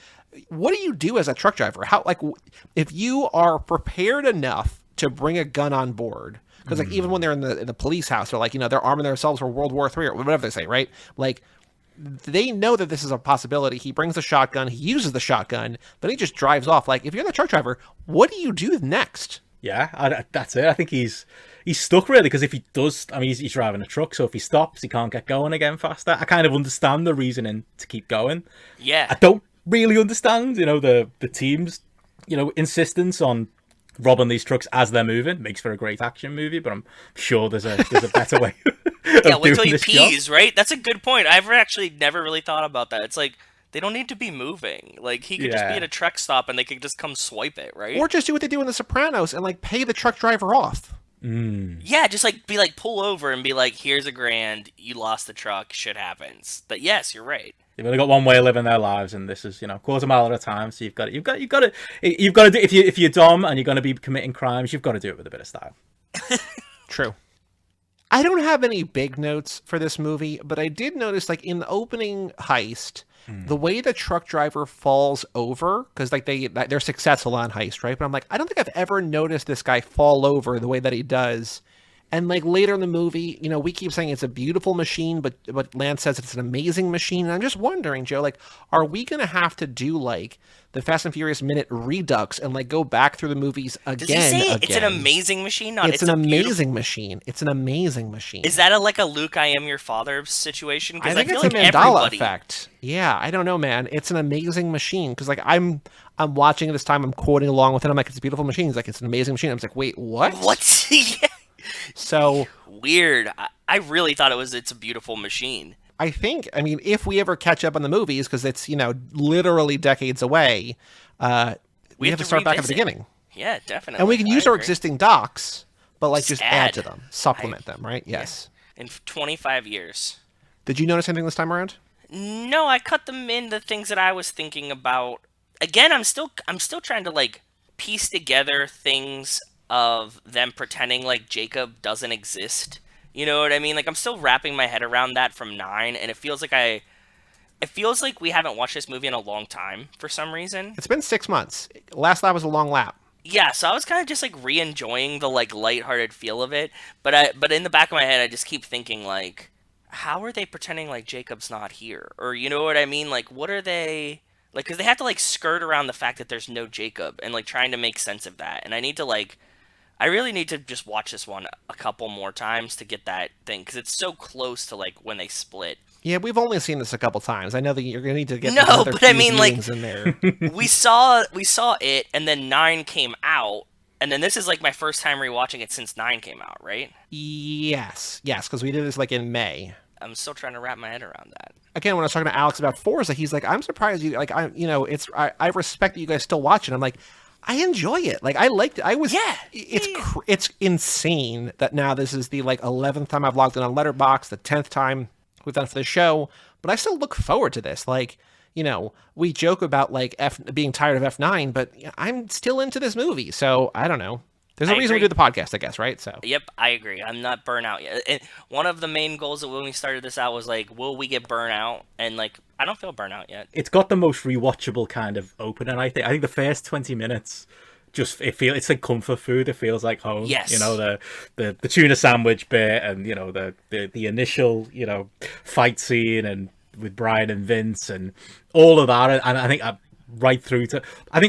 what do you do as a truck driver? How, like, if you are prepared enough to bring a gun on board, because like even when they're in the police house, they're like, they're arming themselves for World War III or whatever they say, right? Like, they know that this is a possibility. He brings the shotgun, he uses the shotgun, then he just drives off. Like, if you're the truck driver, what do you do next?
Yeah, that's it. I think he's stuck really, because if he does, he's driving a truck, so if he stops, he can't get going again faster. I kind of understand the reasoning to keep going.
Yeah.
I don't really understand, the team's, insistence on robbing these trucks as they're moving makes for a great action movie, but I'm sure there's a better way
Yeah,
of
wait till
doing
he
this job.
pees, right? That's a good point. I've actually never really thought about that. It's like they don't need to be moving. Like he could just be
Yeah.
at a truck stop and they could just come swipe it, right?
Or just do what they do in The Sopranos and like pay the truck driver off.
Yeah, just like be like pull over and be like, "Here's $1,000. You lost the truck. Shit happens." But yes, you're right.
They've only got one way of living their lives, and this is, quarter mile at a time. So you've got to do, if you're Dom and you're going to be committing crimes, you've got to do it with a bit of style.
True. I don't have any big notes for this movie, but I did notice, like, in the opening heist, the way the truck driver falls over, because like they're successful on heist, right? But I'm like, I don't think I've ever noticed this guy fall over the way that he does. And like later in the movie, we keep saying it's a beautiful machine, but Lance says it's an amazing machine. And I'm just wondering, Joe, like, are we going to have to do like the Fast and Furious minute redux and like go back through the movies again?
Does he say
again?
it's an amazing machine? Not
It's an amazing machine. It's an amazing machine.
Is that like a Luke, I am your father situation?
I
Because
think
feel
it's
like
a Mandela
everybody.
effect. Yeah, I don't know, man. It's an amazing machine because like I'm watching it this time. I'm quoting along with it. I'm like, it's a beautiful machine. He's like, it's an amazing machine. I'm just like, wait, what?
What? Yeah.
So
Weird. I really thought it's a beautiful machine.
I think, I mean, if we ever catch up on the movies, because it's, literally decades away, we have to start back at the
revisit.
beginning.
Yeah, definitely.
And we can
I
use our
agree.
existing docs, but like just add to
Add.
them, supplement them, right? Yes.
In 25 years.
Did you notice anything this time around?
No, I cut them in the things that I was thinking about. Again, I'm still trying to like piece together things of them pretending like Jacob doesn't exist. You know what I mean? Like I'm still wrapping my head around that from 9, and it feels like we haven't watched this movie in a long time for some reason.
It's been 6 months. Last lap was a long lap.
Yeah, so I was kind of just like re-enjoying the like lighthearted feel of it, but in the back of my head I just keep thinking like, how are they pretending like Jacob's not here? Or you know what I mean? Like what are they like? Because they have to like skirt around the fact that there's no Jacob and like trying to make sense of that. And I really need to just watch this one a couple more times to get that thing because it's so close to like when they split.
Yeah, we've only seen this a couple times. I know that you're gonna need to get
No,
another
but I
few
mean, like-
viewings in there.
we saw it, and then 9 came out, and then this is like my first time rewatching it since 9 came out, right?
yes, because we did this like in May.
I'm still trying to wrap my head around that.
Again, when I was talking to Alex about Forza, he's like, "I'm surprised you like I respect that you guys still watch it." I'm like, I enjoy it. Like I liked it. It's insane that now this is the like 11th time I've logged in on Letterboxd, the 10th time we've done it for the show, but I still look forward to this. Like, we joke about like being tired of F9, but I'm still into this movie. So I don't know. There's a
I
reason we
agree.
do the podcast, I guess, right? So
Yep, I agree. I'm not burnt out yet. And one of the main goals of when we started this out was like, will we get burnt out? And like, I don't feel burnt out yet.
It's got the most rewatchable kind of opening. I think the first 20 minutes it's like comfort food. It feels like home.
Yes.
The tuna sandwich bit, and the initial fight scene, and with Brian and Vince and all of that. And I think right through to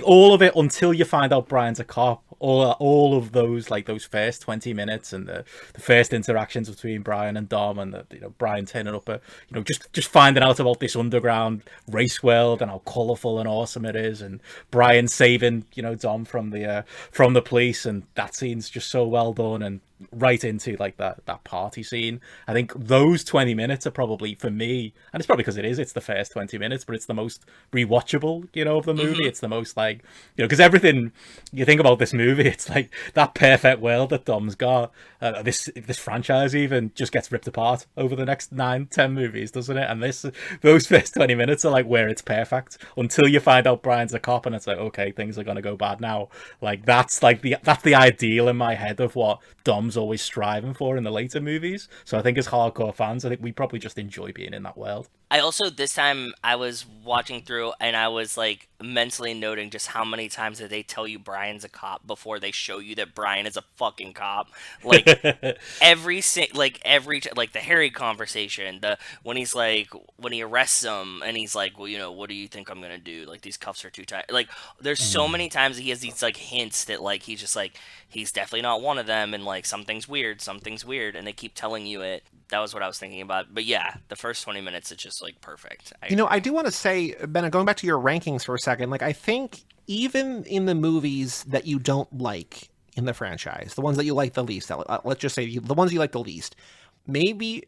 all of it until you find out Brian's a cop. All of those, like those first 20 minutes and the first interactions between Brian and Dom, and Brian turning up just finding out about this underground race world and how colourful and awesome it is, and Brian saving Dom from the police, and that scene's just so well done, and right into like that party scene. I think those 20 minutes are probably, for me, and it's probably because it's the first 20 minutes, but it's the most rewatchable of the movie. It's the most like because everything you think about this movie, it's like that perfect world that Dom's got. This franchise even just gets ripped apart over the next 9-10 movies, doesn't it? And those first 20 minutes are like where it's perfect until you find out Brian's a cop, and it's like, okay, things are gonna go bad now. Like that's the ideal in my head of what Dom's always striving for in the later movies. So I think as hardcore fans, I think we probably just enjoy being in that world.
I also, this time, I was watching through and I was like mentally noting just how many times did they tell you Brian's a cop before they show you that Brian is a fucking cop. Like the Harry conversation, when he arrests him and he's like, well, what do you think I'm gonna do? Like these cuffs are too tight. Like there's so many times that he has these like hints that like he's just like, he's definitely not one of them, and like something's weird, and they keep telling you it. That was what I was thinking about. But yeah, the first 20 minutes, it's just just like perfect.
I do want to say, Ben, going back to your rankings for a second, like I think even in the movies that you don't like in the franchise, the ones that you like the least, let's just say the ones you like the least, maybe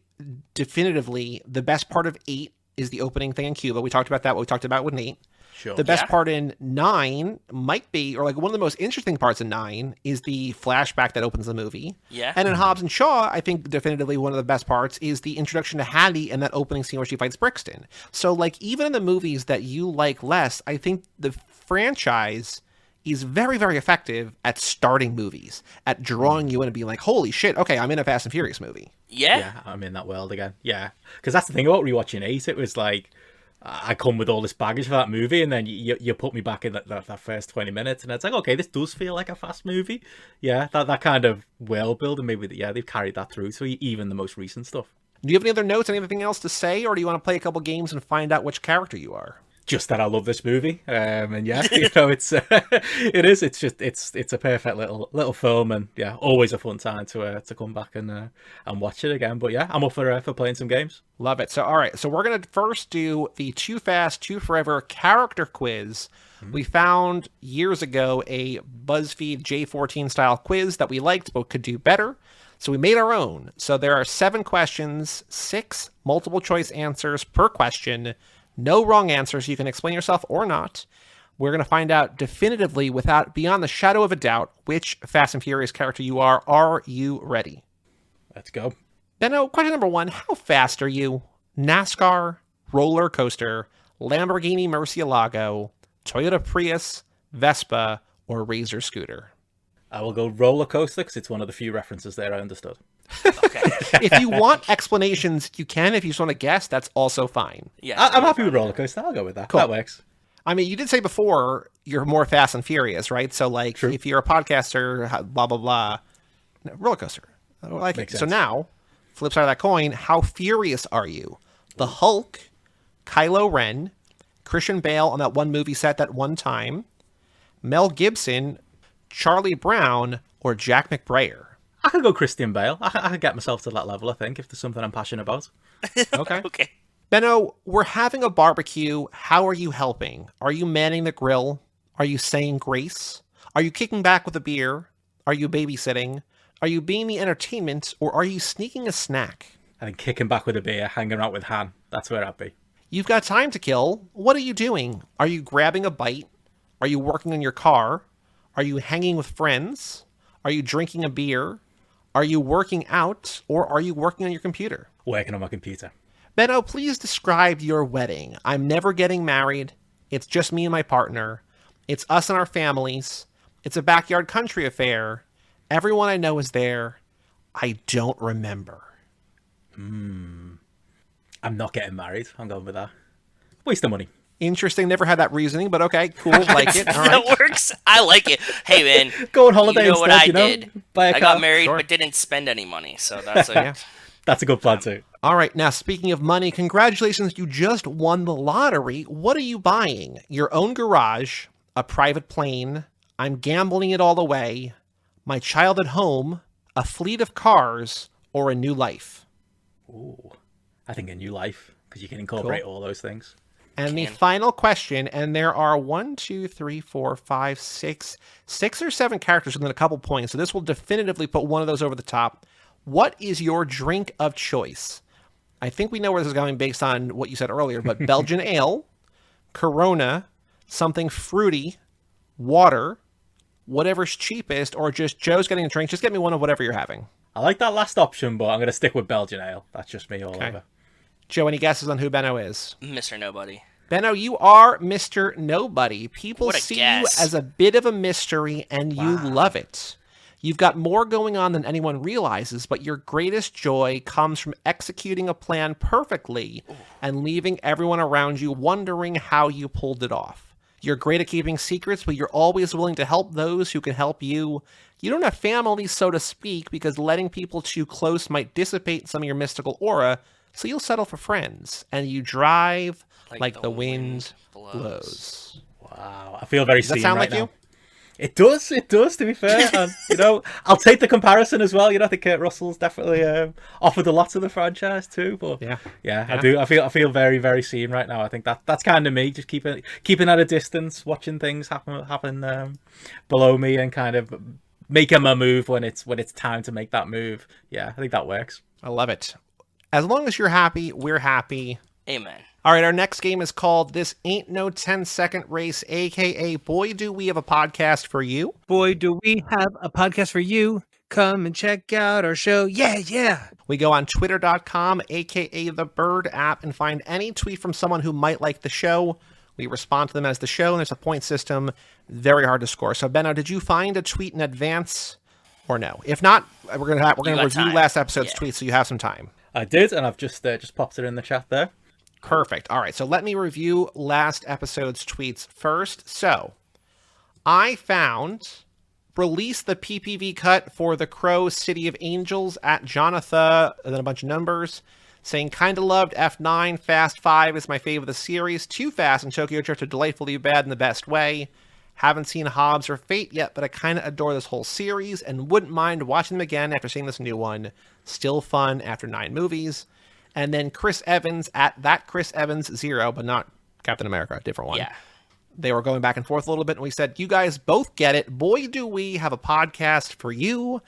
definitively the best part of 8 is the opening thing in Cuba. We talked about that. What we talked about with Nate.
Sure.
The best part in 9 might be, or like one of the most interesting parts in 9 is the flashback that opens the movie.
Yeah.
And in Hobbs and Shaw, I think definitively one of the best parts is the introduction to Hattie and that opening scene where she fights Brixton. So like even in the movies that you like less, I think the franchise is very, very effective at starting movies, at drawing you in and being like, holy shit, okay, I'm in a Fast and Furious movie.
Yeah,
I'm in that world again. Yeah, because that's the thing about rewatching 8. It was like I come with all this baggage for that movie, and then you put me back in that first 20 minutes, and it's like, okay, this does feel like a fast movie. Yeah, that kind of world building, maybe, they've carried that through to even the most recent stuff. Do
you have any other notes, anything else to say, or do you want to play a couple games and find out which character you are?
Just that I love this movie, and yeah, it's it's a perfect little film, and yeah, always a fun time to come back and watch it again. But yeah, I'm up for playing some games.
Love it. So all right, so we're gonna first do the Too Fast, Too Forever character quiz. We found years ago a BuzzFeed J14 style quiz that we liked but could do better. So we made our own. So there are 7 questions, 6 multiple choice answers per question. No wrong answers. You can explain yourself or not. We're going to find out definitively, beyond the shadow of a doubt, which Fast and Furious character you are. Are you ready?
Let's go.
Benno, question number 1. How fast are you? NASCAR, roller coaster, Lamborghini Murcielago, Toyota Prius, Vespa, or Razor scooter?
I will go roller coaster because it's one of the few references there I understood.
Okay.
If you want explanations, you can. If you just want to guess, that's also fine.
Yeah,
I'm happy with roller coaster. I'll go with that.
Cool.
That works.
I mean, you did say before you're more Fast and Furious, right? So, like,
True.
If you're a podcaster, blah blah blah, no, roller coaster. I like it. So now, flip side of that coin, how furious are you? The Hulk, Kylo Ren, Christian Bale on that one movie set that one time, Mel Gibson, Charlie Brown, or Jack McBrayer?
I could go Christian Bale. I could get myself to that level, I think, if there's something I'm passionate about.
Okay.
Okay.
Benno, we're having a barbecue. How are you helping? Are you manning the grill? Are you saying grace? Are you kicking back with a beer? Are you babysitting? Are you being the entertainment? Or are you sneaking a snack?
I think kicking back with a beer, hanging out with Han. That's where I'd be.
You've got time to kill. What are you doing? Are you grabbing a bite? Are you working on your car? Are you hanging with friends? Are you drinking a beer? Are you working out, or are you working on your computer?
Working on my computer.
Benno, please describe your wedding. I'm never getting married. It's just me and my partner. It's us and our families. It's a backyard country affair. Everyone I know is there. I don't remember.
I'm not getting married. I'm going with that. Waste of money.
Interesting. Never had that reasoning, but okay, cool. Like it. All right.
That works. I like it. Hey, man.
Go on holiday
you know what
instead,
I did?
Buy a
I
car.
got married
Sure.
but didn't spend any money, so that's
Yeah.
That's a good plan too.
All right. Now, speaking of money, congratulations. You just won the lottery. What are you buying? Your own garage, a private plane. I'm gambling it all away. My child at home, a fleet of cars, or a new life.
Ooh, I think a new life, because you can incorporate all those things.
And the final question, and there are 1, 2, 3, 4, 5, 6 or 7 characters within a couple points, so this will definitively put one of those over the top. What is your drink of choice? I think we know where this is going based on what you said earlier, but Belgian ale, Corona, something fruity, water, whatever's cheapest, or just Joe's getting a drink. Just get me one of whatever you're having.
I like that last option, but I'm going to stick with Belgian ale. That's just me all over.
Joe, any guesses on who Benno is?
Mr. Nobody.
Benno, you are Mr. Nobody. People
What a
see
guess.
you as a bit of a mystery, and you love it. You've got more going on than anyone realizes, but your greatest joy comes from executing a plan perfectly and leaving everyone around you wondering how you pulled it off. You're great at keeping secrets, but you're always willing to help those who can help you. You don't have family, so to speak, because letting people too close might dissipate some of your mystical aura, so you'll settle for friends. And you drive like the wind blows.
Wow, I feel very
Does that
seen
sound
right
like
now.
you?
It does, to be fair. And, I'll take the comparison as well. I think Kurt Russell's definitely offered a lot to the franchise too. But yeah, I do. I feel very, very seen right now. I think that's kind of me, just keeping at a distance, watching things happen below me, and kind of making my move when it's time to make that move. Yeah, I think that works.
I love it. As long as you're happy, we're happy.
Amen.
All right, our next game is called This Ain't No 10-Second Race, a.k.a. Boy, Do We Have a Podcast for You.
Boy, do we have a podcast for you. Come and check out our show. Yeah.
We go on twitter.com, a.k.a. the Bird app, and find any tweet from someone who might like the show. We respond to them as the show, and there's a point system. Very hard to score. So, Benno, did you find a tweet in advance or no? If not, we're gonna review
time.
last episode's tweet, so you have some time.
I did, and I've just popped it in the chat there.
Perfect. All right, so let me review last episode's tweets first. So, I found release the PPV cut for The Crow City of Angels at Jonathan, and then a bunch of numbers, saying, kinda loved F9, Fast 5 is my favorite of the series, Too Fast and Tokyo Drift are delightfully bad in the best way. Haven't seen Hobbs or Fate yet, but I kinda adore this whole series and wouldn't mind watching them again after seeing this new one. Still fun after 9 movies. And then Chris Evans at that Chris Evans 0, but not Captain America, different one.
Yeah.
They were going back and forth a little bit, and we said, you guys both get it. Boy, do we have a podcast for you.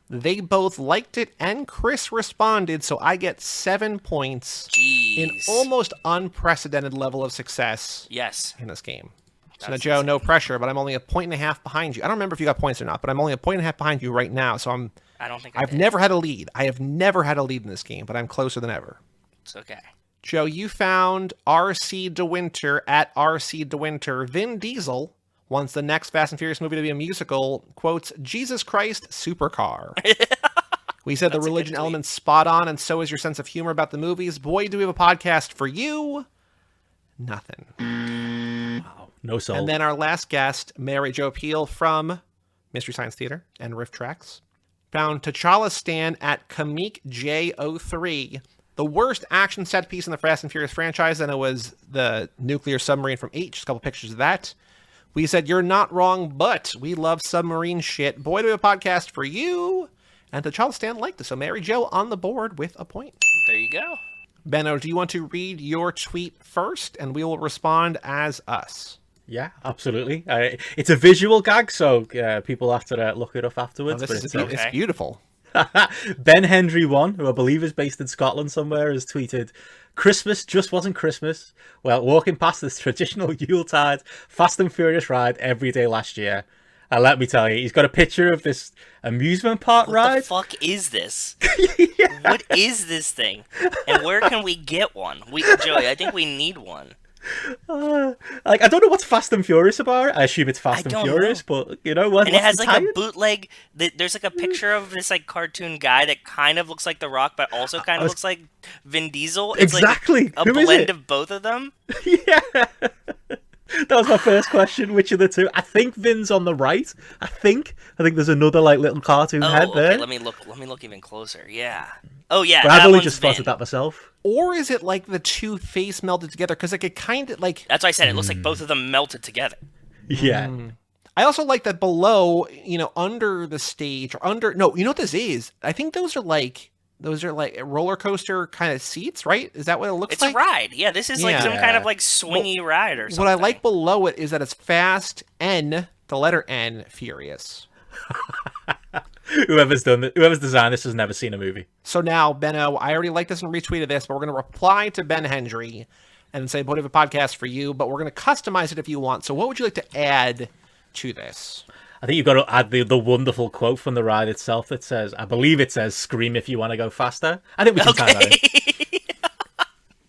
They both liked it, and Chris responded, so I get 7 points.
Jeez.
In almost unprecedented level of success
Yes.
in this game. So
That's
now, Joe,
insane.
no pressure, but I'm only a point and a half behind you. I don't remember if you got points or not, but I'm only a point and a half behind you right now, so
I don't think
I've
did.
never had a lead. I have never had a lead in this game, but I'm closer than ever.
It's okay.
Joe, you found RC DeWinter at RC DeWinter. Vin Diesel wants the next Fast and Furious movie to be a musical, quotes, Jesus Christ, supercar. We said the
That's a good
religion
tweet.
element's spot on, and so is your sense of humor about the movies. Boy, do we have a podcast for you. Nothing.
Wow, no soul.
And then our last guest, Mary Jo Peel from Mystery Science Theater and Riff Tracks, found T'Challa Stan at Kamik J03. The worst action set piece in the Fast and Furious franchise, and it was the nuclear submarine from 8. Just a couple pictures of that. We said, you're not wrong, but we love submarine shit. Boy, do we have a podcast for you. And T'Challa Stan liked it. So Mary Jo on the board with a point.
There you go.
Benno, do you want to read your tweet first? And we will respond as us.
Yeah, absolutely. It's a visual gag, so people have to look it up afterwards.
Oh,
but
it's
okay.
beautiful.
Ben Hendry 1, who I believe is based in Scotland somewhere, has tweeted, Christmas just wasn't Christmas. Well, walking past this traditional Yuletide Fast and Furious ride every day last year. And let me tell you, he's got a picture of this amusement park
What
ride.
the fuck is this? What is this thing? And where can we get one? Joey, I think we need one.
I don't know what's Fast and Furious about. I assume it's Fast and
don't
Furious, but what?
And it has like a bootleg. There's like a picture of this like cartoon guy that kind of looks like The Rock, but also kind of looks like Vin Diesel. It's
Exactly.
like a
Who is
blend
it?
of both of them.
Yeah. That was my first question. Which of the two? I think Vin's on the right. I think there's another like little cartoon head there.
Okay, let me look even closer. Yeah. Oh yeah.
But I've
that
only
one's
just spotted
Vin.
that myself.
Or is it like the two face melded together? Because like it kind of like...
That's why I said it looks like both of them melted together.
Yeah.
I also like that below, under the stage or under... No, you know what this is? I think those are like roller coaster kind of seats, right? Is that what it looks
It's
like?
a ride. Yeah, this is like some
Yeah.
kind of like swingy ride or something.
What I like below it is that it's Fast N, the letter N, Furious.
Whoever's designed this has never seen a movie.
So now, Benno, I already like this and retweeted this, but we're going to reply to Ben Hendry and say, what if a podcast for you? But we're going to customize it if you want. So what would you like to add to this?
I think you've got to add the wonderful quote from the ride itself that says, I believe it says, scream if you want to go faster. I think we can tie that in.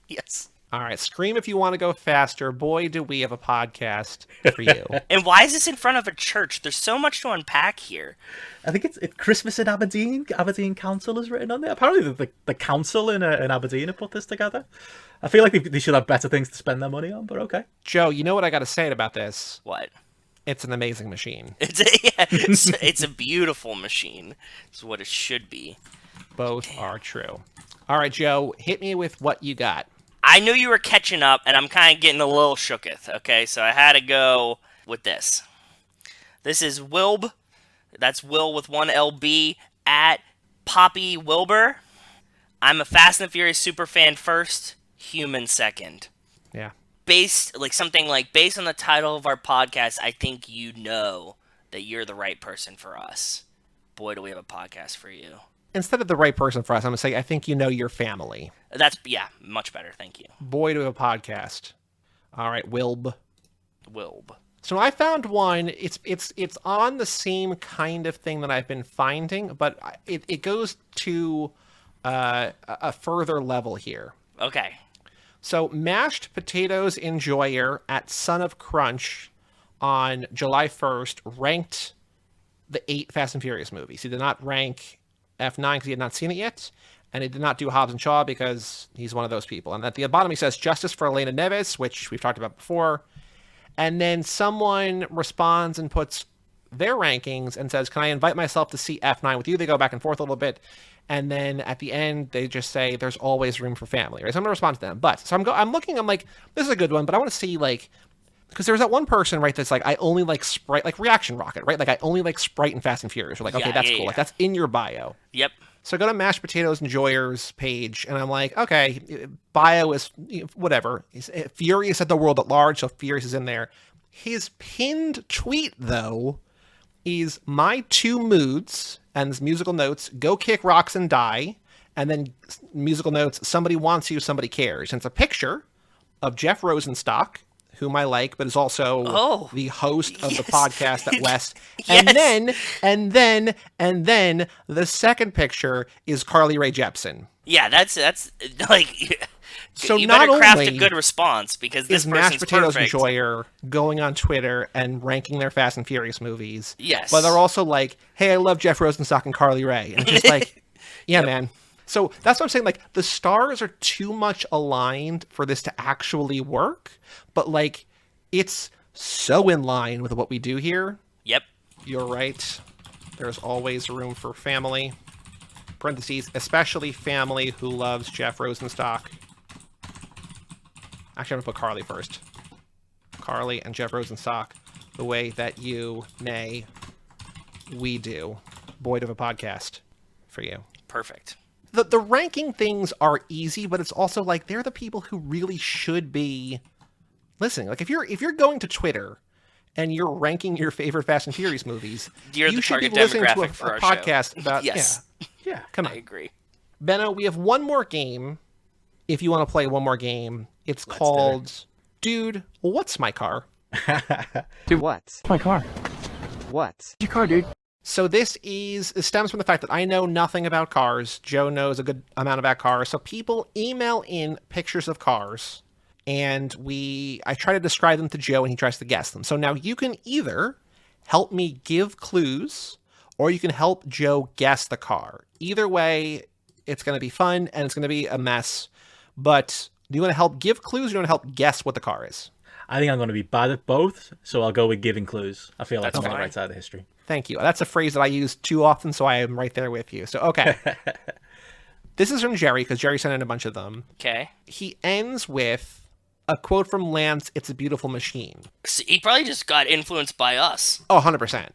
Yes.
All right, scream if you want to go faster. Boy, do we have a podcast for you.
And why is this in front of a church? There's so much to unpack here.
I think it's Christmas in Aberdeen. Aberdeen Council is written on there. Apparently the council in Aberdeen have put this together. I feel like they should have better things to spend their money on, but okay.
Joe, you know what I got to say about this?
What?
It's an amazing machine.
It's a beautiful machine. It's what it should be.
Both are true. All right, Joe, hit me with what you got.
I knew you were catching up, and I'm kind of getting a little shooketh, okay? So I had to go with this. This is Wilb. That's Will with one LB at Poppy Wilbur. I'm a Fast and Furious super fan first, human second.
Yeah.
Based on the title of our podcast, I think you know that you're the right person for us. Boy, do we have a podcast for you.
Instead of the right person for us, I'm going to say, I think you know your family.
Yeah, much better. Thank you.
Boy, do we have a podcast. All right, Wilb.
Wilb.
So I found one. It's on the same kind of thing that I've been finding, but it goes to a further level here.
Okay.
So Mashed Potatoes Enjoyer at Son of Crunch on July 1st ranked the 8 Fast and Furious movies. He did not rank F9 because he had not seen it yet, and he did not do Hobbs and Shaw because he's one of those people. And at the bottom he says, justice for Elena Neves, which we've talked about before. And then someone responds and puts their rankings and says, can I invite myself to see F9 with you? They go back and forth a little bit. And then at the end, they just say, there's always room for family, right? So I'm going to respond to them. But, so I'm looking, I'm like, this is a good one, but I want to see, like, because there's that one person, right, that's like, I only like Sprite, like Reaction Rocket, right? Like, I only like Sprite and Fast and Furious. We're like, okay, that's cool. Like, that's in your bio.
Yep.
So I go to Mashed Potatoes Enjoyers page, and I'm like, okay, bio is whatever. He's furious at the world at large, so Furious is in there. His pinned tweet, though, is my 2 moods, and his musical notes, go kick rocks and die, and then musical notes, somebody wants you, somebody cares. And it's a picture of Jeff Rosenstock, whom I like, but is also the host of the podcast at West.
Yes.
And then the second picture is Carly Rae Jepsen.
Yeah, that's like,
so
you
not
better craft
only
a good response, because this
is Mashed
person's
Potatoes
perfect.
Enjoyer going on Twitter and ranking their Fast and Furious movies.
Yes.
But they're also like, hey, I love Jeff Rosenstock and Carly Rae. And it's just like, yeah, man. So that's what I'm saying. Like, the stars are too much aligned for this to actually work. But, like, it's so in line with what we do here.
Yep.
You're right. There's always room for family. Parentheses, especially family who loves Jeff Rosenstock. Actually, I'm going to put Carly first. Carly and Jeff Rosenstock, the way that you, nay, we do. Boyd of a podcast for you.
Perfect.
The ranking things are easy, but it's also like they're the people who really should be listening. Like if you're going to Twitter and you're ranking your favorite Fast and Furious movies,
You're
you
the
should be
target
listening to
demographic for
a
our
podcast
show.
about
Yes.
Yeah, come on.
I agree.
Benno, we have one more game. If you want to play one more game, it's called Dude, What's My Car?
Dude, what? My car. What? Your car, dude.
So this stems from the fact that I know nothing about cars. Joe knows a good amount about cars. So people email in pictures of cars, and I try to describe them to Joe, and he tries to guess them. So now you can either help me give clues, or you can help Joe guess the car. Either way, it's going to be fun, and it's going to be a mess. But do you want to help give clues, or do you want to help guess what the car is?
I think I'm going to be bad at both, so I'll go with giving clues. I feel like I'm on the right side of history.
Thank you. That's a phrase that I use too often, so I am right there with you. So, okay. This is from Jerry, because Jerry sent in a bunch of them.
Okay.
He ends with a quote from Lance, "It's a beautiful machine."
So he probably just got influenced by us,
Oh, 100%.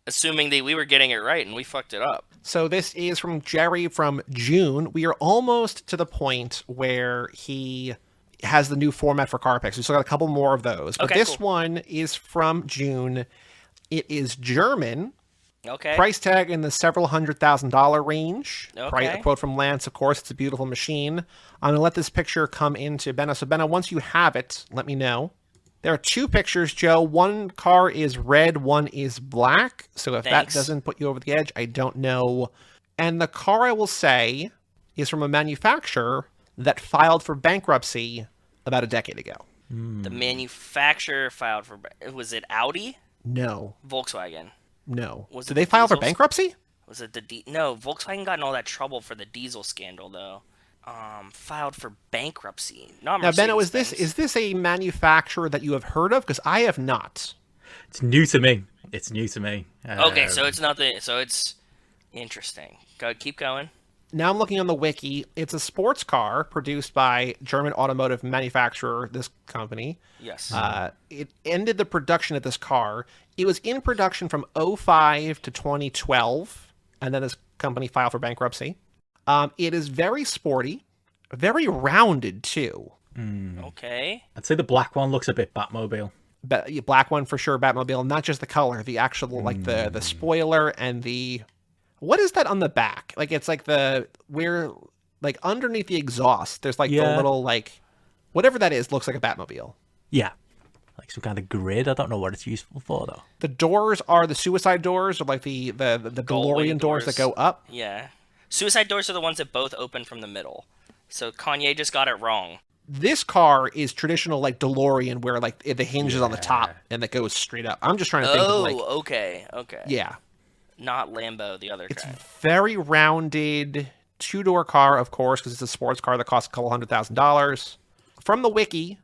assuming that we were getting it right and we fucked it up.
So this is from Jerry from June. We are almost to the point where he has the new format for car picks. We still got a couple more of those. But
Okay,
this
cool.
one is from June. It is German.
Okay.
Price tag in the several $100,000 range.
Okay.
A quote from Lance, of course, "It's a beautiful machine." I'm going to let this picture come into Benno. So, Benno, once you have it, let me know. There are 2 pictures, Joe. One car is red, one is black. So if
Thanks.
that doesn't put you over the edge, I don't know. And the car, I will say, is from a manufacturer that filed for bankruptcy about a decade ago.
The manufacturer filed for... Was it Audi?
No.
Volkswagen.
No.
Was
Did
it
they
the
file for
Diesels?
bankruptcy?
Was it No, Volkswagen got in all that trouble for the diesel scandal, though. Filed for bankruptcy. Not
Now, Benno, is
Mercedes-Benz.
this a manufacturer that you have heard of? Because I have not.
It's new to me. It's new to me.
Okay, so it's not the... So it's... Interesting. Go, keep going.
Now I'm looking on the wiki. It's a sports car produced by German automotive manufacturer, this company.
Yes.
It ended the production of this car. It was in production from '05 to 2012, and then this company filed for bankruptcy. It is very sporty, very rounded, too.
Okay.
I'd say the black one looks a bit Batmobile.
Black one for sure, Batmobile. Not just the color, the actual, like, the spoiler and the... What is that on the back? Like, it's like like, underneath the exhaust, there's, like, the little, like... Whatever that is looks like a Batmobile.
Yeah. Like some kind of grid. I don't know what it's useful for, though.
The doors are the suicide doors, or, like, the DeLorean doors that go up.
Yeah. Suicide doors are the ones that both open from the middle. So Kanye just got it wrong.
This car is traditional, like, DeLorean, where, like, the hinge is on the top and it goes straight up. I'm just trying to think of, like...
okay.
Yeah.
Not Lambo, the other guy.
Very rounded, two-door car, of course, because it's a sports car that costs a couple $100,000. From the wiki,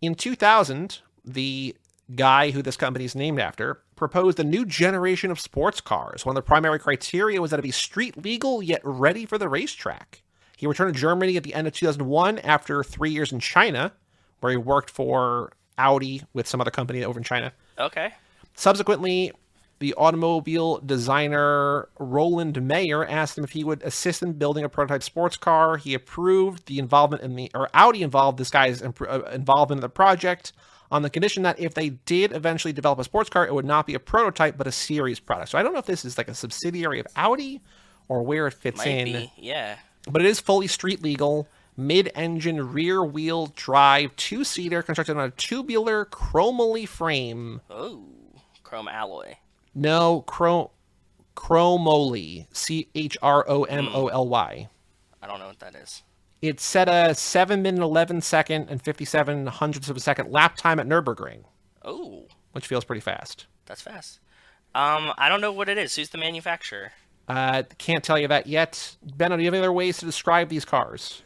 in 2000, the guy who this company is named after proposed a new generation of sports cars. One of the primary criteria was that it be street legal yet ready for the racetrack. He returned to Germany at the end of 2001 after 3 years in China, where he worked for Audi with some other company over in China.
Okay.
Subsequently, the automobile designer Roland Mayer asked him if he would assist in building a prototype sports car. He approved the involvement Audi involved this guy's involvement in the project on the condition that if they did eventually develop a sports car, it would not be a prototype, but a series product. So I don't know if this is like a subsidiary of Audi or where it fits
Might
in.
be, yeah.
But it is fully street legal, mid-engine, rear-wheel drive, two-seater, constructed on a tubular chromoly frame.
Oh, chrome alloy.
No, chromoly. CHROMOLY.
I don't know what that is.
It set a 7 minute 11 second and 57 hundredths of a second lap time at Nürburgring.
Oh,
which feels pretty fast.
That's fast. I don't know what it is. Who's the manufacturer?
Can't tell you that yet. Benno, do you have any other ways to describe these cars?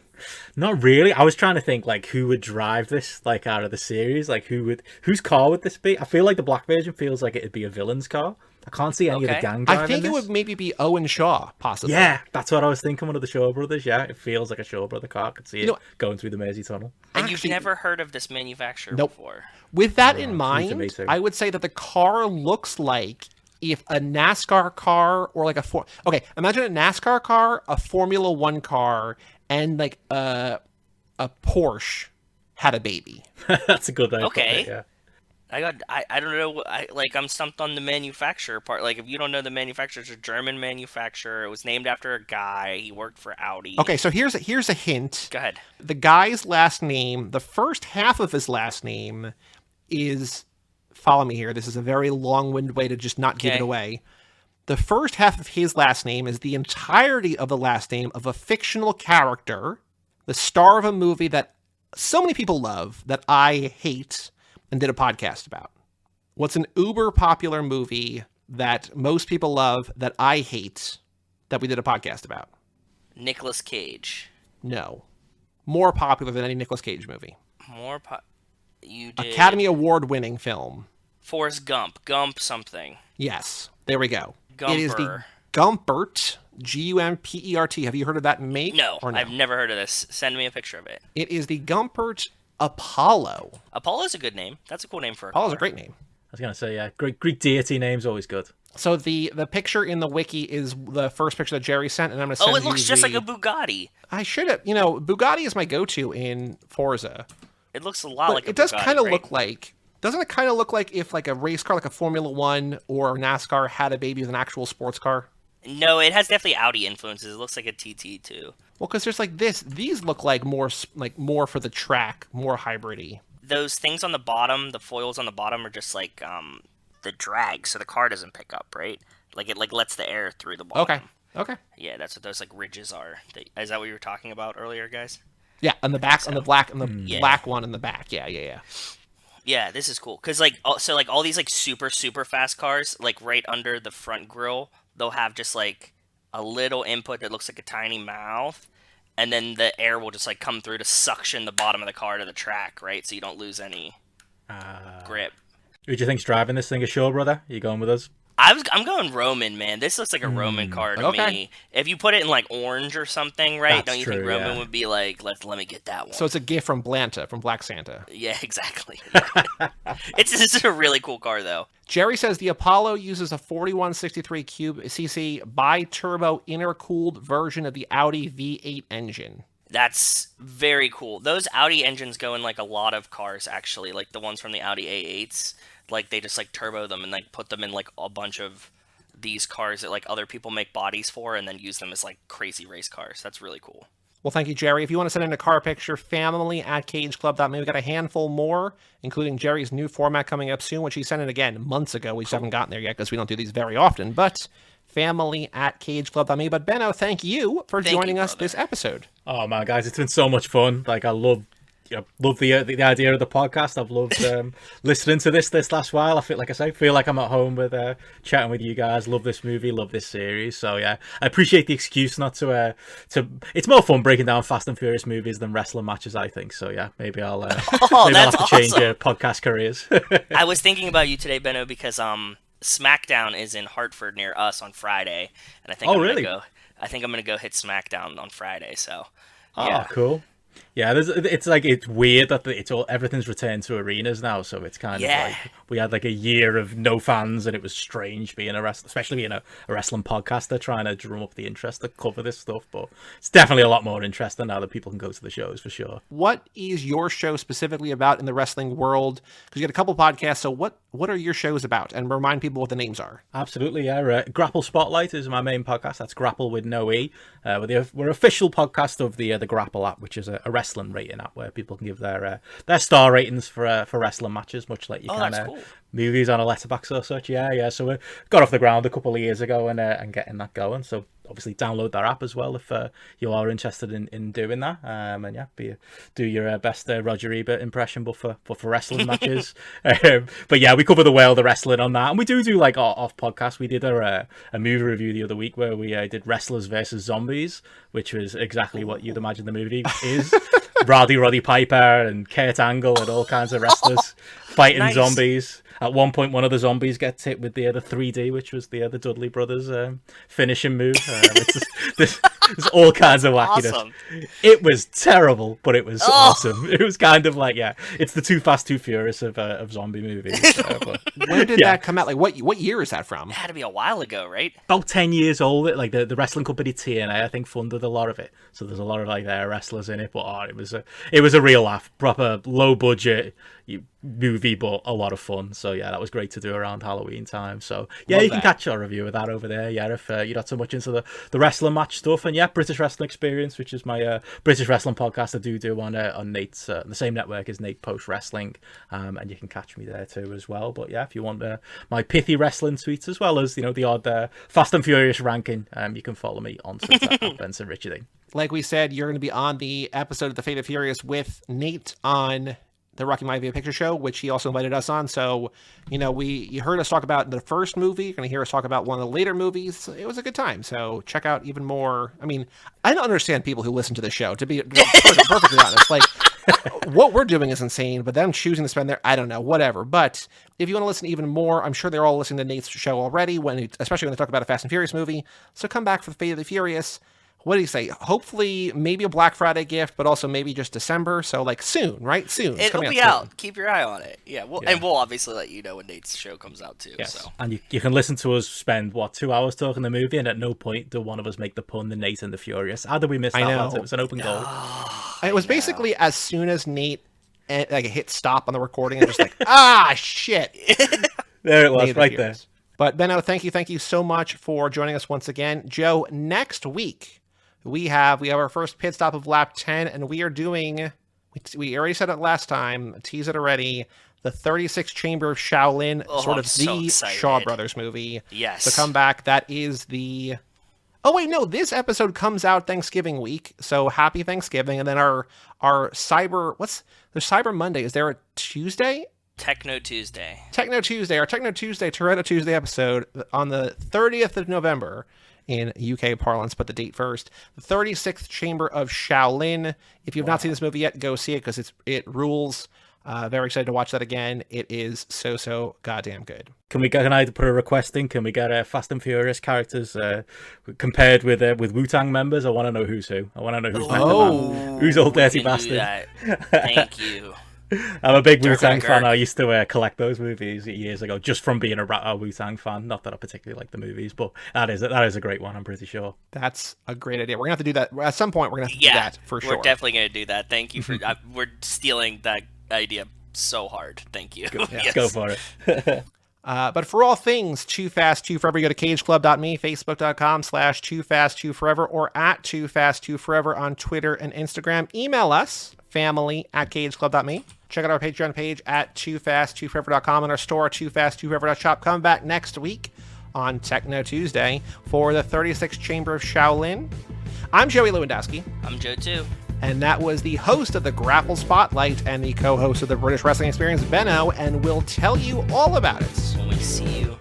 Not really. I was trying to think, like, who would drive this, like, out of the series? Like, whose car would this be? I feel like the black version feels like it'd be a villain's car. I can't see any of the gang driving
I think it would maybe be Owen Shaw, possibly.
Yeah, that's what I was thinking, one of the Shaw brothers. Yeah, it feels like a Shaw brother car. I could see it going through the Mersey Tunnel.
And you've never heard of this manufacturer before?
With that in mind, I would say that the car looks like if a NASCAR car or like okay, imagine a NASCAR car, a Formula One car, and like a Porsche had a baby.
That's a good idea.
Okay.
Yeah.
I don't know. I'm stumped on the manufacturer part. Like, if you don't know, the manufacturer, it's a German manufacturer. It was named after a guy. He worked for Audi.
Okay, so here's a hint.
Go ahead.
The guy's last name, the first half of his last name is, follow me here, this is a very long-winded way to just not give it away. The first half of his last name is the entirety of the last name of a fictional character, the star of a movie that so many people love that I hate and did a podcast about. What's an uber popular movie that most people love that I hate that we did a podcast about?
Nicolas Cage.
No. More popular than any Nicolas Cage movie.
You did
Academy Award winning film.
Forrest Gump. Gump something.
Yes. There we go.
Gumper.
It is the Gumpert. Gumpert. Have you heard of that make?
No,
or no?
I've never heard of this. Send me a picture of it.
It is the Gumpert Apollo.
Apollo's a good name. That's a cool name for a
Apollo's
car.
a great name.
I was going to say, yeah, Greek deity name's always good.
So the picture in the wiki is the first picture that Jerry sent, and I'm going to send you
it looks just like a Bugatti.
I should have, Bugatti is my go-to in Forza.
It looks a lot like a Bugatti.
It does kind of look like, doesn't it kind of look like if like a race car, like a Formula One or NASCAR had a baby with an actual sports car?
No, it has definitely Audi influences. It looks like a TT too.
Well, because there's like this. These look like more for the track, more hybrid-y.
Those things on the bottom, the foils on the bottom, are just like the drag, so the car doesn't pick up, right? Like it lets the air through the bottom.
Okay.
Yeah, that's what those like ridges are. Is that what you were talking about earlier, guys?
Yeah, on the back, on the black, on the black one in the back. Yeah.
Yeah, this is cool because all these like super fast cars, like right under the front grille, they'll have just like a little input that looks like a tiny mouth, and then the air will just like come through to suction the bottom of the car to the track, right? So you don't lose any grip.
Who do you think's driving this thing? A Shaw brother? Are you going with us?
I'm going Roman, man. This looks like a Roman car to
okay.
me. If you put it in like orange or something, right?
That's
Don't you think
true,
Roman
yeah.
would be like, let me get that one?
So it's a gift from Blanta, from Black Santa.
Yeah, exactly. This is a really cool car, though.
Jerry says the Apollo uses a 4163 cube cc bi-turbo intercooled version of the Audi V8 engine.
That's very cool. Those Audi engines go in like a lot of cars, actually. Like the ones from the Audi A8s. Like they just like turbo them and like put them in like a bunch of these cars that like other people make bodies for and then use them as like crazy race cars. That's really cool.
Well, thank you, Jerry. If you want to send in a car picture, family@cageclub.me. We've got a handful more, including Jerry's new format coming up soon, which he sent in again months ago. We just haven't gotten there yet because we don't do these very often. But family@cageclub.me. But Benno, thank you for joining us this episode.
Oh man, guys, it's been so much fun. Like I love the idea of the podcast. I've loved listening to this last while. I feel like I'm at home with chatting with you guys. Love this movie, love this series. So yeah, I appreciate the excuse not to. It's more fun breaking down Fast and Furious movies than wrestling matches, I think. So yeah, maybe I'll have to change podcast careers.
I was thinking about you today, Benno, because SmackDown is in Hartford near us on Friday, and I think I'm gonna go hit SmackDown on Friday. So yeah.
Oh, cool. Yeah, it's weird that everything's returned to arenas now, so it's kind of like we had like a year of no fans, and it was strange being especially being a wrestling podcaster trying to drum up the interest to cover this stuff. But it's definitely a lot more interesting now that people can go to the shows for sure.
What is your show specifically about in the wrestling world? Because you got a couple podcasts, so what are your shows about? And remind people what the names are.
Absolutely, yeah. GRAPPL Spotlight is my main podcast. That's GRAPPL with no E. We're official podcast of the GRAPPL app, which is a wrestling rating app where people can give their star ratings for wrestling matches, much like you can
cool.
Movies on a letterbox or such. Yeah. So we got off the ground a couple of years ago and getting that going. So obviously download that app as well if you are interested in doing that. And yeah, do your best Roger Ebert impression, but for wrestling matches. But yeah, we cover the world of wrestling on that, and we do like off podcast. We did a movie review the other week where we did Wrestlers versus Zombies, which was exactly what you'd imagine the movie is. Roddy Piper and Kurt Angle and all kinds of wrestlers fighting zombies. At one point, one of the zombies gets hit with the 3D, which was the Dudley Brothers finishing move. There's all kinds of wackiness.
Awesome.
It was terrible, but it was awesome. It was kind of like, it's the Too Fast, Too Furious of zombie movies.
When did that come out? Like, what year is that from?
It had to be a while ago, right?
About 10 years old. Like the wrestling company TNA, I think, funded a lot of it. So there's a lot of like their wrestlers in it. But it was a real laugh. Proper low budget movie, but a lot of fun. So yeah, that was great to do around Halloween time. So yeah, you can catch our review of that over there. Yeah, if you're not so much into the wrestling match stuff. And yeah, British Wrestling Experience, which is my British wrestling podcast I do on Nate's the same network as Nate Post Wrestling, and you can catch me there too as well. But yeah, if you want my pithy wrestling tweets as well as the odd Fast and Furious ranking, you can follow me on Twitter at Benson Richarding.
Like we said, you're going to be on the episode of The Fate of Furious with Nate on the Rocky Maivia Picture Show, which he also invited us on. So, you heard us talk about the first movie. You're going to hear us talk about one of the later movies. It was a good time. So check out even more. I mean, I don't understand people who listen to the show, to be perfectly honest. Like, what we're doing is insane, but them choosing to spend I don't know, whatever. But if you want to listen to even more, I'm sure they're all listening to Nate's show already, especially when they talk about a Fast and Furious movie. So come back for The Fate of the Furious. What do you say? Hopefully, maybe a Black Friday gift, but also maybe just December. So, like, soon, right? Soon.
It'll be out. Keep your eye on it. Yeah, and we'll obviously let you know when Nate's show comes out, too.
Yes.
So.
And you can listen to us spend, 2 hours talking the movie, and at no point do one of us make the pun, the Nate and the Furious. How did we miss that, lads? It was an open goal.
It was basically as soon as Nate hit stop on the recording, and just like, shit.
There it was, right there.
But, Benno, thank you so much for joining us once again. Joe, next week, we have our first pit stop of lap 10, and we are doing, we already said it last time, tease it already, the 36th Chamber of Shaolin, Shaw Brothers movie.
Yes.
So come back. That is this episode comes out Thanksgiving week, so happy Thanksgiving. And then our Cyber Monday. Is there a Tuesday?
Techno Tuesday. Our Techno Tuesday, Toretto Tuesday episode on the 30th of November. In UK parlance, but the date first. The 36th Chamber of Shaolin. If you have not seen this movie yet, go see it because it rules.
Very excited to watch that again. It is so goddamn good.
Can I put a request in? Can we get Fast and Furious characters compared with Wu-Tang members? I want to know who's who. I want to know who's Method Man, who's Old Dirty Bastard.
Thank you.
I'm a big Wu-Tang
Dirk.
fan. I used to collect those movies years ago, just from being a Wu-Tang fan. Not that I particularly like the movies, but that is a great one. I'm pretty sure.
That's a great idea. We're gonna have to do that at some point. We're gonna have to do that for sure.
We're definitely gonna do that. Thank you for. We're stealing that idea so hard. Thank you.
Yes. Go for it.
But for all things Too Fast, Too Forever, go to cageclub.me, facebook.com/TooFast2Forever, or at TooFast2Forever on Twitter and Instagram. Email us, family@cageclub.me. Check out our Patreon page at TooFast2Forever.com and our store, TooFast2Forever.shop. Come back next week on Techno Tuesday for the 36th Chamber of Shaolin. I'm Joey Lewandowski.
I'm Joe, too.
And that was the host of the GRAPPL Spotlight and the co-host of the British Wrestling Experience, Benno, and we'll tell you all about it
When we see you